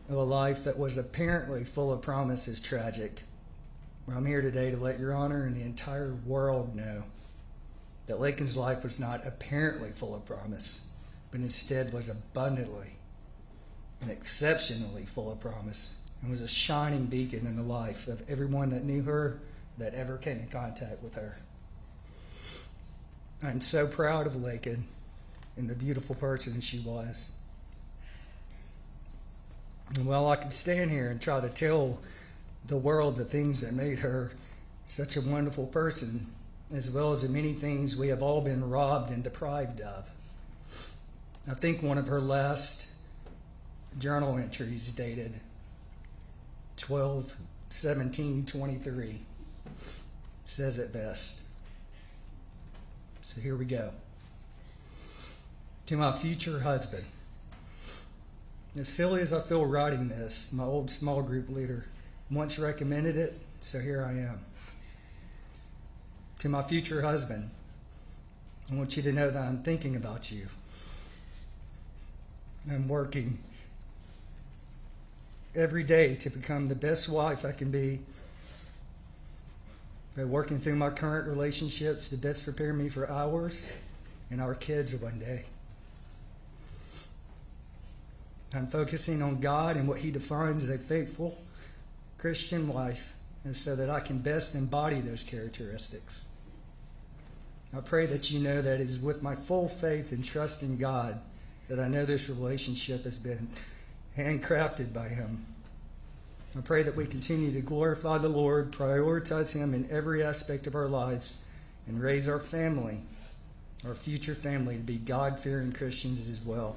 of a life that was apparently full of promise is tragic. Well, I'm here today to let Your Honor and the entire world know that Laken's life was not apparently full of promise, but instead was abundantly and exceptionally full of promise, and was a shining beacon in the life of everyone that knew her, that ever came in contact with her. I'm so proud of Laken and the beautiful person she was. And while I could stand here and try to tell the world the things that made her such a wonderful person, as well as the many things we have all been robbed and deprived of, I think one of her last journal entries, dated 12/17/23, says it best. So here we go. To my future husband. As silly as I feel writing this, my old small group leader once recommended it, so here I am. To my future husband, I want you to know that I'm thinking about you. I'm working every day to become the best wife I can be, by working through my current relationships to best prepare me for ours and our kids one day. I'm focusing on God and what He defines as a faithful Christian wife, and so that I can best embody those characteristics. I pray that you know that it is with my full faith and trust in God that I know this relationship has been handcrafted by Him. I pray that we continue to glorify the Lord, prioritize Him in every aspect of our lives, and raise our family, our future family, to be God-fearing Christians as well.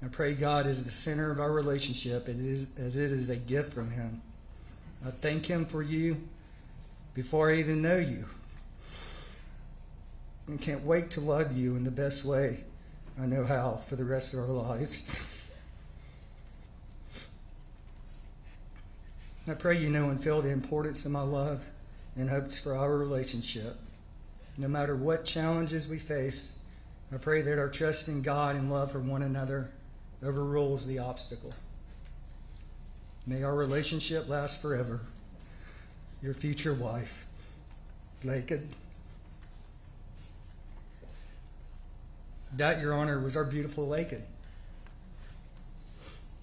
I pray God is the center of our relationship as it is a gift from Him. I thank Him for you before I even know you, and can't wait to love you in the best way I know how for the rest of our lives. I pray you know and feel the importance of my love and hopes for our relationship. No matter what challenges we face, I pray that our trust in God and love for one another overrules the obstacle. May our relationship last forever. Your future wife, Laken. That, Your Honor, was our beautiful Laken.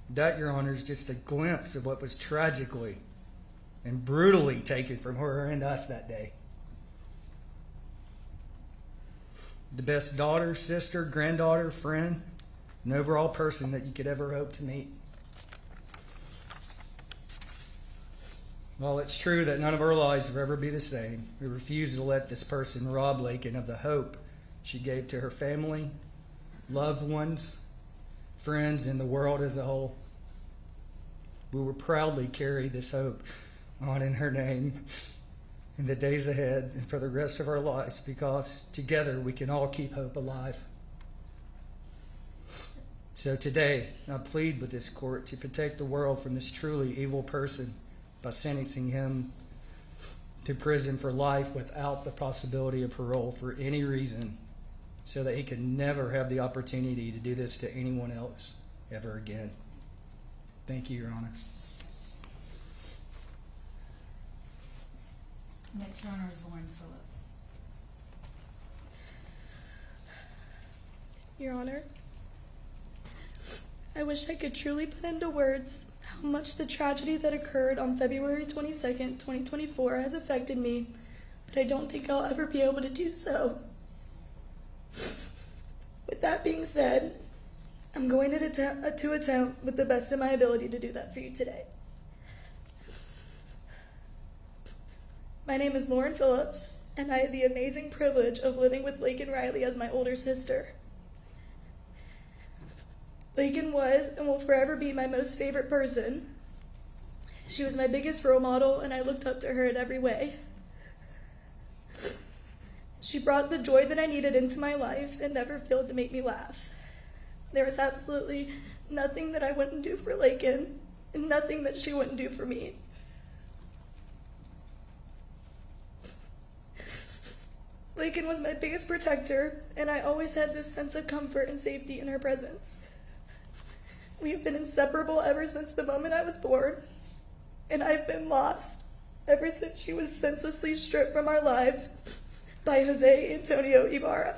That, Your Honor, is just a glimpse of what was tragically and brutally taken from her and us that day. The best daughter, sister, granddaughter, friend, and overall person that you could ever hope to meet. While it's true that none of our lives will ever be the same, we refuse to let this person rob Laken of the hope she gave to her family, loved ones, friends, and the world as a whole. We will proudly carry this hope on in her name in the days ahead and for the rest of our lives, because together we can all keep hope alive. So today, I plead with this court to protect the world from this truly evil person by sentencing him to prison for life without the possibility of parole for any reason, so that he can never have the opportunity to do this to anyone else ever again. Thank you, Your Honor. Next, Your Honor, is Lauren Phillips. Your Honor, I wish I could truly put into words how much the tragedy that occurred on February 22nd, 2024 has affected me, but I don't think I'll ever be able to do so. With that being said, I'm going to attempt with the best of my ability to do that for you today. My name is Lauren Phillips, and I have the amazing privilege of living with Laken Riley as my older sister. Laken was and will forever be my most favorite person. She was my biggest role model, and I looked up to her in every way. She brought the joy that I needed into my life and never failed to make me laugh. There was absolutely nothing that I wouldn't do for Laken, and nothing that she wouldn't do for me. Laken was my biggest protector, and I always had this sense of comfort and safety in her presence. We have been inseparable ever since the moment I was born, and I've been lost ever since she was senselessly stripped from our lives by Jose Antonio Ibarra.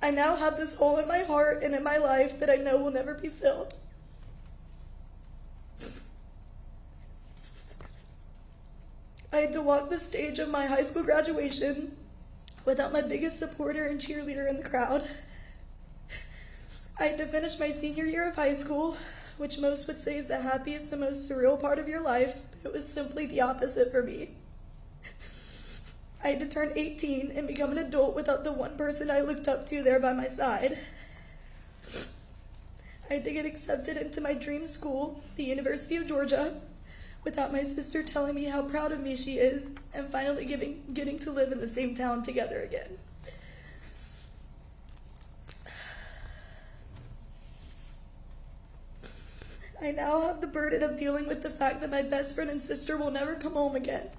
I now have this hole in my heart and in my life that I know will never be filled. I had to walk the stage of my high school graduation without my biggest supporter and cheerleader in the crowd. I had to finish my senior year of high school, which most would say is the happiest and most surreal part of your life, but it was simply the opposite for me. I had to turn 18 and become an adult without the one person I looked up to there by my side. I had to get accepted into my dream school, the University of Georgia, without my sister telling me how proud of me she is, and finally getting to live in the same town together again. I now have the burden of dealing with the fact that my best friend and sister will never come home again.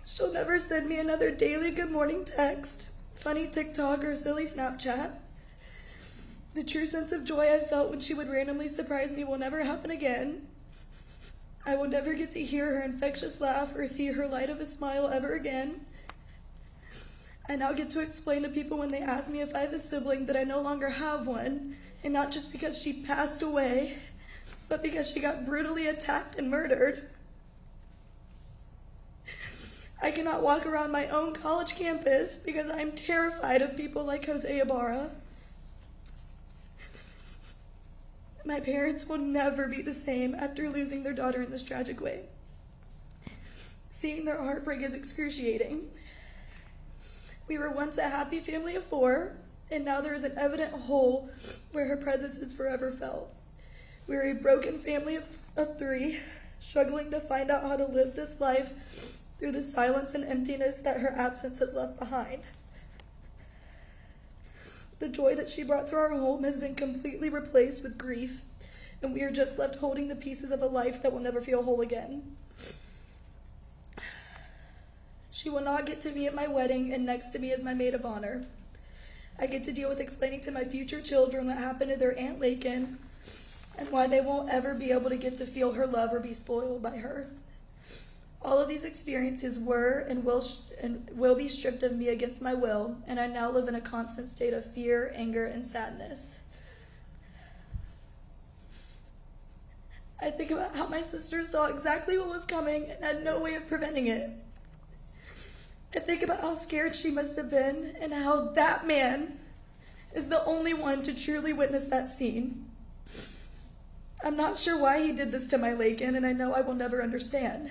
She'll never send me another daily good morning text, funny TikTok, or silly Snapchat. The true sense of joy I felt when she would randomly surprise me will never happen again. I will never get to hear her infectious laugh or see her light of a smile ever again. I now get to explain to people when they ask me if I have a sibling that I no longer have one, and not just because she passed away, but because she got brutally attacked and murdered. I cannot walk around my own college campus because I am terrified of people like Jose Ibarra. My parents will never be the same after losing their daughter in this tragic way. Seeing their heartbreak is excruciating. We were once a happy family of 4, and now there is an evident hole where her presence is forever felt. We are a broken family of 3, struggling to find out how to live this life through the silence and emptiness that her absence has left behind. The joy that she brought to our home has been completely replaced with grief, and we are just left holding the pieces of a life that will never feel whole again. She will not get to be at my wedding and next to me as my maid of honor. I get to deal with explaining to my future children what happened to their Aunt Laken and why they won't ever be able to get to feel her love or be spoiled by her. All of these experiences were and will be stripped of me against my will, and I now live in a constant state of fear, anger, and sadness. I think about how my sister saw exactly what was coming and had no way of preventing it. I think about how scared she must have been and how that man is the only one to truly witness that scene. I'm not sure why he did this to my Laken, and I know I will never understand.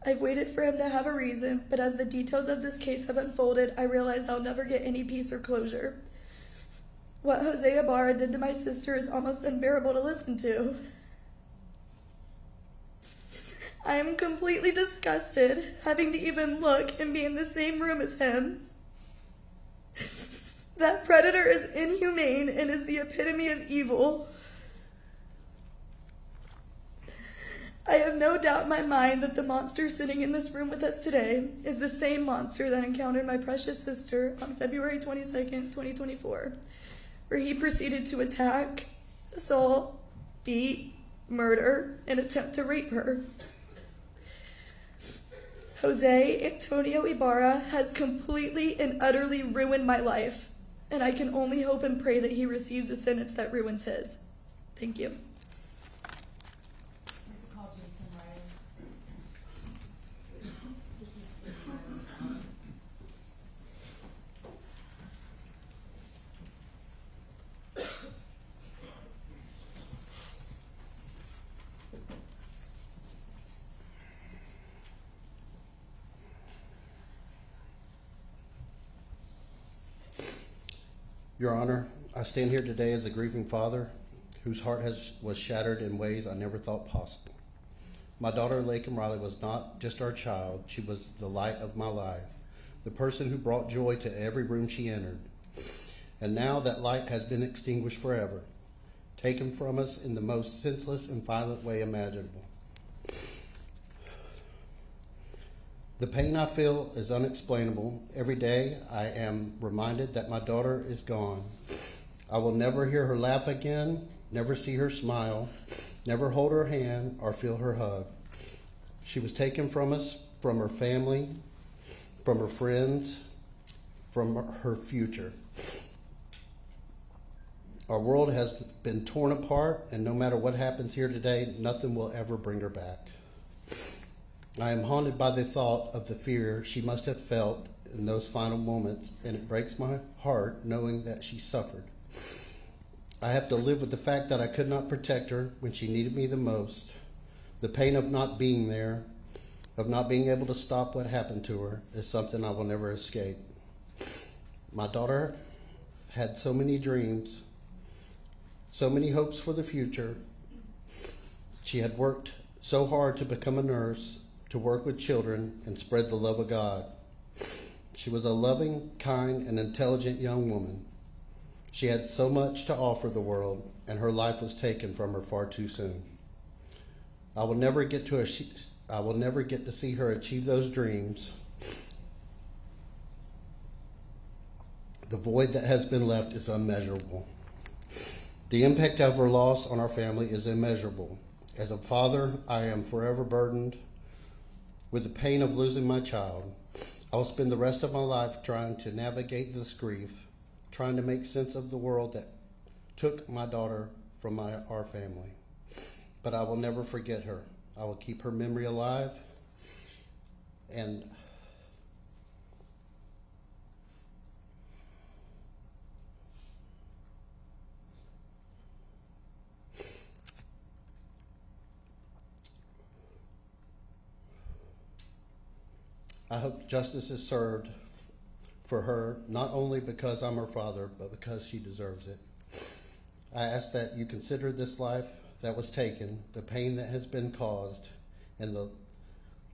I've waited for him to have a reason, but as the details of this case have unfolded, I realize I'll never get any peace or closure. What Jose Ibarra did to my sister is almost unbearable to listen to. I am completely disgusted having to even look and be in the same room as him. That predator is inhumane and is the epitome of evil. I have no doubt in my mind that the monster sitting in this room with us today is the same monster that encountered my precious sister on February 22nd, 2024, where he proceeded to attack, assault, beat, murder, and attempt to rape her. Jose Antonio Ibarra has completely and utterly ruined my life, and I can only hope and pray that he receives a sentence that ruins his. Thank you. Your Honor, I stand here today as a grieving father whose heart was shattered in ways I never thought possible. My daughter, Laken Riley, was not just our child. She was the light of my life, the person who brought joy to every room she entered. And now that light has been extinguished forever, taken from us in the most senseless and violent way imaginable. The pain I feel is unexplainable. Every day I am reminded that my daughter is gone. I will never hear her laugh again, never see her smile, never hold her hand or feel her hug. She was taken from us, from her family, from her friends, from her future. Our world has been torn apart, and no matter what happens here today, nothing will ever bring her back. I am haunted by the thought of the fear she must have felt in those final moments, and it breaks my heart knowing that she suffered. I have to live with the fact that I could not protect her when she needed me the most. The pain of not being there, of not being able to stop what happened to her, is something I will never escape. My daughter had so many dreams, so many hopes for the future. She had worked so hard to become a nurse, to work with children and spread the love of God. She was a loving, kind, and intelligent young woman. She had so much to offer the world, and her life was taken from her far too soon. I will never get to see her achieve those dreams. The void that has been left is unmeasurable. The impact of her loss on our family is immeasurable. As a father, I am forever burdened with the pain of losing my child. I will spend the rest of my life trying to navigate this grief, trying to make sense of the world that took my daughter from our family. But I will never forget her. I will keep her memory alive, and I hope justice is served for her, not only because I'm her father, but because she deserves it. I ask that you consider this life that was taken, the pain that has been caused, and the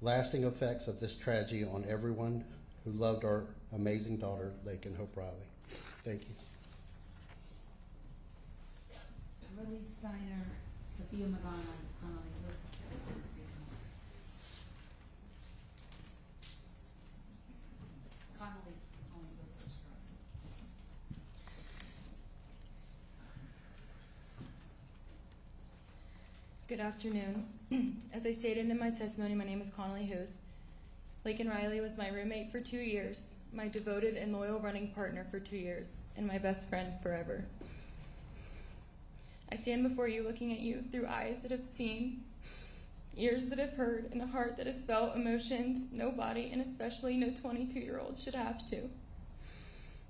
lasting effects of this tragedy on everyone who loved our amazing daughter, Laken Hope Riley. Thank you. Lily Steiner, Sophia Magana, Connolly. Connolly's only goes first. Good afternoon. As I stated in my testimony, my name is Connolly Huth. Laken Riley was my roommate for 2 years, my devoted and loyal running partner for 2 years, and my best friend forever. I stand before you looking at you through eyes that have seen, ears that have heard, and a heart that has felt emotions no body, and especially no 22-year-old, should have to.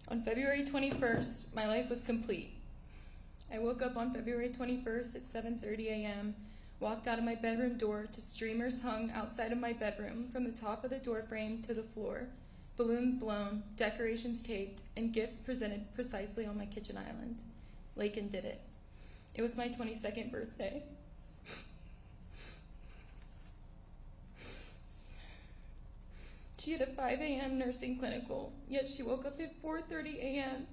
On February 21st, my life was complete. I woke up on February 21st at 7:30 a.m., walked out of my bedroom door to streamers hung outside of my bedroom from the top of the door frame to the floor, balloons blown, decorations taped, and gifts presented precisely on my kitchen island. Laken did it. It was my 22nd birthday. She had a 5 a.m. nursing clinical, yet she woke up at 4:30 a.m.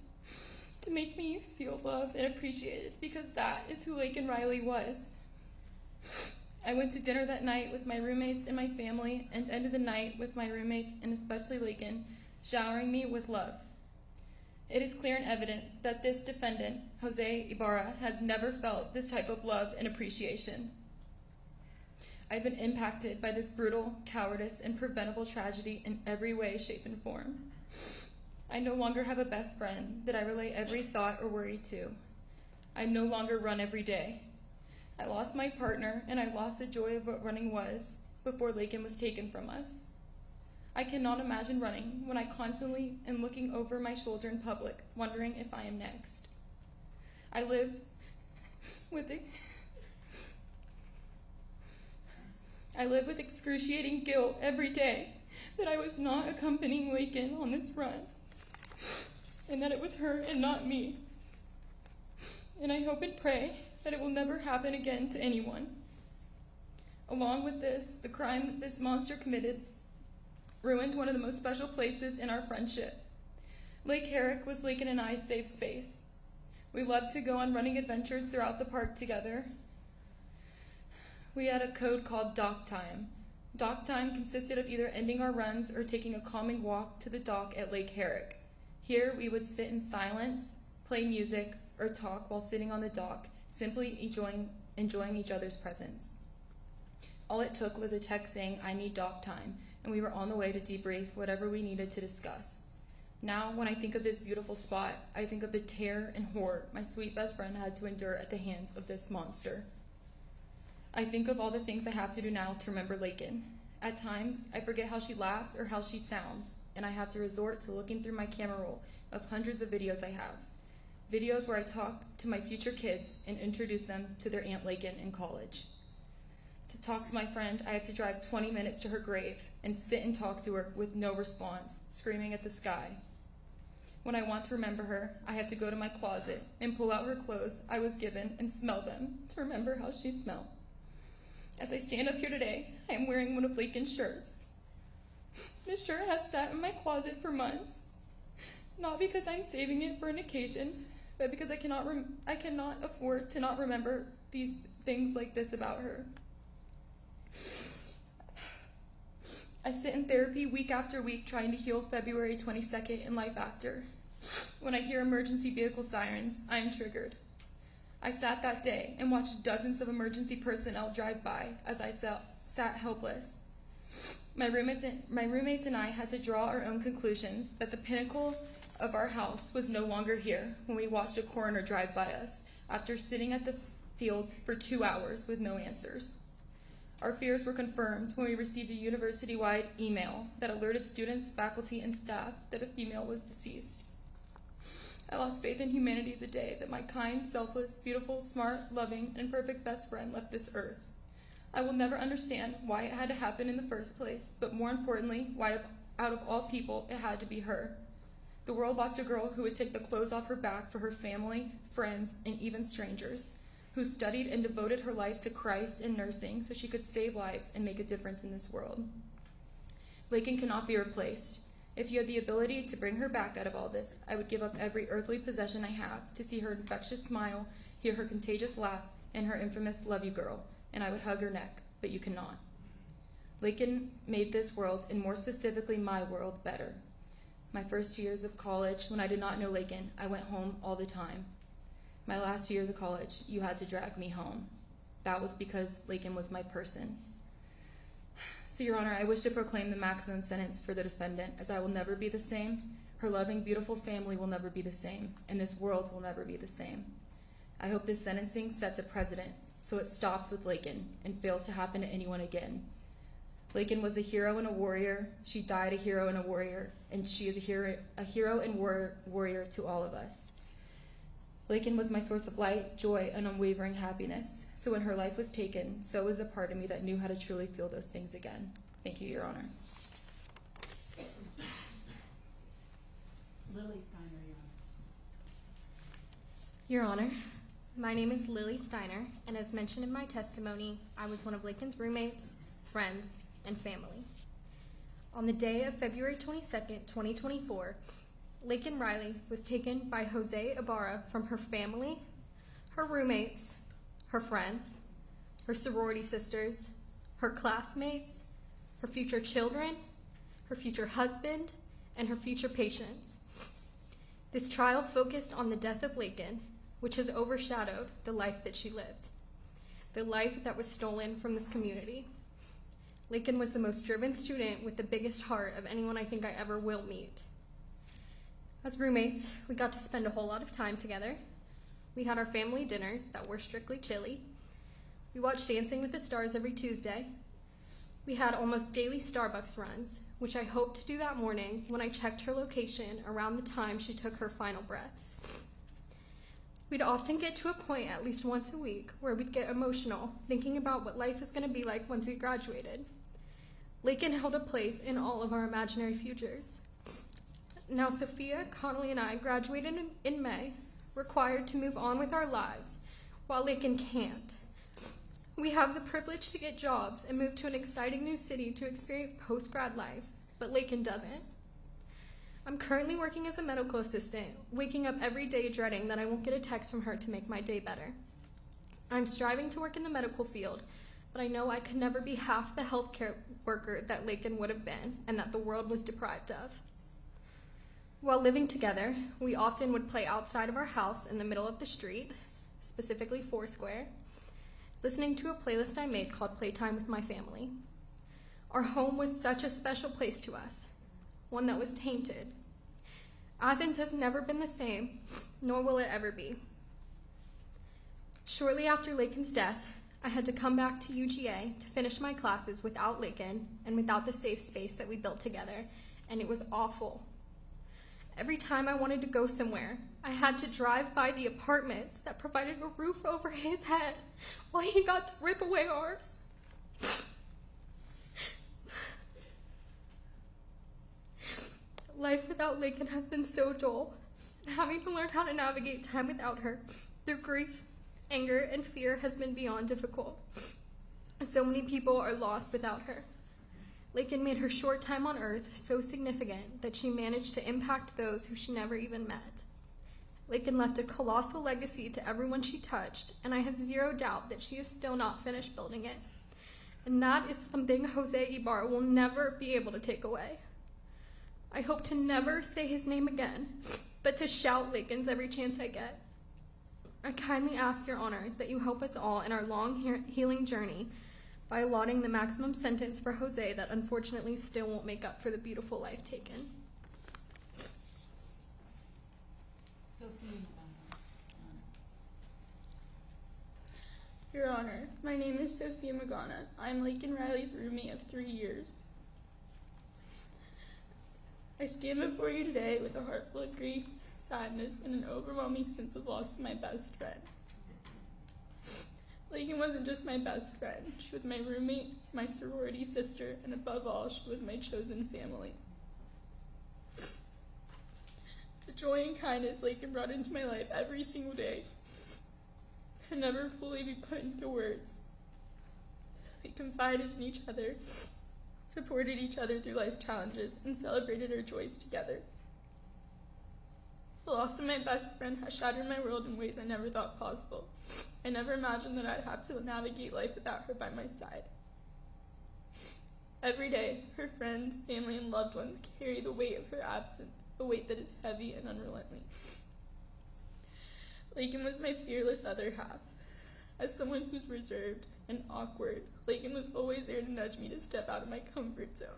to make me feel loved and appreciated, because that is who Laken Riley was. I went to dinner that night with my roommates and my family, and ended the night with my roommates, and especially Laken, showering me with love. It is clear and evident that this defendant, Jose Ibarra, has never felt this type of love and appreciation. I've been impacted by this brutal, cowardice, and preventable tragedy in every way, shape, and form. I no longer have a best friend that I relay every thought or worry to. I no longer run every day. I lost my partner, and I lost the joy of what running was before Laken was taken from us. I cannot imagine running when I constantly am looking over my shoulder in public, wondering if I am next. I live with excruciating guilt every day that I was not accompanying Laken on this run, and that it was her and not me. And I hope and pray that it will never happen again to anyone. Along with this, the crime that this monster committed ruined one of the most special places in our friendship. Lake Herrick was Laken and I's safe space. We loved to go on running adventures throughout the park together. We had a code called dock time. Dock time consisted of either ending our runs or taking a calming walk to the dock at Lake Herrick. Here we would sit in silence, play music, or talk while sitting on the dock, simply enjoying each other's presence. All it took was a text saying, "I need doc time," and we were on the way to debrief whatever we needed to discuss. Now, when I think of this beautiful spot, I think of the terror and horror my sweet best friend had to endure at the hands of this monster. I think of all the things I have to do now to remember Laken. At times, I forget how she laughs or how she sounds, and I have to resort to looking through my camera roll of hundreds of videos I have. Videos where I talk to my future kids and introduce them to their Aunt Laken in college. To talk to my friend, I have to drive 20 minutes to her grave and sit and talk to her with no response, screaming at the sky. When I want to remember her, I have to go to my closet and pull out her clothes I was given and smell them to remember how she smelled. As I stand up here today, I am wearing one of Laken's shirts. This shirt has sat in my closet for months, not because I'm saving it for an occasion, but because I cannot afford to not remember these things like this about her. I sit in therapy week after week trying to heal February 22nd and life after. When I hear emergency vehicle sirens, I am triggered. I sat that day and watched dozens of emergency personnel drive by as I sat helpless. My roommates and I had to draw our own conclusions that the pinnacle of our house was no longer here when we watched a coroner drive by us after sitting at the fields for 2 hours with no answers. Our fears were confirmed when we received a university-wide email that alerted students, faculty, and staff that a female was deceased. I lost faith in humanity the day that my kind, selfless, beautiful, smart, loving, and perfect best friend left this earth. I will never understand why it had to happen in the first place, but more importantly, why out of all people it had to be her. The world lost a girl who would take the clothes off her back for her family, friends, and even strangers, who studied and devoted her life to Christ and nursing so she could save lives and make a difference in this world. Laken cannot be replaced. If you had the ability to bring her back out of all this, I would give up every earthly possession I have to see her infectious smile, hear her contagious laugh, and her infamous "love you girl," and I would hug her neck, but you cannot. Laken made this world, and more specifically my world, better. My first 2 years of college, when I did not know Laken, I went home all the time. My last 2 years of college, you had to drag me home. That was because Laken was my person. So, Your Honor, I wish to proclaim the maximum sentence for the defendant, as I will never be the same, her loving, beautiful family will never be the same, and this world will never be the same. I hope this sentencing sets a precedent, so it stops with Laken and fails to happen to anyone again. Laken was a hero and a warrior, she died a hero and a warrior, and she is a hero and warrior to all of us. Laken was my source of light, joy, and unwavering happiness. So when her life was taken, so was the part of me that knew how to truly feel those things again. Thank you, Your Honor. Lily Steiner, Your Honor, my name is Lily Steiner, and as mentioned in my testimony, I was one of Laken's roommates, friends, and family. On the day of February 22nd, 2024, Laken Riley was taken by Jose Ibarra from her family, her roommates, her friends, her sorority sisters, her classmates, her future children, her future husband, and her future patients. This trial focused on the death of Laken, which has overshadowed the life that she lived, the life that was stolen from this community. Laken was the most driven student with the biggest heart of anyone I think I ever will meet. As roommates, we got to spend a whole lot of time together. We had our family dinners that were strictly chili. We watched Dancing with the Stars every Tuesday. We had almost daily Starbucks runs, which I hoped to do that morning when I checked her location around the time she took her final breaths. We'd often get to a point at least once a week where we'd get emotional thinking about what life is going to be like once we graduated. Laken held a place in all of our imaginary futures. Now Sophia, Connolly, and I graduated in May, required to move on with our lives, while Laken can't. We have the privilege to get jobs and move to an exciting new city to experience post-grad life, but Laken doesn't. I'm currently working as a medical assistant, waking up every day dreading that I won't get a text from her to make my day better. I'm striving to work in the medical field, but I know I could never be half the healthcare worker that Laken would have been and that the world was deprived of. While living together, we often would play outside of our house in the middle of the street, specifically Foursquare. listening to a playlist I made called Playtime with My Family. Our home was such a special place to us, one that was tainted. Athens has never been the same, nor will it ever be. Shortly after Laken's death, I had to come back to UGA to finish my classes without Laken and without the safe space that we built together, and it was awful. Every time I wanted to go somewhere, I had to drive by the apartments that provided a roof over his head while he got to rip away ours. Life without Laken has been so dull, and having to learn how to navigate time without her through grief, anger, and fear has been beyond difficult. So many people are lost without her. Laken made her short time on earth so significant that she managed to impact those who she never even met. Laken left a colossal legacy to everyone she touched, and I have zero doubt that she is still not finished building it. And that is something Jose Ibarra will never be able to take away. I hope to never say his name again, but to shout Laken's every chance I get. I kindly ask your honor that you help us all in our long healing journey by allotting the maximum sentence for Jose that unfortunately still won't make up for the beautiful life taken. Your Honor, my name is Sophia Magana. I'm Laken Riley's roommate of 3 years. I stand before you today with a heart full of grief, sadness, and an overwhelming sense of loss of my best friend. Laken wasn't just my best friend. She was my roommate, my sorority sister, and above all, she was my chosen family. The joy and kindness Laken brought into my life every single day can never fully be put into words. We confided in each other, supported each other through life's challenges, and celebrated our joys together. The loss of my best friend has shattered my world in ways I never thought possible. I never imagined that I'd have to navigate life without her by my side. Every day, her friends, family, and loved ones carry the weight of her absence, a weight that is heavy and unrelenting. Laken was my fearless other half. As someone who's reserved and awkward, Laken was always there to nudge me to step out of my comfort zone.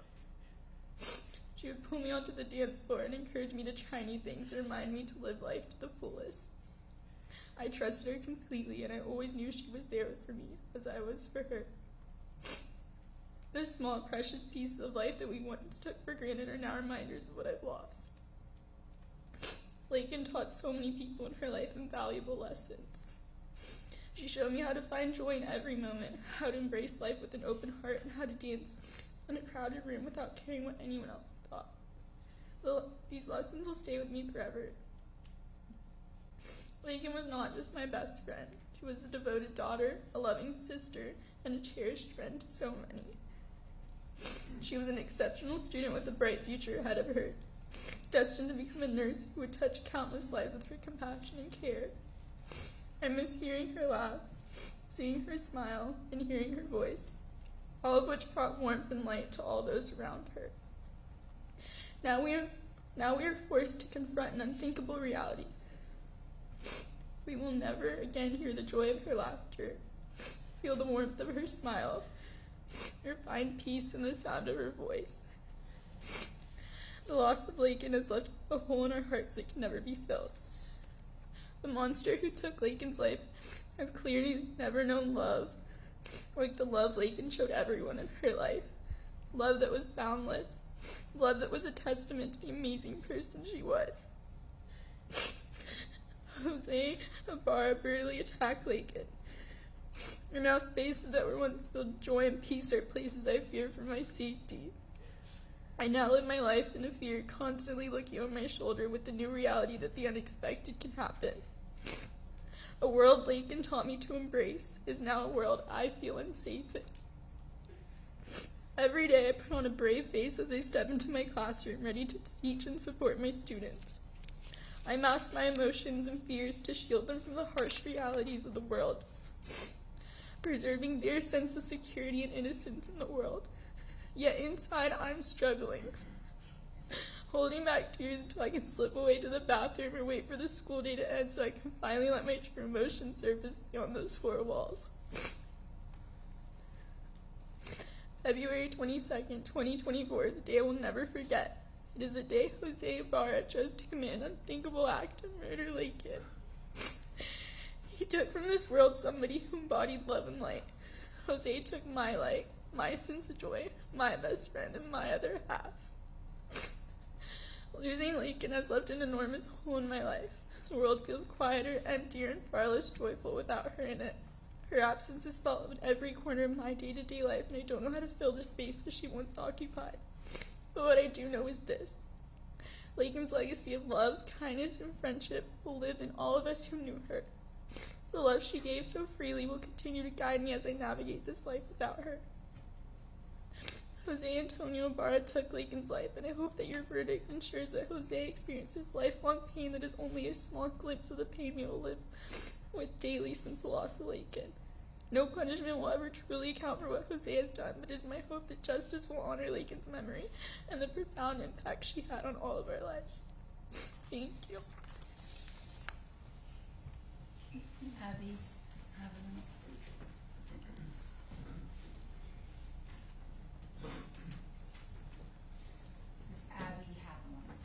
She would pull me onto the dance floor and encourage me to try new things and remind me to live life to the fullest. I trusted her completely, and I always knew she was there for me, as I was for her. Those small, precious pieces of life that we once took for granted are now reminders of what I've lost. Laken taught so many people in her life invaluable lessons. She showed me how to find joy in every moment, how to embrace life with an open heart, and how to dance in a crowded room without caring what anyone else thought. These lessons will stay with me forever. Laken was not just my best friend. She was a devoted daughter, a loving sister, and a cherished friend to so many. She was an exceptional student with a bright future ahead of her, destined to become a nurse who would touch countless lives with her compassion and care. I miss hearing her laugh, seeing her smile, and hearing her voice, all of which brought warmth and light to all those around her. Now we are forced to confront an unthinkable reality. We will never again hear the joy of her laughter, feel the warmth of her smile, or find peace in the sound of her voice. The loss of Laken has left a hole in our hearts that can never be filled. The monster who took Laken's life has clearly never known love, like the love Laken showed everyone in her life. Love that was boundless. Love that was a testament to the amazing person she was. Jose Ibarra brutally attacked Laken. And now spaces that were once filled with joy and peace are places I fear for my safety. I now live my life in a fear, constantly looking over my shoulder with the new reality that the unexpected can happen. A world Laken taught me to embrace is now a world I feel unsafe in. Every day I put on a brave face as I step into my classroom, ready to teach and support my students. I mask my emotions and fears to shield them from the harsh realities of the world, preserving their sense of security and innocence in the world. Yet inside, I'm struggling, holding back tears until I can slip away to the bathroom or wait for the school day to end so I can finally let my true emotions surface beyond those four walls. February 22nd, 2024 is a day I will never forget. It is a day Jose Ibarra chose to commit an unthinkable act of murder Laken. He took from this world somebody who embodied love and light. Jose took my light, my sense of joy, my best friend, and my other half. Losing Laken has left an enormous hole in my life. The world feels quieter, emptier, and far less joyful without her in it. Her absence is felt in every corner of my day-to-day life, and I don't know how to fill the space that she once occupied. But what I do know is this. Laken's legacy of love, kindness, and friendship will live in all of us who knew her. The love she gave so freely will continue to guide me as I navigate this life without her. Jose Antonio Ibarra took Laken's life, and I hope that your verdict ensures that Jose experiences lifelong pain that is only a small glimpse of the pain we will live with daily since the loss of Laken. No punishment will ever truly account for what Jose has done, but it is my hope that justice will honor Laken's memory and the profound impact she had on all of our lives. Thank you. Abby, This is Abby Haviland.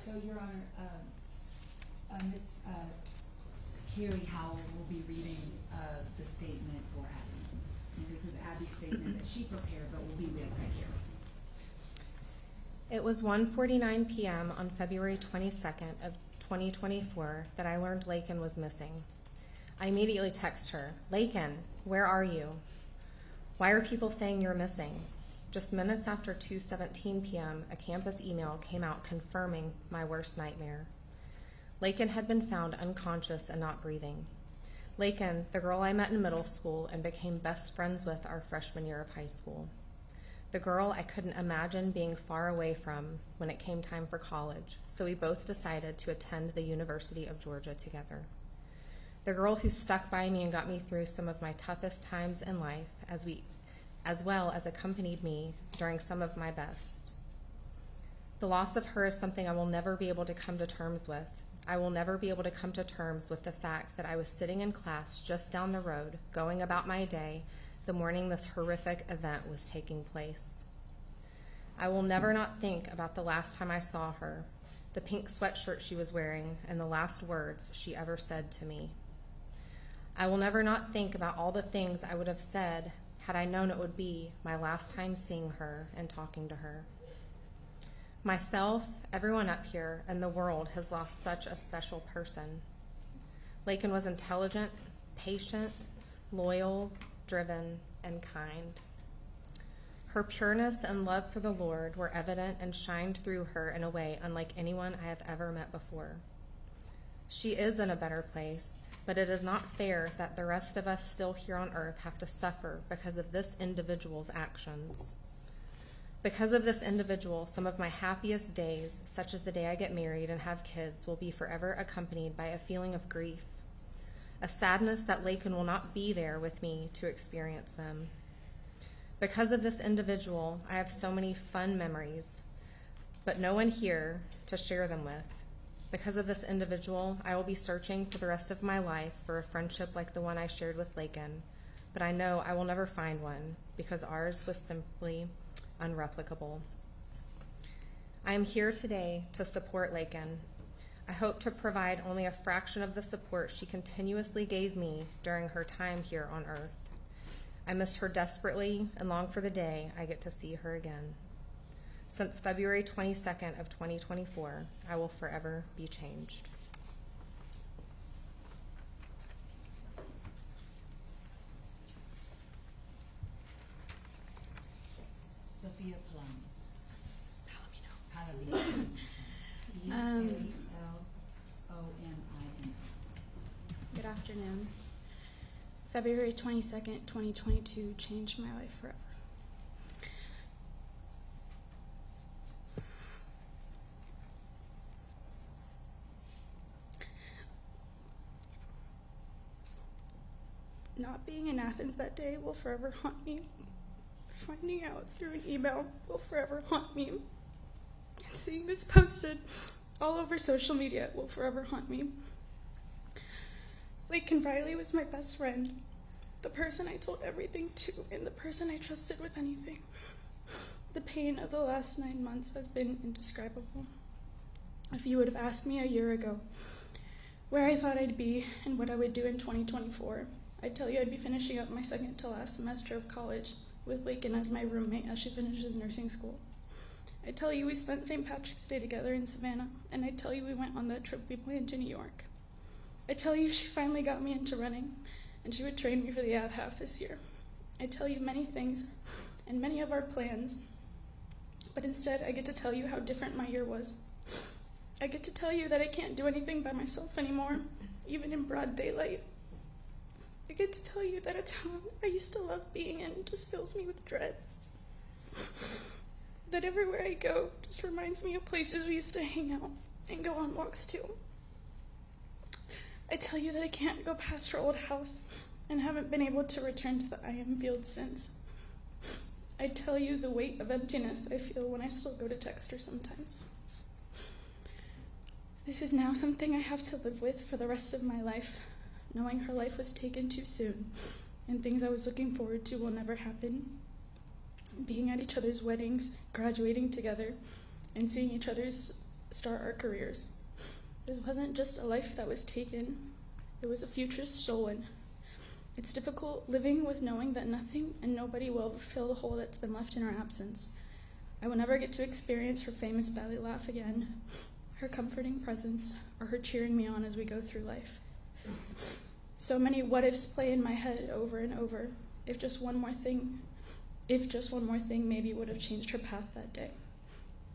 So, Your Honor, Ms. Carrie Howell will be reading the statement for Abby. And this is Abby's statement that she prepared, but will be read right here. It was 1:49 p.m. on February 22nd of 2024 that I learned Laken was missing. I immediately text her, "Laken, where are you? Why are people saying you're missing?" Just minutes after 2:17 p.m., a campus email came out confirming my worst nightmare. Laken had been found unconscious and not breathing. Laken, the girl I met in middle school and became best friends with our freshman year of high school. The girl I couldn't imagine being far away from when it came time for college, so we both decided to attend the University of Georgia together. The girl who stuck by me and got me through some of my toughest times in life, as well as accompanied me during some of my best. The loss of her is something I will never be able to come to terms with. I will never be able to come to terms with the fact that I was sitting in class just down the road, going about my day, the morning this horrific event was taking place. I will never not think about the last time I saw her, the pink sweatshirt she was wearing, and the last words she ever said to me. I will never not think about all the things I would have said had I known it would be my last time seeing her and talking to her. Myself, everyone up here, and the world has lost such a special person. Laken was intelligent, patient, loyal, driven, and kind. Her pureness and love for the Lord were evident and shined through her in a way unlike anyone I have ever met before. She is in a better place, but it is not fair that the rest of us still here on earth have to suffer because of this individual's actions. Because of this individual, some of my happiest days, such as the day I get married and have kids, will be forever accompanied by a feeling of grief, a sadness that Laken will not be there with me to experience them. Because of this individual, I have so many fun memories, but no one here to share them with. Because of this individual, I will be searching for the rest of my life for a friendship like the one I shared with Laken, but I know I will never find one because ours was simply unreplicable. I am here today to support Laken. I hope to provide only a fraction of the support she continuously gave me during her time here on earth. I miss her desperately and long for the day I get to see her again. Since February 22nd of 2024, I will forever be changed. Sophia Plum. Palomino. Palomino. February 22nd, 2022 changed my life forever. Not being in Athens that day will forever haunt me. Finding out through an email will forever haunt me. And seeing this posted all over social media will forever haunt me. Laken Riley was my best friend, the person I told everything to, and the person I trusted with anything. The pain of the last 9 months has been indescribable. If you would have asked me a year ago where I thought I'd be and what I would do in 2024, I'd tell you I'd be finishing up my second to last semester of college with Laken as my roommate as she finishes nursing school. I'd tell you we spent St. Patrick's Day together in Savannah, and I'd tell you we went on that trip we planned to New York. I'd tell you she finally got me into running, and she would train me for the Av Half this year. I'd tell you many things, and many of our plans, but instead I get to tell you how different my year was. I get to tell you that I can't do anything by myself anymore, even in broad daylight. I get to tell you that a town I used to love being in just fills me with dread. That everywhere I go just reminds me of places we used to hang out and go on walks to. I tell you that I can't go past her old house and haven't been able to return to the IM field since. I tell you the weight of emptiness I feel when I still go to text her sometimes. This is now something I have to live with for the rest of my life, knowing her life was taken too soon, and things I was looking forward to will never happen. Being at each other's weddings, graduating together, and seeing each other's start our careers. This wasn't just a life that was taken, it was a future stolen. It's difficult living with knowing that nothing and nobody will ever fill the hole that's been left in our absence. I will never get to experience her famous belly laugh again, her comforting presence, or her cheering me on as we go through life. So many what-ifs play in my head over and over. If just one more thing maybe would have changed her path that day.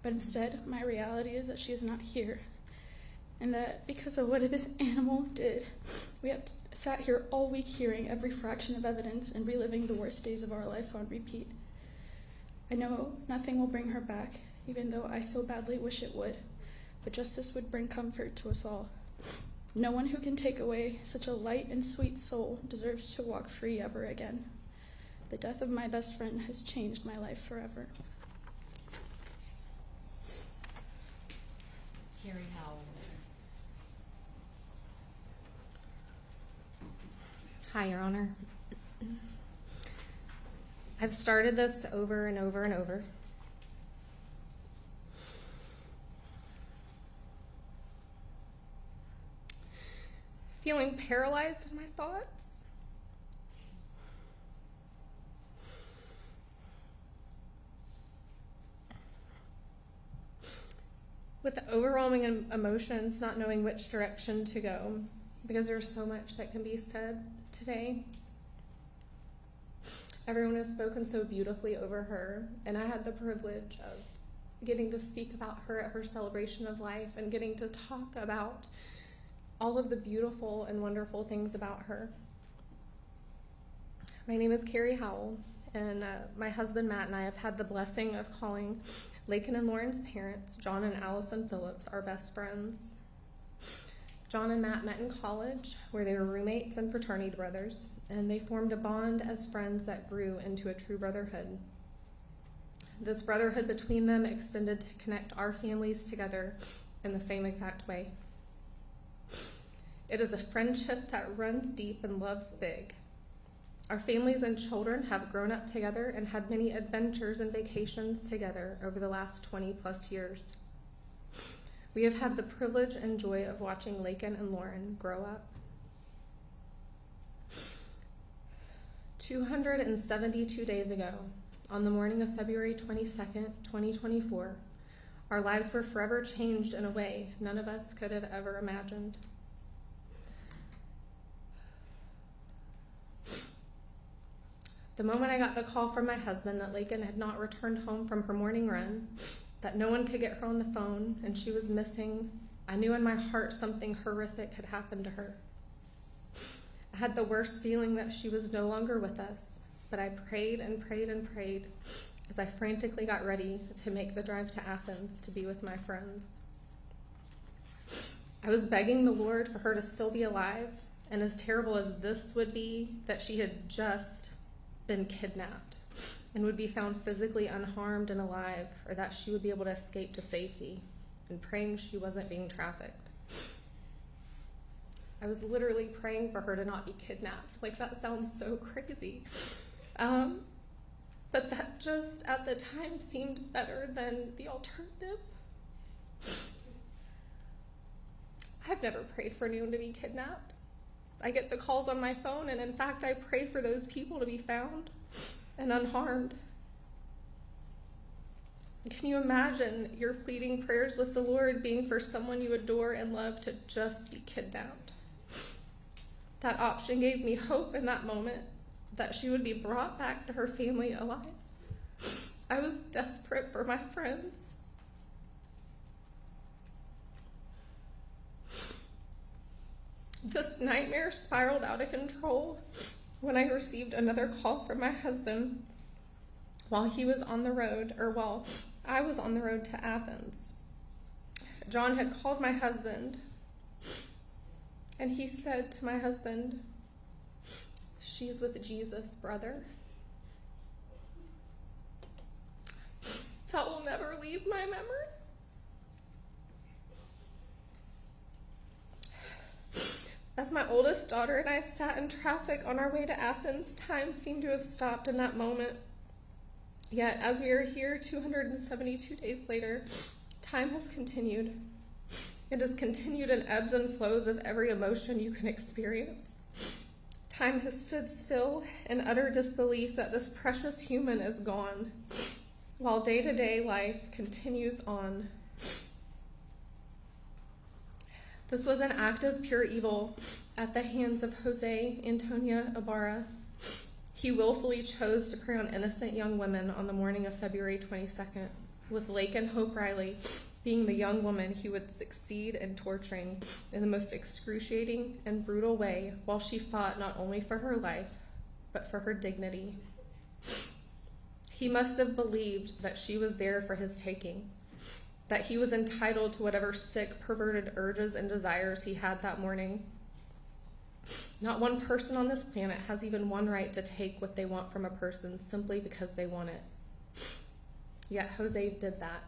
But instead, my reality is that she is not here. And that because of what this animal did, we have sat here all week hearing every fraction of evidence and reliving the worst days of our life on repeat. I know nothing will bring her back, even though I so badly wish it would. But justice would bring comfort to us all. No one who can take away such a light and sweet soul deserves to walk free ever again. The death of my best friend has changed my life forever. Carrie Howell. Hi, Your Honor. I've started this over and over and over. Feeling paralyzed in my thoughts. With overwhelming emotions, not knowing which direction to go, because there's so much that can be said today. Everyone has spoken so beautifully over her, and I had the privilege of getting to speak about her at her celebration of life and getting to talk about all of the beautiful and wonderful things about her. My name is Carrie Howell, and my husband Matt and I have had the blessing of calling Laken and Lauren's parents, John and Allison Phillips, our best friends. John and Matt met in college, where they were roommates and fraternity brothers, and they formed a bond as friends that grew into a true brotherhood. This brotherhood between them extended to connect our families together in the same exact way. It is a friendship that runs deep and loves big. Our families and children have grown up together and had many adventures and vacations together over the last 20 plus years. We have had the privilege and joy of watching Laken and Lauren grow up. 272 days ago, on the morning of February 22nd, 2024, our lives were forever changed in a way none of us could have ever imagined. The moment I got the call from my husband that Laken had not returned home from her morning run, that no one could get her on the phone, and she was missing, I knew in my heart something horrific had happened to her. I I had the worst feeling that she was no longer with us, but I prayed and prayed and prayed as I frantically got ready to make the drive to Athens to be with my friends. I was begging the Lord for her to still be alive, and as terrible as this would be, that she had just been kidnapped and would be found physically unharmed and alive, or that she would be able to escape to safety, and praying she wasn't being trafficked. I was literally praying for her to not be kidnapped. Like, that sounds so crazy. But that just at the time seemed better than the alternative. I've never prayed for anyone to be kidnapped. I get the calls on my phone, and in fact, I pray for those people to be found and unharmed. Can you imagine your pleading prayers with the Lord being for someone you adore and love to just be kidnapped? That option gave me hope in that moment that she would be brought back to her family alive. I was desperate for my friends. This nightmare spiraled out of control when I received another call from my husband while he was on the road, or while I was on the road to Athens. John had called my husband, and he said to my husband, "She's with Jesus, brother." That will never leave my memory. As my oldest daughter and I sat in traffic on our way to Athens, time seemed to have stopped in that moment. Yet, as we are here 272 days later, time has continued. It has continued in ebbs and flows of every emotion you can experience. Time has stood still in utter disbelief that this precious human is gone, while day-to-day life continues on. This was an act of pure evil at the hands of Jose Antonio Ibarra. He willfully chose to prey on innocent young women on the morning of February 22nd, with Laken Riley being the young woman he would succeed in torturing in the most excruciating and brutal way, while she fought not only for her life, but for her dignity. He must have believed that she was there for his taking, that he was entitled to whatever sick, perverted urges and desires he had that morning. Not one person on this planet has even one right to take what they want from a person simply because they want it. Yet Jose did that.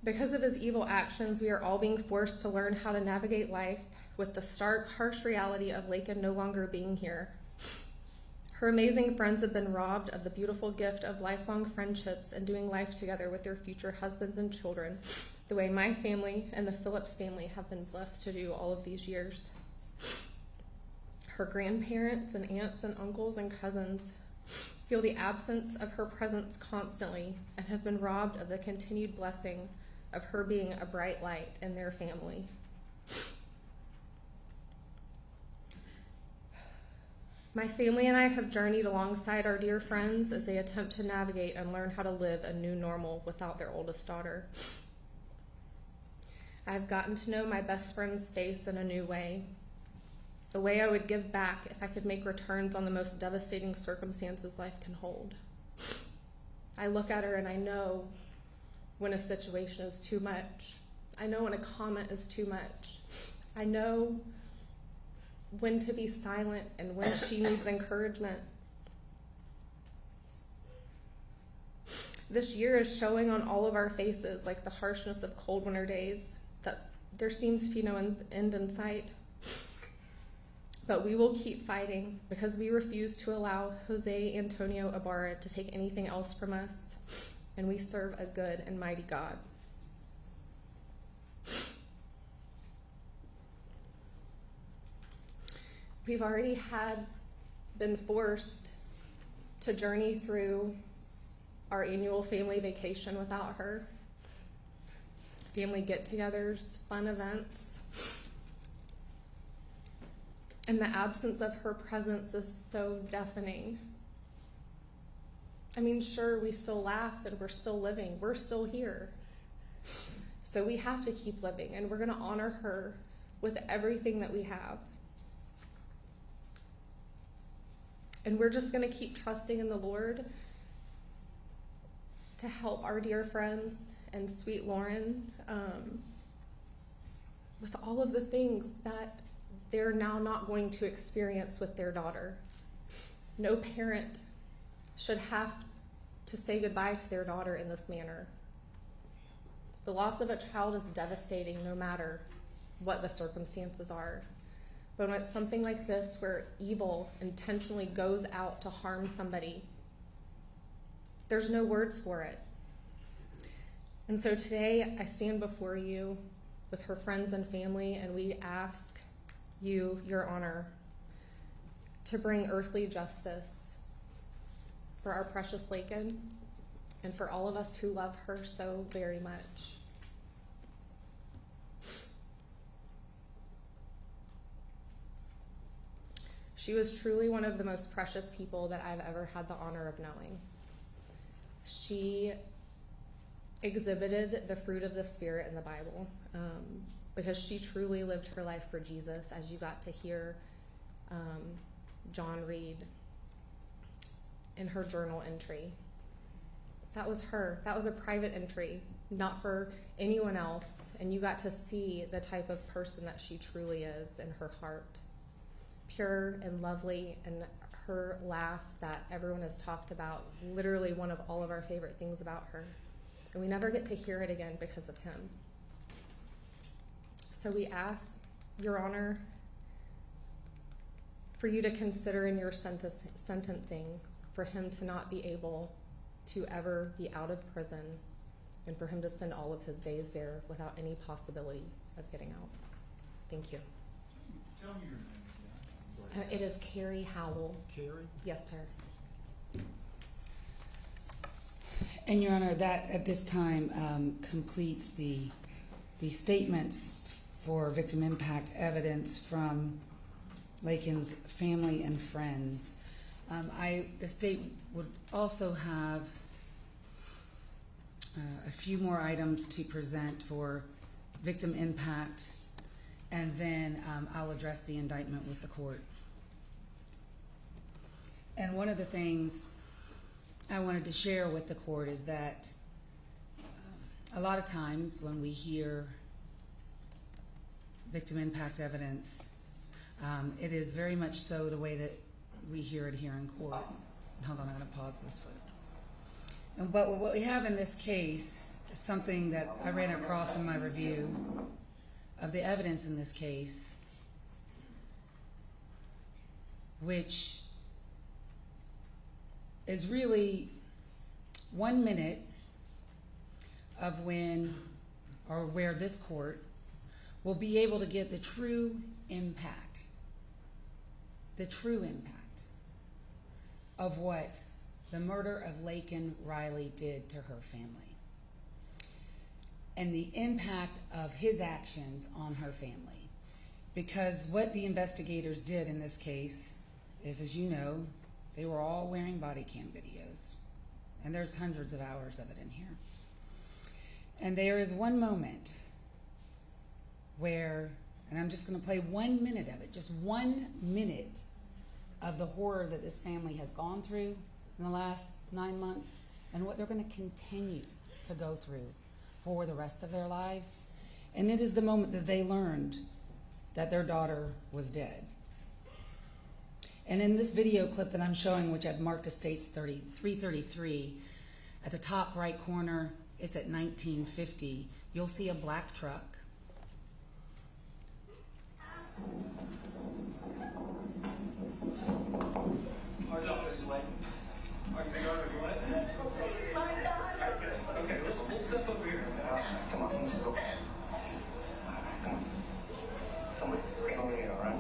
Because of his evil actions, we are all being forced to learn how to navigate life with the stark, harsh reality of Laken no longer being here. Her amazing friends have been robbed of the beautiful gift of lifelong friendships and doing life together with their future husbands and children, the way my family and the Phillips family have been blessed to do all of these years. Her grandparents and aunts and uncles and cousins feel the absence of her presence constantly and have been robbed of the continued blessing of her being a bright light in their family. My family and I have journeyed alongside our dear friends as they attempt to navigate and learn how to live a new normal without their oldest daughter. I've gotten to know my best friend's face in a new way, a way I would give back if I could make returns on the most devastating circumstances life can hold. I look at her and I know when a situation is too much. I know when a comment is too much. I know when to be silent and when she needs encouragement. This year is showing on all of our faces, like the harshness of cold winter days, that there seems to be no end in sight. But we will keep fighting because we refuse to allow Jose Antonio Ibarra to take anything else from us, and we serve a good and mighty God. We've already been forced to journey through our annual family vacation without her. Family get-togethers, fun events. And the absence of her presence is so deafening. I mean, sure, we still laugh and we're still living. We're still here. So we have to keep living, and we're going to honor her with everything that we have. And we're just going to keep trusting in the Lord to help our dear friends and sweet Lauren with all of the things that they're now not going to experience with their daughter. No parent should have to say goodbye to their daughter in this manner. The loss of a child is devastating no matter what the circumstances are. But when it's something like this where evil intentionally goes out to harm somebody, there's no words for it. And so today I stand before you with her friends and family, and we ask you, Your Honor, to bring earthly justice for our precious Laken and for all of us who love her so very much. She was truly one of the most precious people that I've ever had the honor of knowing. She exhibited the fruit of the Spirit in the Bible because she truly lived her life for Jesus, as you got to hear John read in her journal entry. That was her. That was a private entry, not for anyone else. And you got to see the type of person that she truly is in her heart. Pure and lovely, and her laugh that everyone has talked about, literally one of all of our favorite things about her. And we never get to hear it again because of him. So we ask, Your Honor, for you to consider in your sentencing for him to not be able to ever be out of prison and for him to spend all of his days there without any possibility of getting out. Thank you. Tell me your name. It is Carrie Howell. Carrie? Yes, sir. And Your Honor, that at this time completes the statements for victim impact evidence from Laken's family and friends. The state would also have a few more items to present for victim impact, and then I'll address the indictment with the court. And one of the things I wanted to share with the court is that a lot of times when we hear victim impact evidence, it is very much so the way that we hear it here in court. Hold on, I'm going to pause this one. But what we have in this case is something that I ran across in my review of the evidence in this case, which is really 1 minute of when or where this court will be able to get the true impact of what the murder of Laken Riley did to her family and the impact of his actions on her family. Because what the investigators did in this case is, as you know, they were all wearing body cam videos, and there's hundreds of hours of it in here. And there is one moment where, and I'm just going to play 1 minute of it, just 1 minute of the horror that this family has gone through in the last 9 months and what they're going to continue to go through for the rest of their lives. And it is the moment that they learned that their daughter was dead. And in this video clip that I'm showing, which I've marked as states 333, at the top right corner, it's at 1950, you'll see a black truck. Okay, we'll step over here. Come on, let's go. Come over here, all right?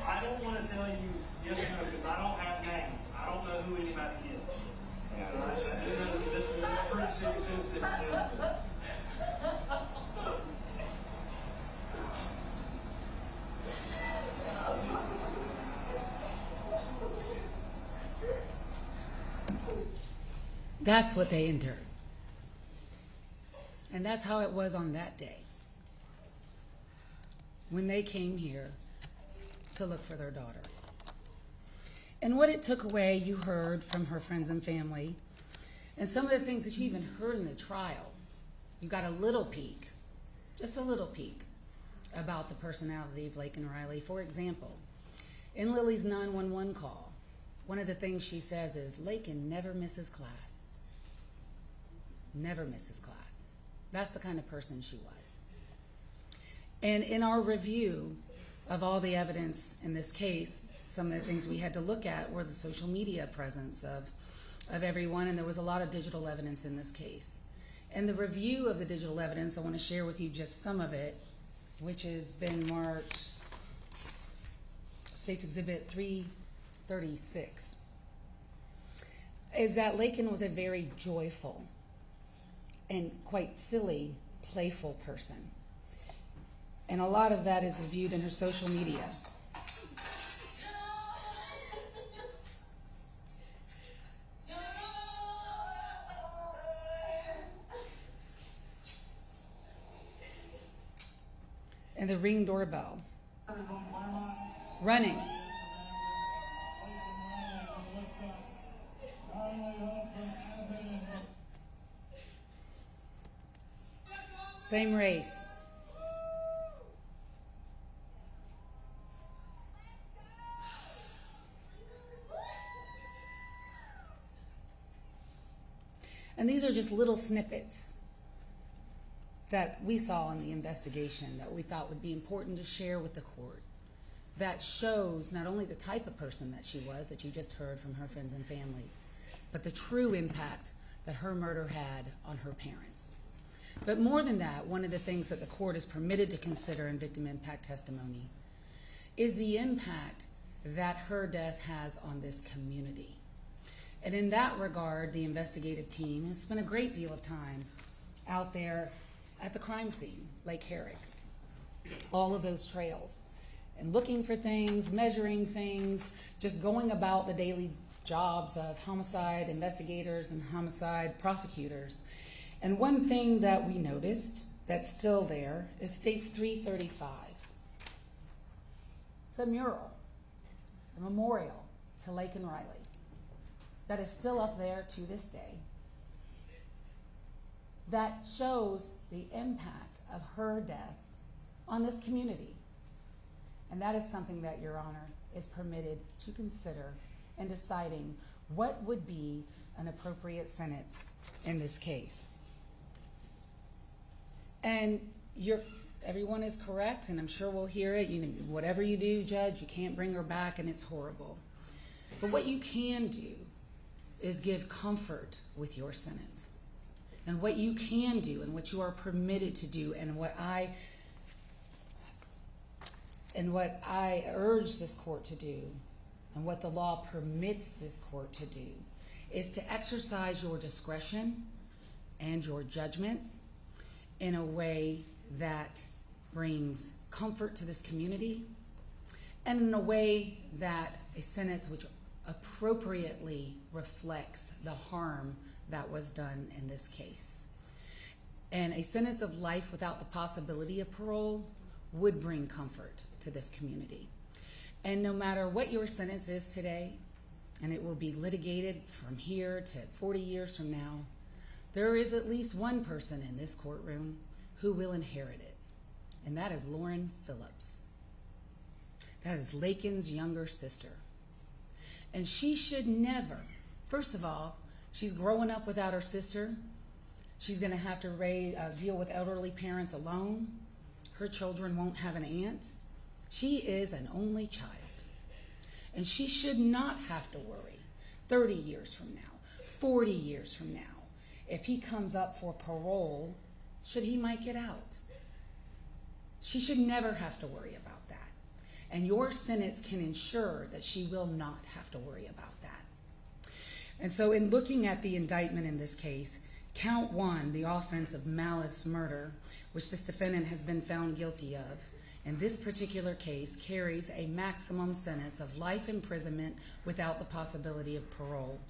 I don't want to tell you yes or no because I don't have names. I don't know who anybody is. That's what they endured. And that's how it was on that day when they came here to look for their daughter. And what it took away, you heard from her friends and family, and some of the things that you even heard in the trial. You got a little peek, just a little peek, about the personality of Laken Riley. For example, in Lily's 911 call, one of the things she says is, Laken never misses class. Never misses class. That's the kind of person she was. And in our review of all the evidence in this case, some of the things we had to look at were the social media presence of everyone, and there was a lot of digital evidence in this case. And the review of the digital evidence, I want to share with you just some of it, which has been marked State's Exhibit 336, is that Laken was a very joyful and quite silly, playful person. And a lot of that is viewed in her social media. And the Ring doorbell. Running. Same race. And these are just little snippets that we saw in the investigation that we thought would be important to share with the court, that shows not only the type of person that she was, that you just heard from her friends and family, but the true impact that her murder had on her parents. But more than that, one of the things that the court is permitted to consider in victim impact testimony is the impact that her death has on this community. And in that regard, the investigative team has spent a great deal of time out there at the crime scene, Lake Herrick, all of those trails, and looking for things, measuring things, just going about the daily jobs of homicide investigators and homicide prosecutors. And one thing that we noticed that's still there is State's 335. It's a mural, a memorial to Laken Riley that is still up there to this day, that shows the impact of her death on this community. And that is something that Your Honor is permitted to consider in deciding what would be an appropriate sentence in this case. And everyone is correct, and I'm sure we'll hear it. You know, whatever you do, Judge, you can't bring her back, and it's horrible. But what you can do is give comfort with your sentence. And what you can do, and what you are permitted to do, and what I urge this court to do, and what the law permits this court to do, is to exercise your discretion and your judgment in a way that brings comfort to this community, and in a way that a sentence which appropriately reflects the harm that was done in this case. And a sentence of life without the possibility of parole would bring comfort to this community. And no matter what your sentence is today, and it will be litigated from here to 40 years from now, there is at least one person in this courtroom who will inherit it, and that is Lauren Phillips. That is Laken's younger sister. And she should never, first of all, she's growing up without her sister. She's going to have to deal with elderly parents alone. Her children won't have an aunt. She is an only child. And she should not have to worry 30 years from now, 40 years from now, if he comes up for parole, should he might get out. She should never have to worry about that. And your sentence can ensure that she will not have to worry about that. And so in looking at the indictment in this case, Count 1, the offense of malice murder, which this defendant has been found guilty of, in this particular case carries a maximum sentence of life imprisonment without the possibility of parole.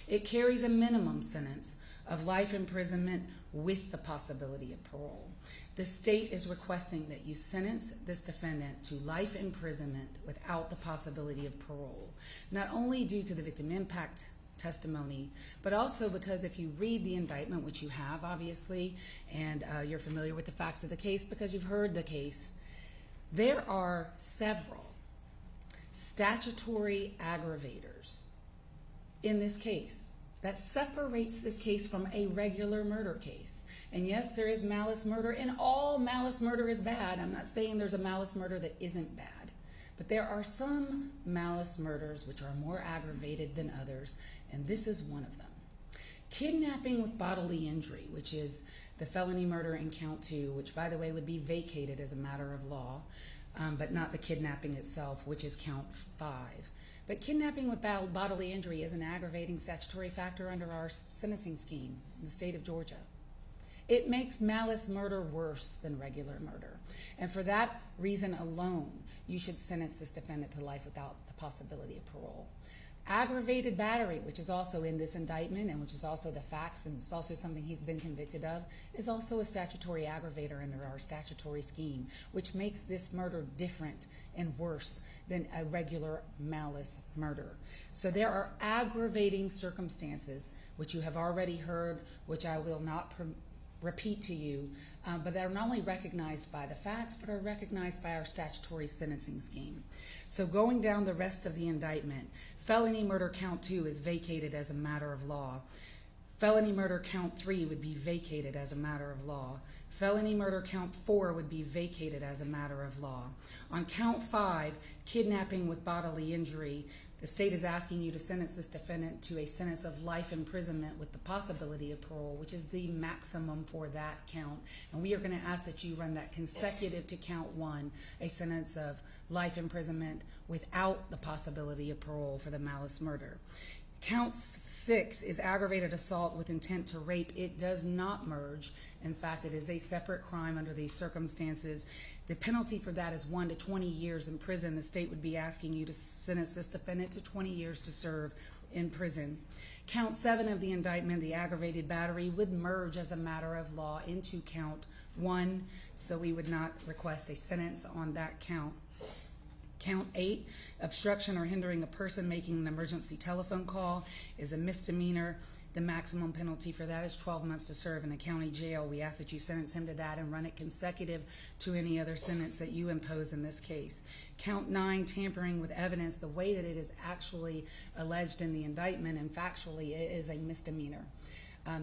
It carries a minimum sentence of life imprisonment with the possibility of parole. The state is requesting that you sentence this defendant to life imprisonment without the possibility of parole, not only due to the victim impact testimony, but also because if you read the indictment, which you have obviously, and you're familiar with the facts of the case because you've heard the case, there are several statutory aggravators in this case that separates this case from a regular murder case. And yes, there is malice murder, and all malice murder is bad. I'm not saying there's a malice murder that isn't bad, but there are some malice murders which are more aggravated than others, and this is one of them. Kidnapping with bodily injury, which is the felony murder in count 2, which by the way would be vacated as a matter of law, but not the kidnapping itself, which is count 5. But kidnapping with bodily injury is an aggravating statutory factor under our sentencing scheme in the state of Georgia. It makes malice murder worse than regular murder. And for that reason alone, you should sentence this defendant to life without the possibility of parole. Aggravated battery, which is also in this indictment and which is also the facts and it's also something he's been convicted of, is also a statutory aggravator under our statutory scheme, which makes this murder different and worse than a regular malice murder. So there are aggravating circumstances, which you have already heard, which I will not repeat to you, but that are not only recognized by the facts, but are recognized by our statutory sentencing scheme. So going down the rest of the indictment, felony murder count 2 is vacated as a matter of law. Felony murder count 3 would be vacated as a matter of law. Felony murder count 4 would be vacated as a matter of law. On count 5, kidnapping with bodily injury, the state is asking you to sentence this defendant to a sentence of life imprisonment with the possibility of parole, which is the maximum for that count. And we are going to ask that you run that consecutive to count 1, a sentence of life imprisonment without the possibility of parole for the malice murder. Count 6 is aggravated assault with intent to rape. It does not merge. In fact, it is a separate crime under these circumstances. The penalty for that is 1 to 20 years in prison. The state would be asking you to sentence this defendant to 20 years to serve in prison. Count 7 of the indictment, the aggravated battery, would merge as a matter of law into count 1, so we would not request a sentence on that count. Count 8, obstruction or hindering a person making an emergency telephone call, is a misdemeanor. The maximum penalty for that is 12 months to serve in a county jail. We ask that you sentence him to that and run it consecutive to any other sentence that you impose in this case. Count 9, tampering with evidence, the way that it is actually alleged in the indictment and factually it is a misdemeanor.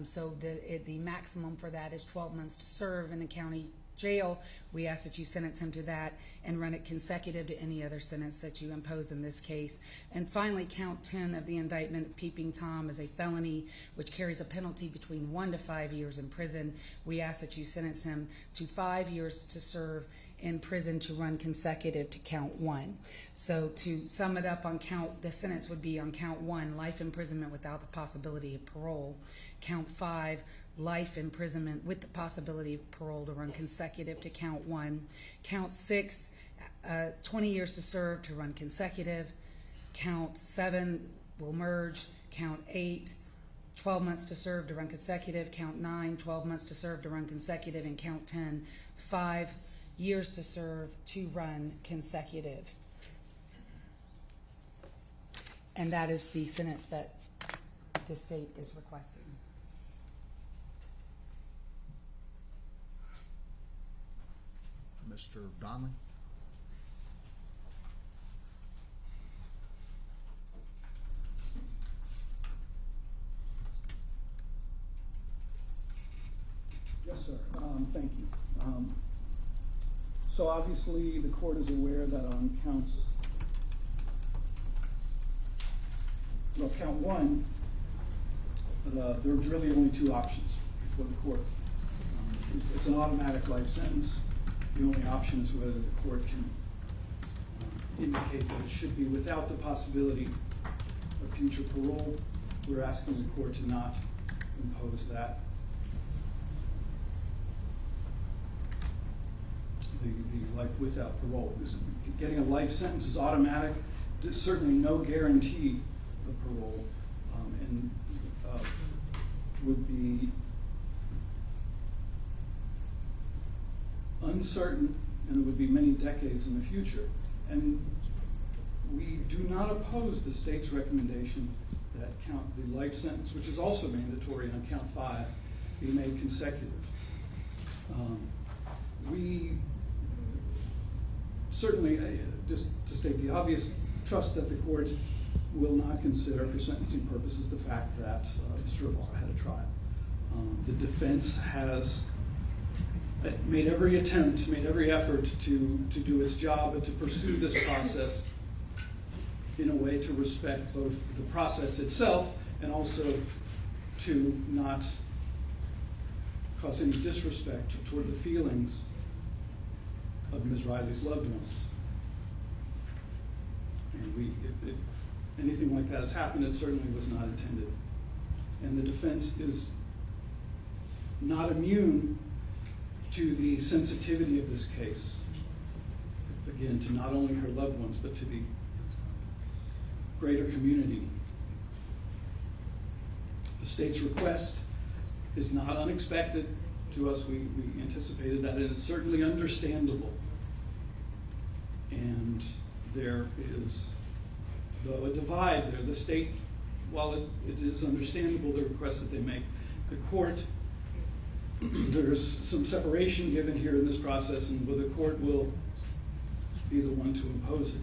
So the maximum for that is 12 months to serve in a county jail. We ask that you sentence him to that and run it consecutive to any other sentence that you impose in this case. And finally, count 10 of the indictment, peeping Tom, is a felony which carries a penalty between 1 to 5 years in prison. We ask that you sentence him to 5 years to serve in prison to run consecutive to count 1. So to sum it up, on the sentence would be on count 1, life imprisonment without the possibility of parole. Count 5, life imprisonment with the possibility of parole to run consecutive to count 1. Count 6, 20 years to serve to run consecutive. Count 7 will merge. Count 8, 12 months to serve to run consecutive. Count 9, 12 months to serve to run consecutive. And count 10, 5 years to serve to run consecutive. And that is the sentence that the state is requesting. Mr. Donnelly? Yes, sir. Thank you. So obviously the court is aware that on count 1, there's really only 2 options before the court. It's an automatic life sentence. The only option is whether the court can indicate that it should be without the possibility of future parole. We're asking the court to not impose that. life without parole. Getting a life sentence is automatic. There's certainly no guarantee of parole, and would be uncertain, and it would be many decades in the future. And we do not oppose the state's recommendation that the life sentence, which is also mandatory on count 5, be made consecutive. We certainly, just to state the obvious, trust that the court will not consider for sentencing purposes the fact that Mr. Ibarra had a trial. The defense has made every attempt, made every effort to do its job and to pursue this process in a way to respect both the process itself and also to not cause any disrespect toward the feelings of Ms. Riley's loved ones. And if anything like that has happened, it certainly was not intended. And the defense is not immune to the sensitivity of this case. Again, to not only her loved ones, but to the greater community. The state's request is not unexpected to us. We anticipated that, and it's certainly understandable. And there is, though, a divide there. The state, while it is understandable, the request that they make, the court, there's some separation given here in this process, and the court will be the one to impose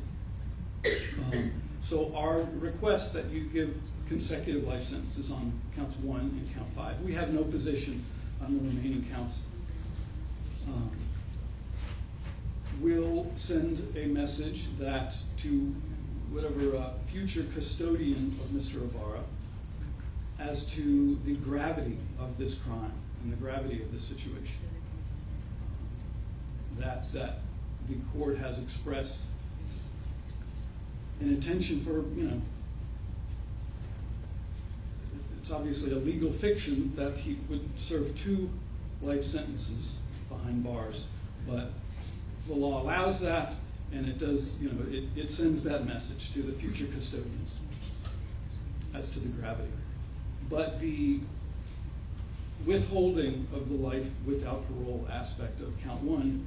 it. So our request that you give consecutive life sentences on counts 1 and count 5. We have no position on the remaining counts. We'll send a message that to whatever future custodian of Mr. Ibarra as to the gravity of this crime and the gravity of this situation. That the court has expressed an intention for, it's obviously a legal fiction that he would serve 2 life sentences behind bars, but the law allows that, and it does, it sends that message to the future custodians as to the gravity. But the withholding of the life without parole aspect of count 1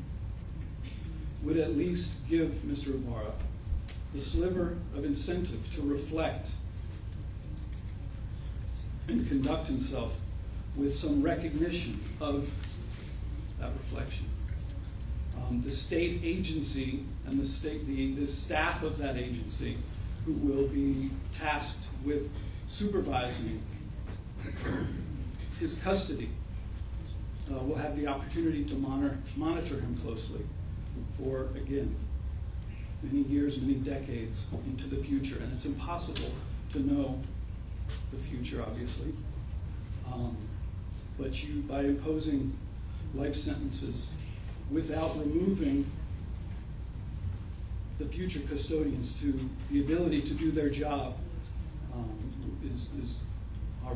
would at least give Mr. Ibarra the sliver of incentive to reflect and conduct himself with some recognition of that reflection. The state agency and the staff of that agency, who will be tasked with supervising his custody, will have the opportunity to monitor him closely for, again, many years, many decades into the future. And it's impossible to know the future, obviously. But you, by imposing life sentences without removing the future custodians to the ability to do their job, is our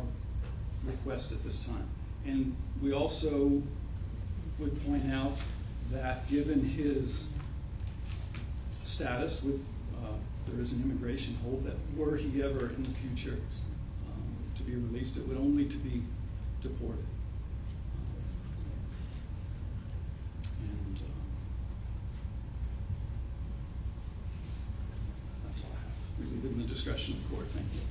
request at this time. And we also would point out that given his status with, there is an immigration hold, that were he ever in the future to be released, it would only to be deported. And that's all I have. We leave it in the discretion of the court. Thank you.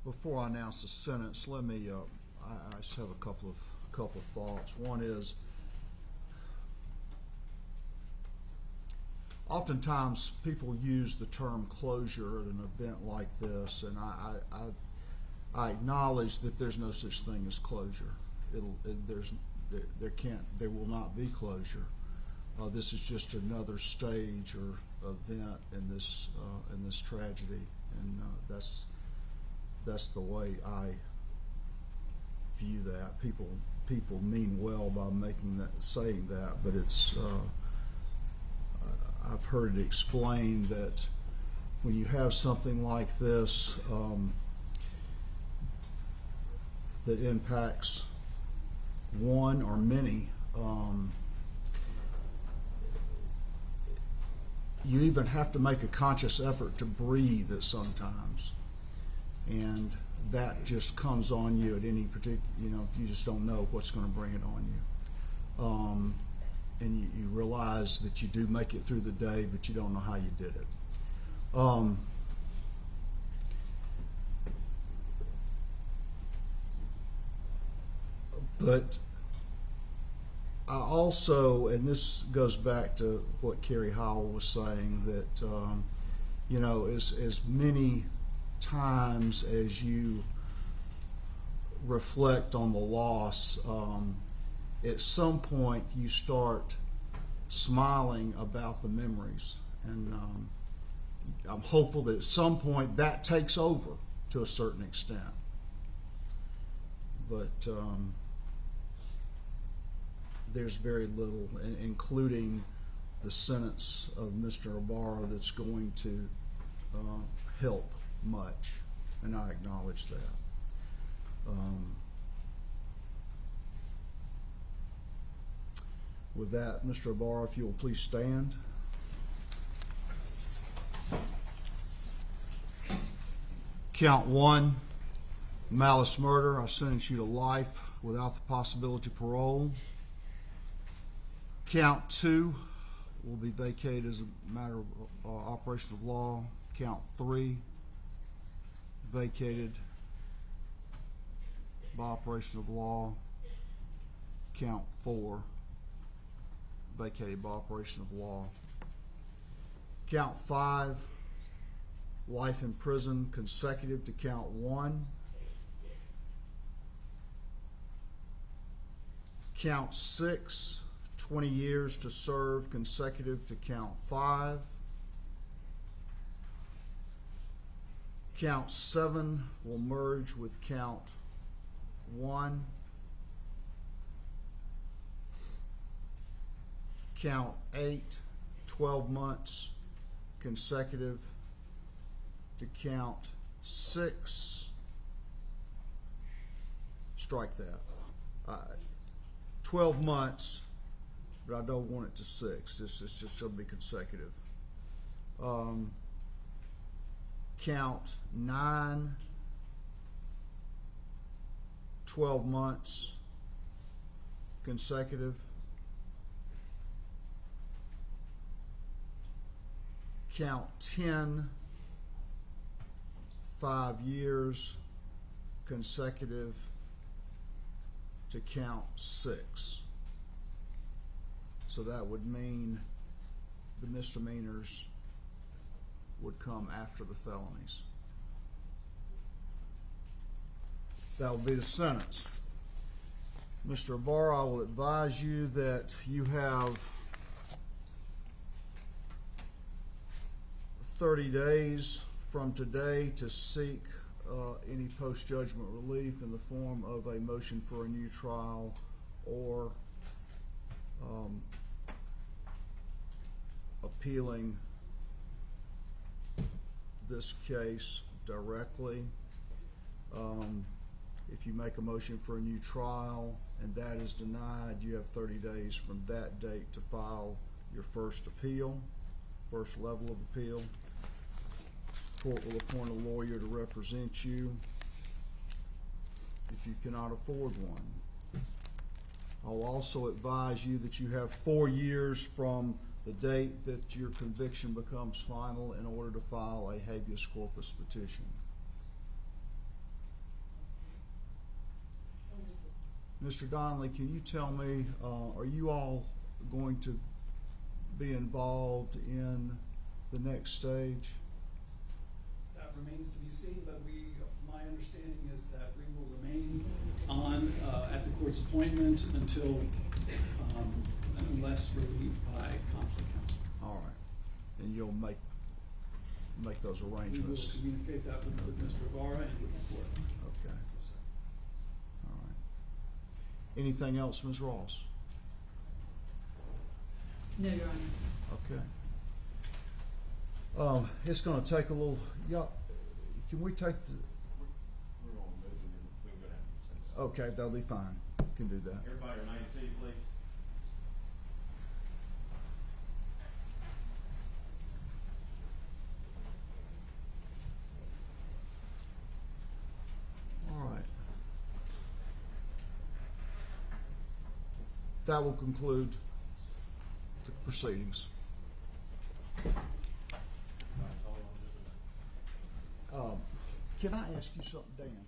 Before I announce the sentence, let me, I just have a couple of thoughts. One is, oftentimes people use the term closure at an event like this, and I acknowledge that there's no such thing as closure. There will not be closure. This is just another stage or event in this tragedy, and that's the way I view that. People mean well by saying that, but it's. I've heard it explained that when you have something like this that impacts one or many, you even have to make a conscious effort to breathe at sometimes, and that just comes on you at any particular, you just don't know what's going to bring it on you. And you realize that you do make it through the day, but you don't know how you did it. But I also, and this goes back to what Carrie Howell was saying, that as many times as you reflect on the loss, at some point you start smiling about the memories, and I'm hopeful that at some point that takes over to a certain extent. But there's very little, including the sentence of Mr. Ibarra, that's going to help much, and I acknowledge that. With that, Mr. Ibarra, if you will please stand. Count 1, malice murder. I sentence you to life without the possibility of parole. Count 2 will be vacated as a matter of operation of law. Count 3, vacated by operation of law. Count 4, vacated by operation of law. Count 5, life in prison consecutive to count 1. Count 6, 20 years to serve consecutive to count 5. Count 7 will merge with count 1. Count 8, 12 months consecutive to count 6. Strike that. 12 months, but I don't want it to 6. It's just going to be consecutive. Count 9, 12 months consecutive. Count 10, 5 years consecutive to count 6. So that would mean the misdemeanors would come after the felonies. That will be the sentence. Mr. Ibarra, I will advise you that you have 30 days from today to seek any post-judgment relief in the form of a motion for a new trial or appealing this case directly. If you make a motion for a new trial and that is denied, you have 30 days from that date to file your first appeal, first level of appeal. Court will appoint a lawyer to represent you if you cannot afford one. I'll also advise you that you have 4 years from the date that your conviction becomes final in order to file a habeas corpus petition. Mr. Donnelly, can you tell me, are you all going to be involved in the next stage? That remains to be seen, but my understanding is that we will remain on at the court's appointment until, unless relieved by conflict counsel. All right, and you'll make those arrangements. We will communicate that with Mr. Ibarra and with the court. Okay. All right. Anything else, Ms. Ross? No, Your Honor. Okay. It's going to take a little. Yeah. Can we take the? We're going to move and then we're going to have to send this. Okay, that'll be fine. Can do that. Everybody remain seated, please. All right. That will conclude the proceedings. Can I ask you something, Dan?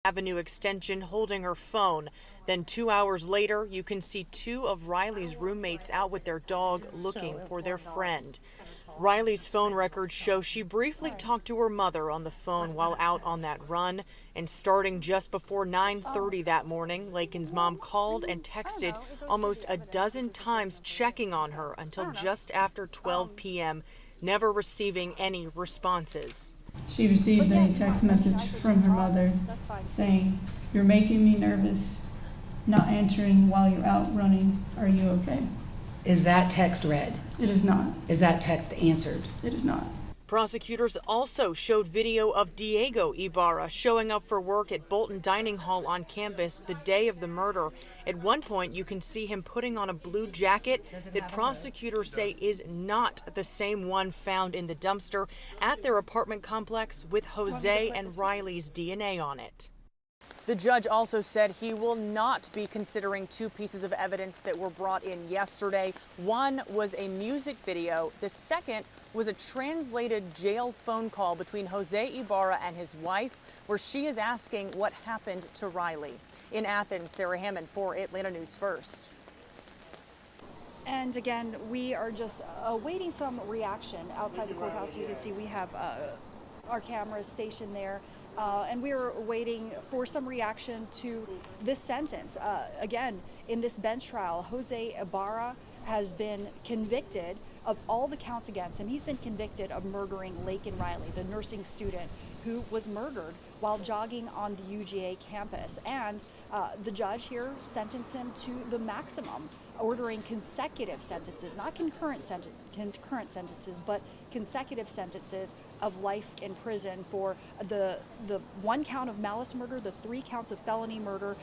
Avenue extension holding her phone. Then 2 hours later, you can see two of Riley's roommates out with their dog looking for their friend. Riley's phone records show she briefly talked to her mother on the phone while out on that run, and starting just before 9:30 that morning, Laken's mom called and texted almost a dozen times checking on her until just after 12 p.m., never receiving any responses. She received a text message from her mother saying, "You're making me nervous, not answering while you're out running. Are you okay?" Is that text read? It is not. Is that text answered? It is not. Prosecutors also showed video of Diego Ibarra showing up for work at Bolton Dining Hall on campus the day of the murder. At one point, you can see him putting on a blue jacket that prosecutors say is not the same one found in the dumpster at their apartment complex with Jose and Riley's DNA on it. The judge also said he will not be considering two pieces of evidence that were brought in yesterday. One was a music video. The second was a translated jail phone call between Jose Ibarra and his wife, where she is asking what happened to Riley. In Athens, Sarah Hammond for Atlanta News First. And again, we are just awaiting some reaction outside the courthouse. You can see we have our cameras stationed there. And we are waiting for some reaction to this sentence. Again, in this bench trial, Jose Ibarra has been convicted of all the counts against him. He's been convicted of murdering Laken Riley, the nursing student who was murdered while jogging on the UGA campus. And the judge here sentenced him to the maximum, ordering consecutive sentences, not concurrent sentences, but consecutive sentences of life in prison for the one count of malice murder, the 3 counts of felony murder,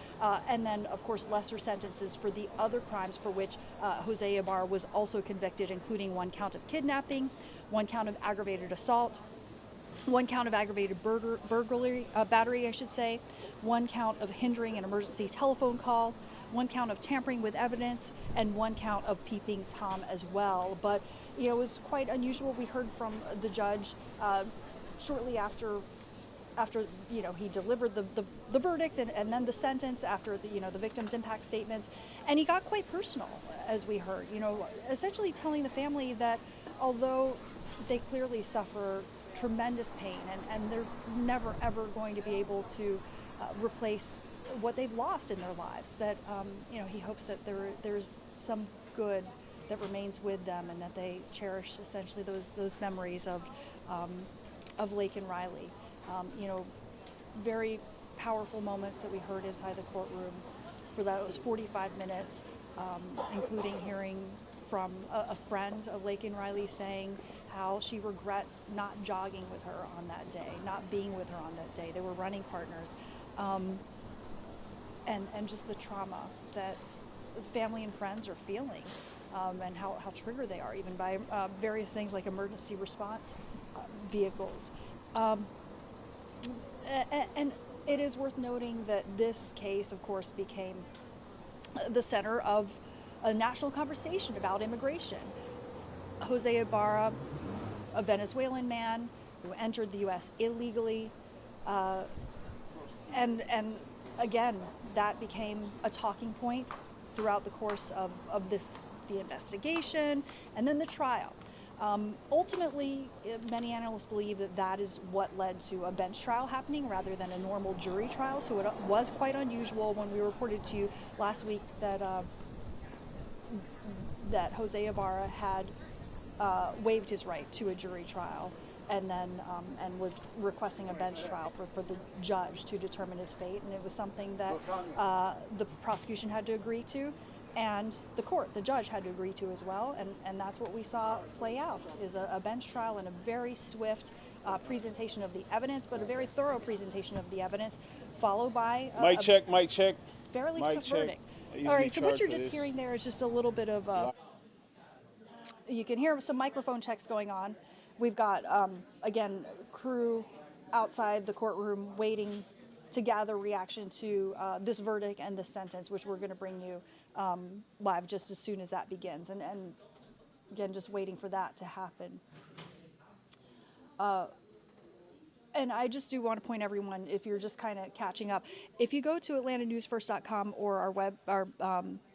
and then, of course, lesser sentences for the other crimes for which Jose Ibarra was also convicted, including 1 count of kidnapping, 1 count of aggravated assault, 1 count of aggravated burglary, battery, 1 count of hindering an emergency telephone call, 1 count of tampering with evidence, and 1 count of peeping Tom as well. But, it was quite unusual. We heard from the judge shortly after he delivered the verdict and then the sentence after the victim's impact statements, and he got quite personal, as we heard, essentially telling the family that although they clearly suffer tremendous pain and they're never ever going to be able to replace what they've lost in their lives, that he hopes that there's some good that remains with them and that they cherish essentially those memories of Laken Riley. Very powerful moments that we heard inside the courtroom. For that, it was 45 minutes, including hearing from a friend of Laken Riley saying how she regrets not jogging with her on that day, not being with her on that day. They were running partners. And just the trauma that family and friends are feeling, and how triggered they are even by various things like emergency response vehicles. And it is worth noting that this case, of course, became the center of a national conversation about immigration. Jose Ibarra, a Venezuelan man who entered the U.S. illegally, and again, that became a talking point throughout the course of the investigation and then the trial. Ultimately, many analysts believe that is what led to a bench trial happening rather than a normal jury trial. So it was quite unusual when we reported to you last week that Jose Ibarra had waived his right to a jury trial and then and was requesting a bench trial for the judge to determine his fate. And it was something that the prosecution had to agree to, and the judge had to agree to as well, and that's what we saw play out, is a bench trial and a very swift presentation of the evidence, but a very thorough presentation of the evidence, followed by mic check. Fairly swift verdict. All right, so what you're just hearing there is just a little bit of, you can hear some microphone checks going on. We've got, again, crew outside the courtroom waiting to gather reaction to this verdict and this sentence, which we're going to bring you live just as soon as that begins. And again, just waiting for that to happen. And I just do want to point everyone, if you're just kind of catching up, if you go to atlantanewsfirst.com or our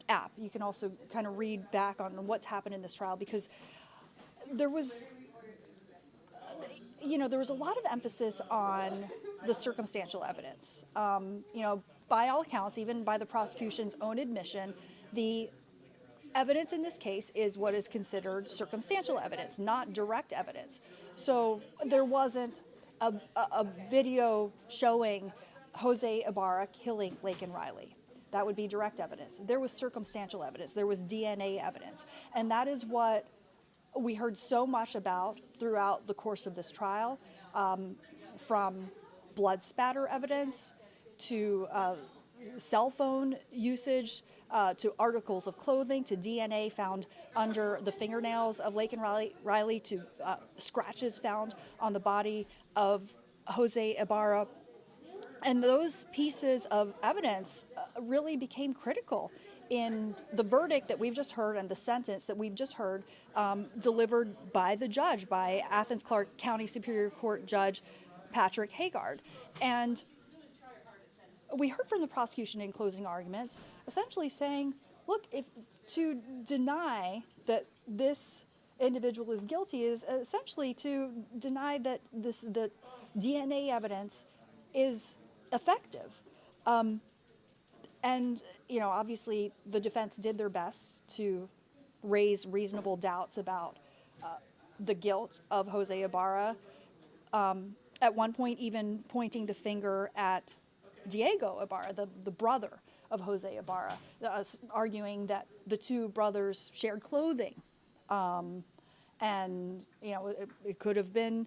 app, you can also kind of read back on what's happened in this trial, because there was a lot of emphasis on the circumstantial evidence. By all accounts, even by the prosecution's own admission, the evidence in this case is what is considered circumstantial evidence, not direct evidence. So there wasn't a video showing Jose Ibarra killing Laken Riley. That would be direct evidence. There was circumstantial evidence. There was DNA evidence. And that is what we heard so much about throughout the course of this trial, from blood spatter evidence to cell phone usage, to articles of clothing, to DNA found under the fingernails of Laken Riley, to scratches found on the body of Jose Ibarra. And those pieces of evidence really became critical in the verdict that we've just heard and the sentence that we've just heard delivered by the judge, by Athens-Clarke County Superior Court Judge Patrick Haggard. And we heard from the prosecution in closing arguments essentially saying, look, if to deny that this individual is guilty is essentially to deny that the DNA evidence is effective. And, obviously the defense did their best to raise reasonable doubts about the guilt of Jose Ibarra. At one point, even pointing the finger at Diego Ibarra, the brother of Jose Ibarra, arguing that the two brothers shared clothing. And, it could have been,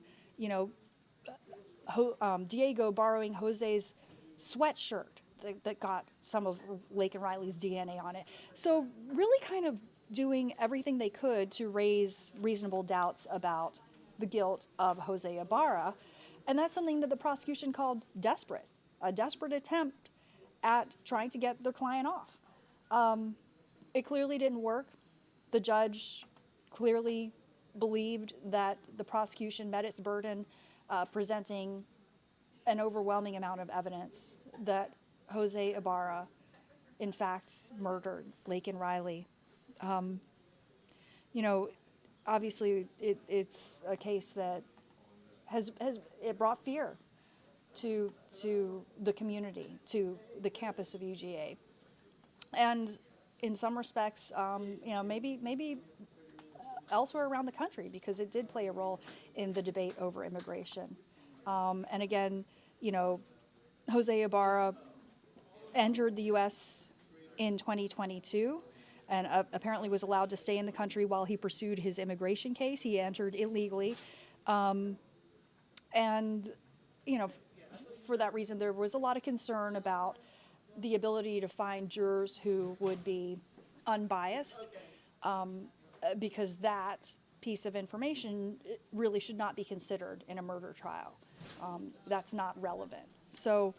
Diego borrowing Jose's sweatshirt that got some of Laken Riley's DNA on it. So really kind of doing everything they could to raise reasonable doubts about the guilt of Jose Ibarra. And that's something that the prosecution called desperate, a desperate attempt at trying to get their client off. It clearly didn't work. The judge clearly believed that the prosecution met its burden, presenting an overwhelming amount of evidence that Jose Ibarra, in fact, murdered Laken Riley. Obviously, it's a case that has brought fear to the community, to the campus of UGA, and in some respects, maybe elsewhere around the country, because it did play a role in the debate over immigration. And again, Jose Ibarra entered the U.S. in 2022 and apparently was allowed to stay in the country while he pursued his immigration case. He entered illegally. For that reason, there was a lot of concern about the ability to find jurors who would be unbiased, because that piece of information really should not be considered in a murder trial. That's not relevant. So,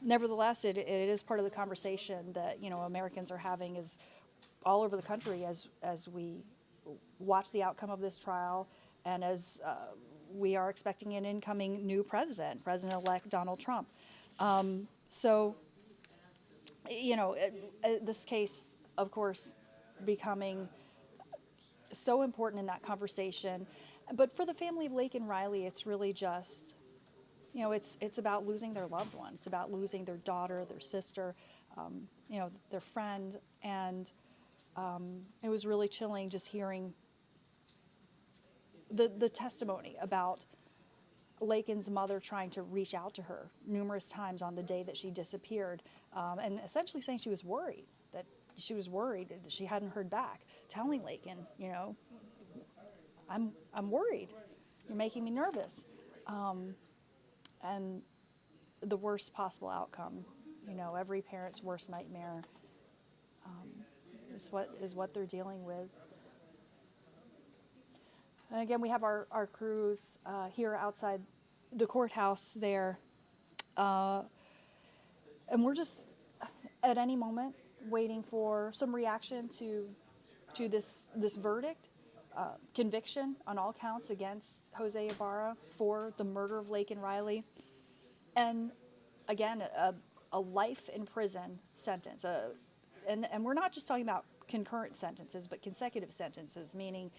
nevertheless, it is part of the conversation that Americans are having is all over the country as we watch the outcome of this trial, and as we are expecting an incoming new President-elect Donald Trump. This case, of course, becoming so important in that conversation. But for the family of Laken Riley, it's really just, it's about losing their loved one. It's about losing their daughter, their sister, their friend. And it was really chilling just hearing the testimony about Laken's mother trying to reach out to her numerous times on the day that she disappeared, and essentially saying she was worried that she hadn't heard back, telling Laken, I'm worried. You're making me nervous. And the worst possible outcome, every parent's worst nightmare, is what they're dealing with. And again, we have our crews here outside the courthouse there, and we're just at any moment waiting for some reaction to this verdict. Conviction on all counts against Jose Ibarra for the murder of Laken Riley. And again, a life in prison sentence. And we're not just talking about concurrent sentences, but consecutive sentences, meaning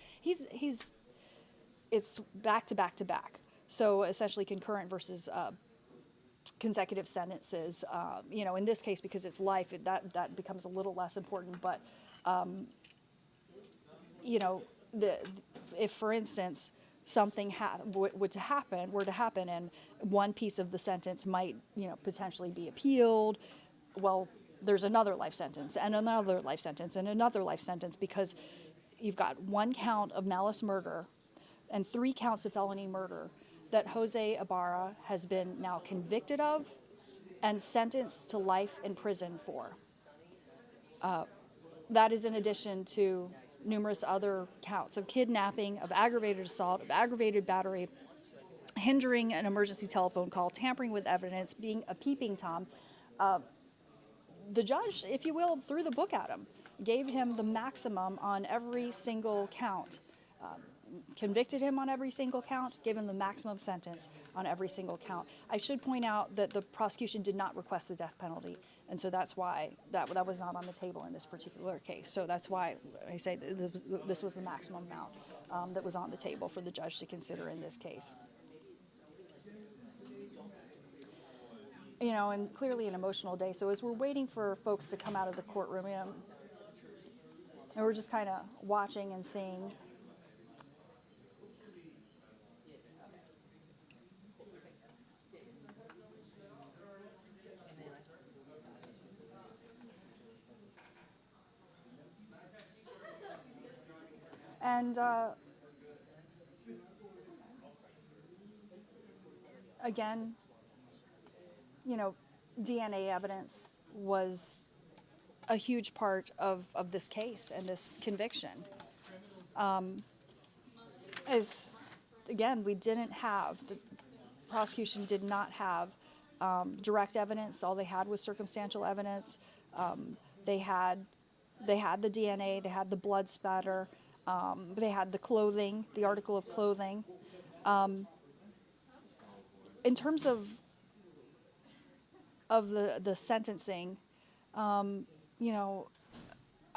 it's back to back to back. So essentially concurrent versus consecutive sentences. In this case, because it's life, that becomes a little less important. But, if, for instance, something were to happen, and one piece of the sentence might, potentially be appealed, well, there's another life sentence and another life sentence and another life sentence, because you've got 1 count of malice murder and 3 counts of felony murder that Jose Ibarra has been now convicted of and sentenced to life in prison for. That is in addition to numerous other counts of kidnapping, of aggravated assault, of aggravated battery, hindering an emergency telephone call, tampering with evidence, being a peeping Tom. The judge, if you will, threw the book at him, gave him the maximum on every single count, convicted him on every single count, gave him the maximum sentence on every single count. I should point out that the prosecution did not request the death penalty, and so that's why that was not on the table in this particular case. So that's why I say this was the maximum amount that was on the table for the judge to consider in this case. And clearly an emotional day. So as we're waiting for folks to come out of the courtroom, and we're just kind of watching and seeing. And again, DNA evidence was a huge part of this case and this conviction. As again, the prosecution did not have direct evidence. All they had was circumstantial evidence. They had the DNA, they had the blood spatter, they had the clothing, the article of clothing. In terms of the sentencing, I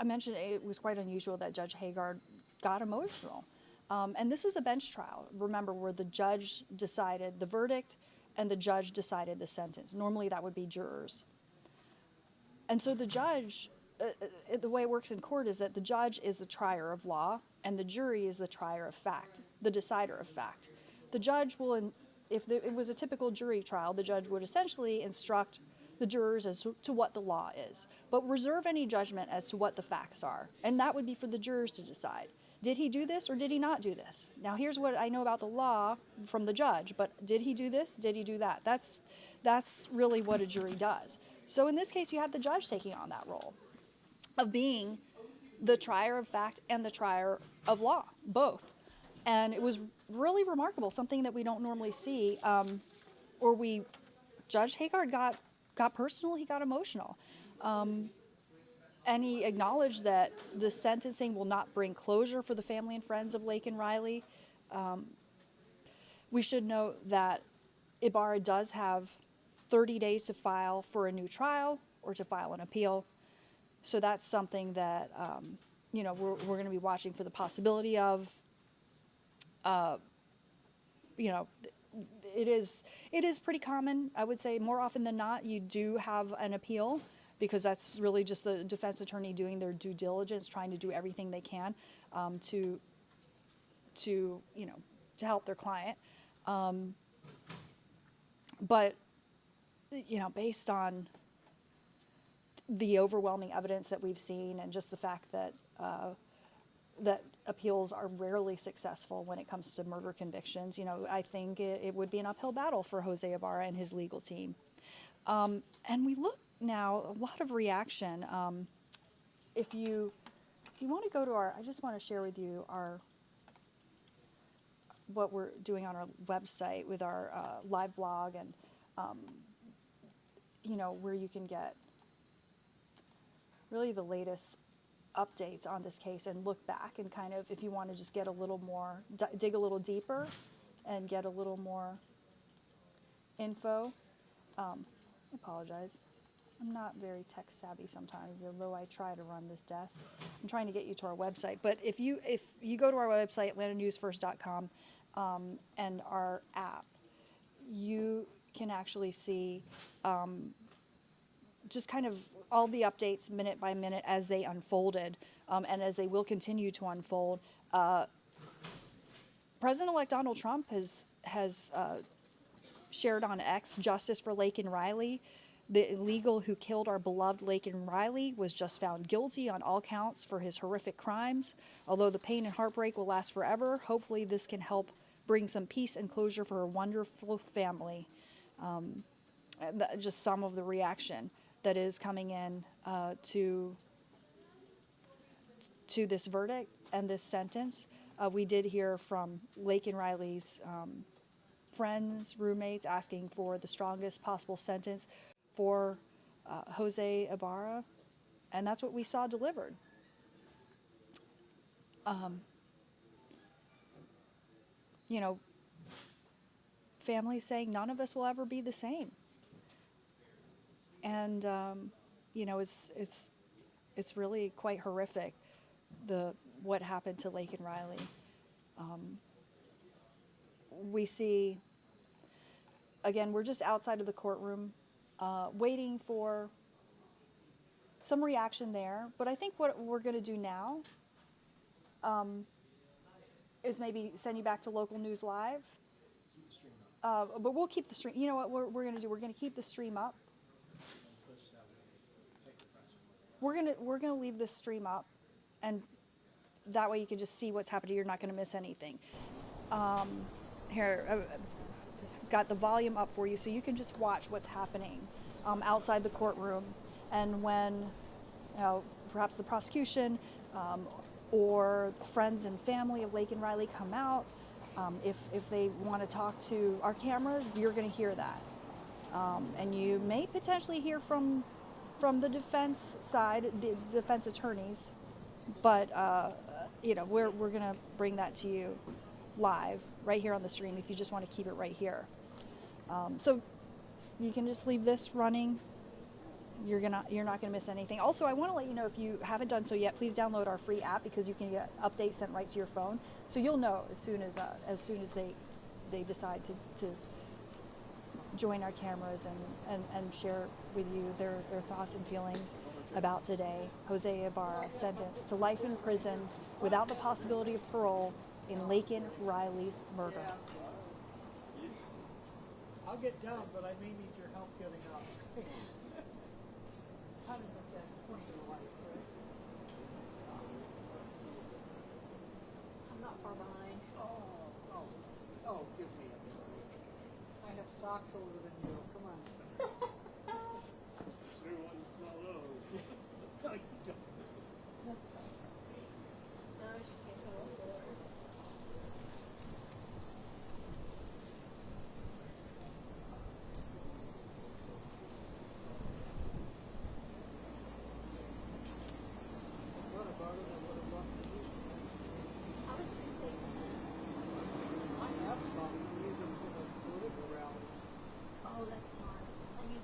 mentioned it was quite unusual that Judge Haggard got emotional. And this was a bench trial, remember, where the judge decided the verdict and the judge decided the sentence. Normally that would be jurors. And so the judge, the way it works in court is that the judge is the trier of law and the jury is the trier of fact, the decider of fact. The judge will, if it was a typical jury trial, the judge would essentially instruct the jurors as to what the law is, but reserve any judgment as to what the facts are. And that would be for the jurors to decide. Did he do this or did he not do this? Now here's what I know about the law from the judge, but did he do this? Did he do that? That's really what a jury does. So in this case, you have the judge taking on that role of being the trier of fact and the trier of law, both. And it was really remarkable, something that we don't normally see, Judge Haggard got personal, he got emotional. And he acknowledged that the sentencing will not bring closure for the family and friends of Laken Riley. We should note that Ibarra does have 30 days to file for a new trial or to file an appeal. So that's something that, we're going to be watching for the possibility of. It is pretty common, I would say, more often than not, you do have an appeal, because that's really just the defense attorney doing their due diligence, trying to do everything they can to help their client. But based on the overwhelming evidence that we've seen, and just the fact that that appeals are rarely successful when it comes to murder convictions, I think it would be an uphill battle for Jose Ibarra and his legal team. And we look now, a lot of reaction. If you want to go to I just want to share with you what we're doing on our website with our live blog, and where you can get really the latest updates on this case and look back, and kind of, if you want to just get a little more, dig a little deeper and get a little more info. I apologize. I'm not very tech savvy sometimes, although I try to run this desk. I'm trying to get you to our website. But if you go to our website, atlantanewsfirst.com, and our app, you can actually see just kind of all the updates minute by minute as they unfolded, and as they will continue to unfold. President-elect Donald Trump has shared on X, "Justice for Laken Riley. The illegal who killed our beloved Laken Riley was just found guilty on all counts for his horrific crimes. Although the pain and heartbreak will last forever, hopefully this can help bring some peace and closure for her wonderful family." Just some of the reaction that is coming in to this verdict and this sentence. We did hear from Laken Riley's friends, roommates, asking for the strongest possible sentence for Jose Ibarra, and that's what we saw delivered. You know, families saying none of us will ever be the same, and you know, it's really quite horrific what happened to Laken Riley. We see, again, we're just outside of the courtroom, waiting for some reaction there. But I think what we're going to do now is maybe send you back to Local News Live. But we'll keep the stream. You know what we're going to do? We're going to keep the stream up. We're gonna leave this stream up, and that way you can just see what's happening. You're not going to miss anything. Here, I've got the volume up for you so you can just watch what's happening outside the courtroom. And when, you know, perhaps the prosecution or friends and family of Laken Riley come out, if they want to talk to our cameras, you're going to hear that. And you may potentially hear from the defense side, the defense attorneys, but you know, we're going to bring that to you live right here on the stream if you just want to keep it right here. So you can just leave this running. You're not gonna miss anything. Also, I want to let you know, if you haven't done so yet, please download our free app, because you can get updates sent right to your phone. So you'll know as soon as they decide to join our cameras and share with you their thoughts and feelings about today. Jose Ibarra sentenced to life in prison without the possibility of parole in Laken Riley's murder. I'll get down, but I may need your help getting up. How to make that point in life, right? I'm not far behind. Oh, give me a break. I have socks older than you. Come on. Sure want to smell those. No, you don't. That's fine. No, she can't go up there. What about it? I would have loved to do. I was just thinking that. I have some. Use them for the political rallies. Oh, that's smart. And you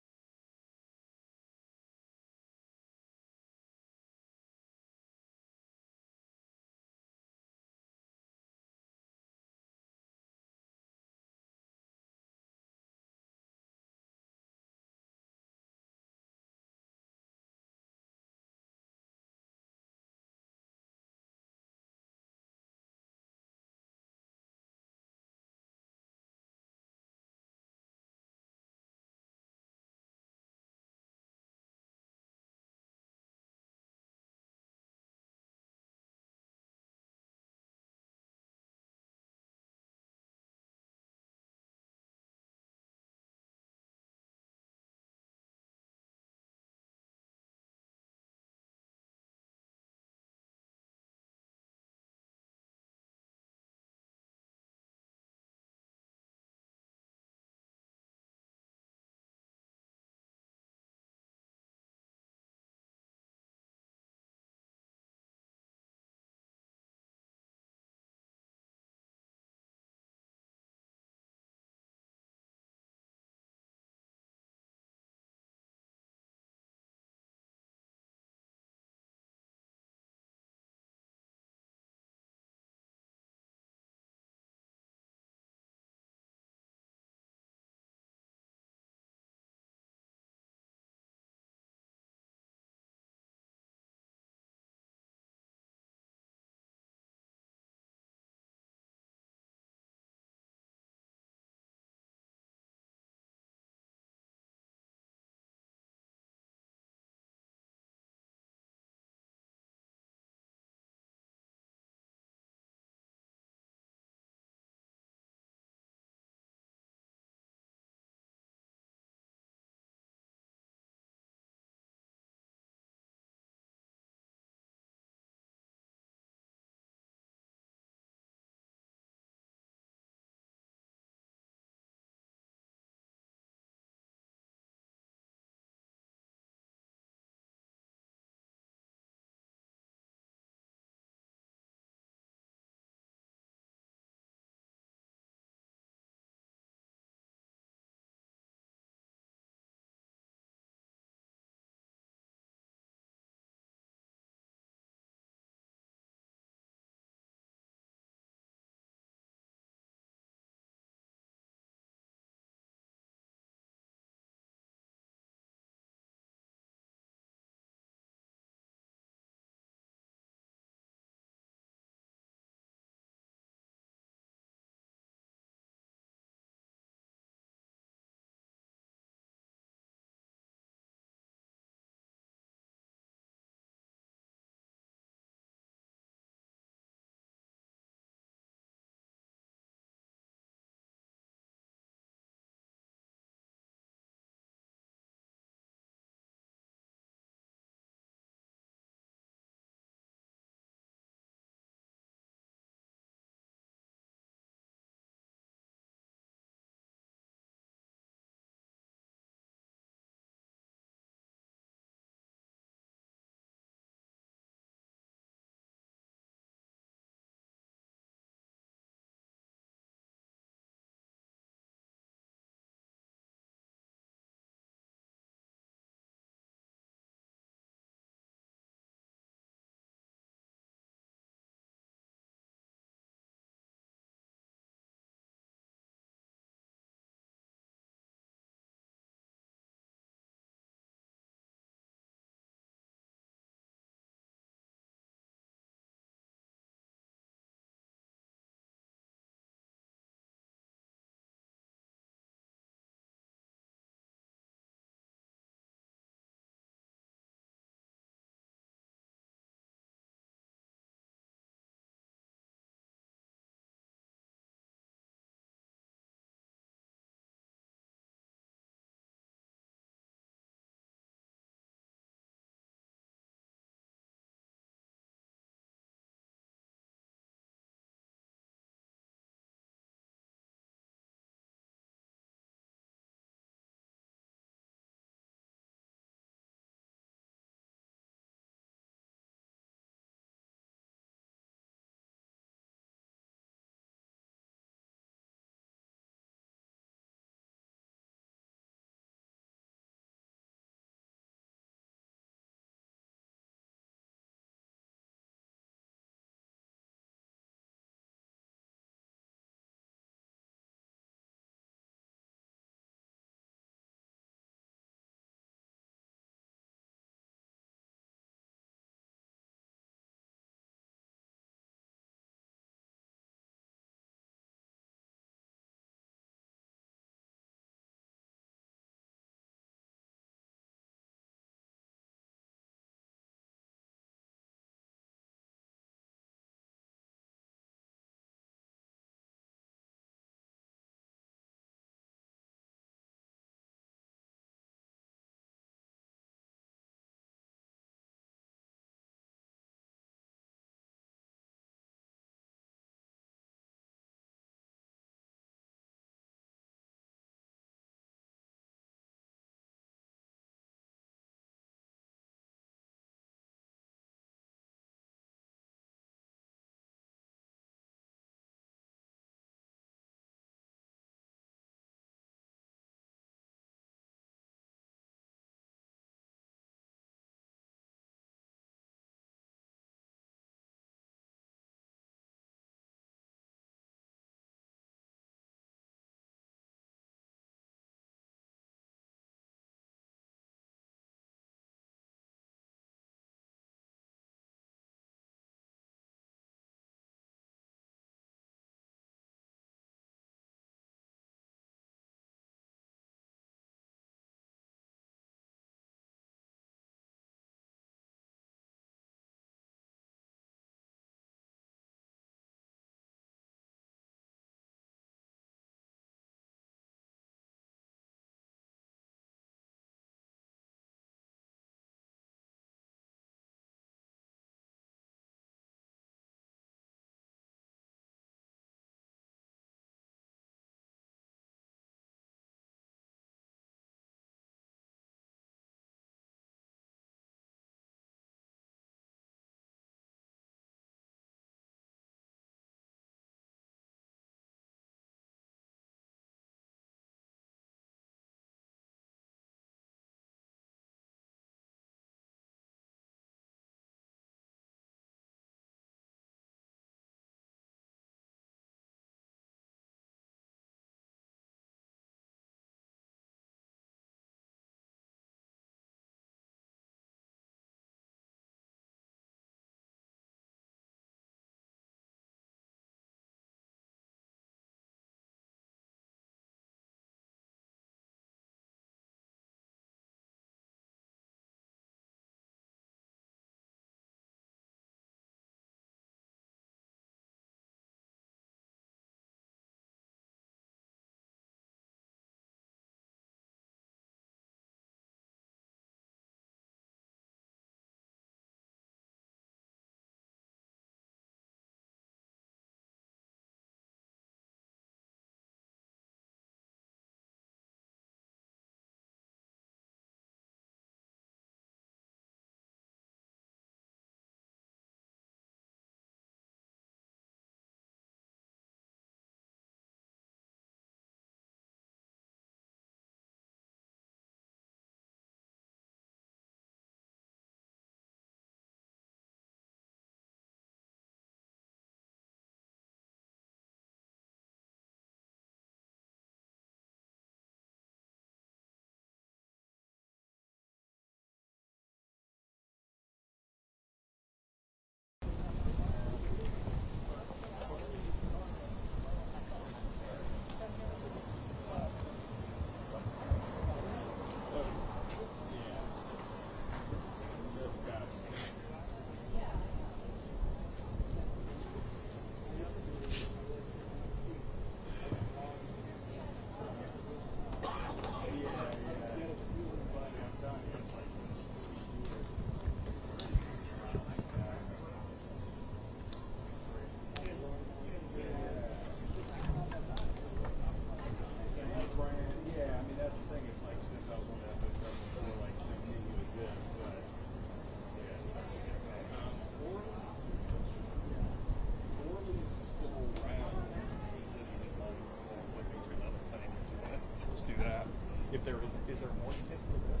Is there more to take for this?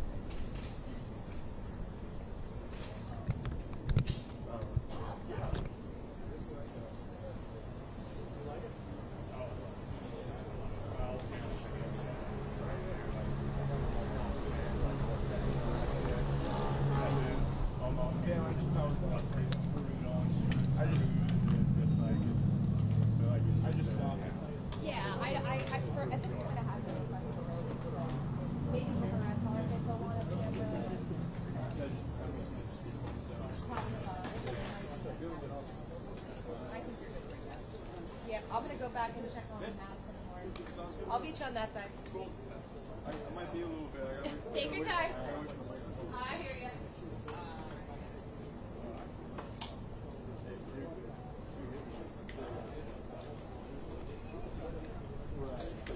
Yeah, I'm gonna go back and check on the maps in the morning. I'll meet you on that side. Cool. I might be a little bit. Take your time. I hear you.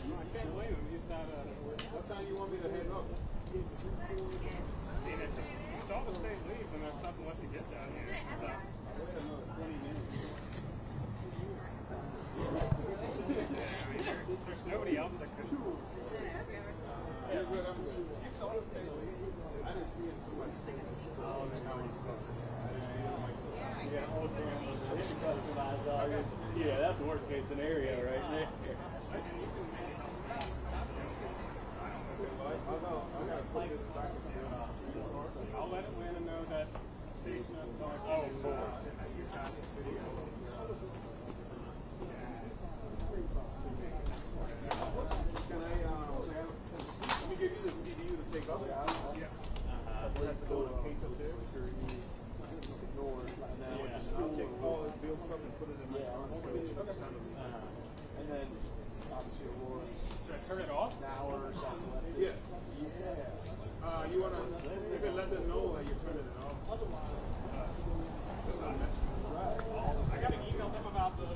I can't blame him. He's not. What time you want me to head up? I mean, if you saw the state leave, then there's nothing left to get down here. So. Wait another 20 minutes. There's nobody else that could. Yeah, you saw the state leave. I didn't see it too much. Oh, then how you saw it? I didn't see it myself. Yeah, oh damn. Yeah, that's the worst case scenario right there. I'll let Atlanta know that station is on. Oh, of course. You got this video. Can I, let me give you the CDU to take up? Yeah. Let's go to case up there. Ignore it right now. Yeah. I'll take all this bill stuff and put it in my car. And then, obviously, Aurora. Should I turn it off? An hour or something. Yeah. Yeah. You want to maybe let them know that you're turning it off? I got to email them about the.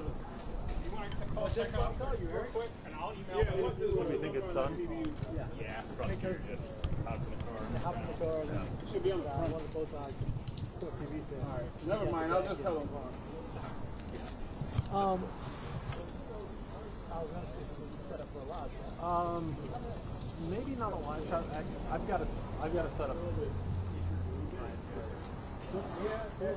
You want to call check out real quick, and I'll email them. What do you think it's done? Yeah. Probably just hop in the car. Hop in the car. It should be on the front. Both sides. All right. Never mind. I'll just tell them. I was going to see if we can set up for a lodge. Maybe not a lodge. I've got to set up. Yeah.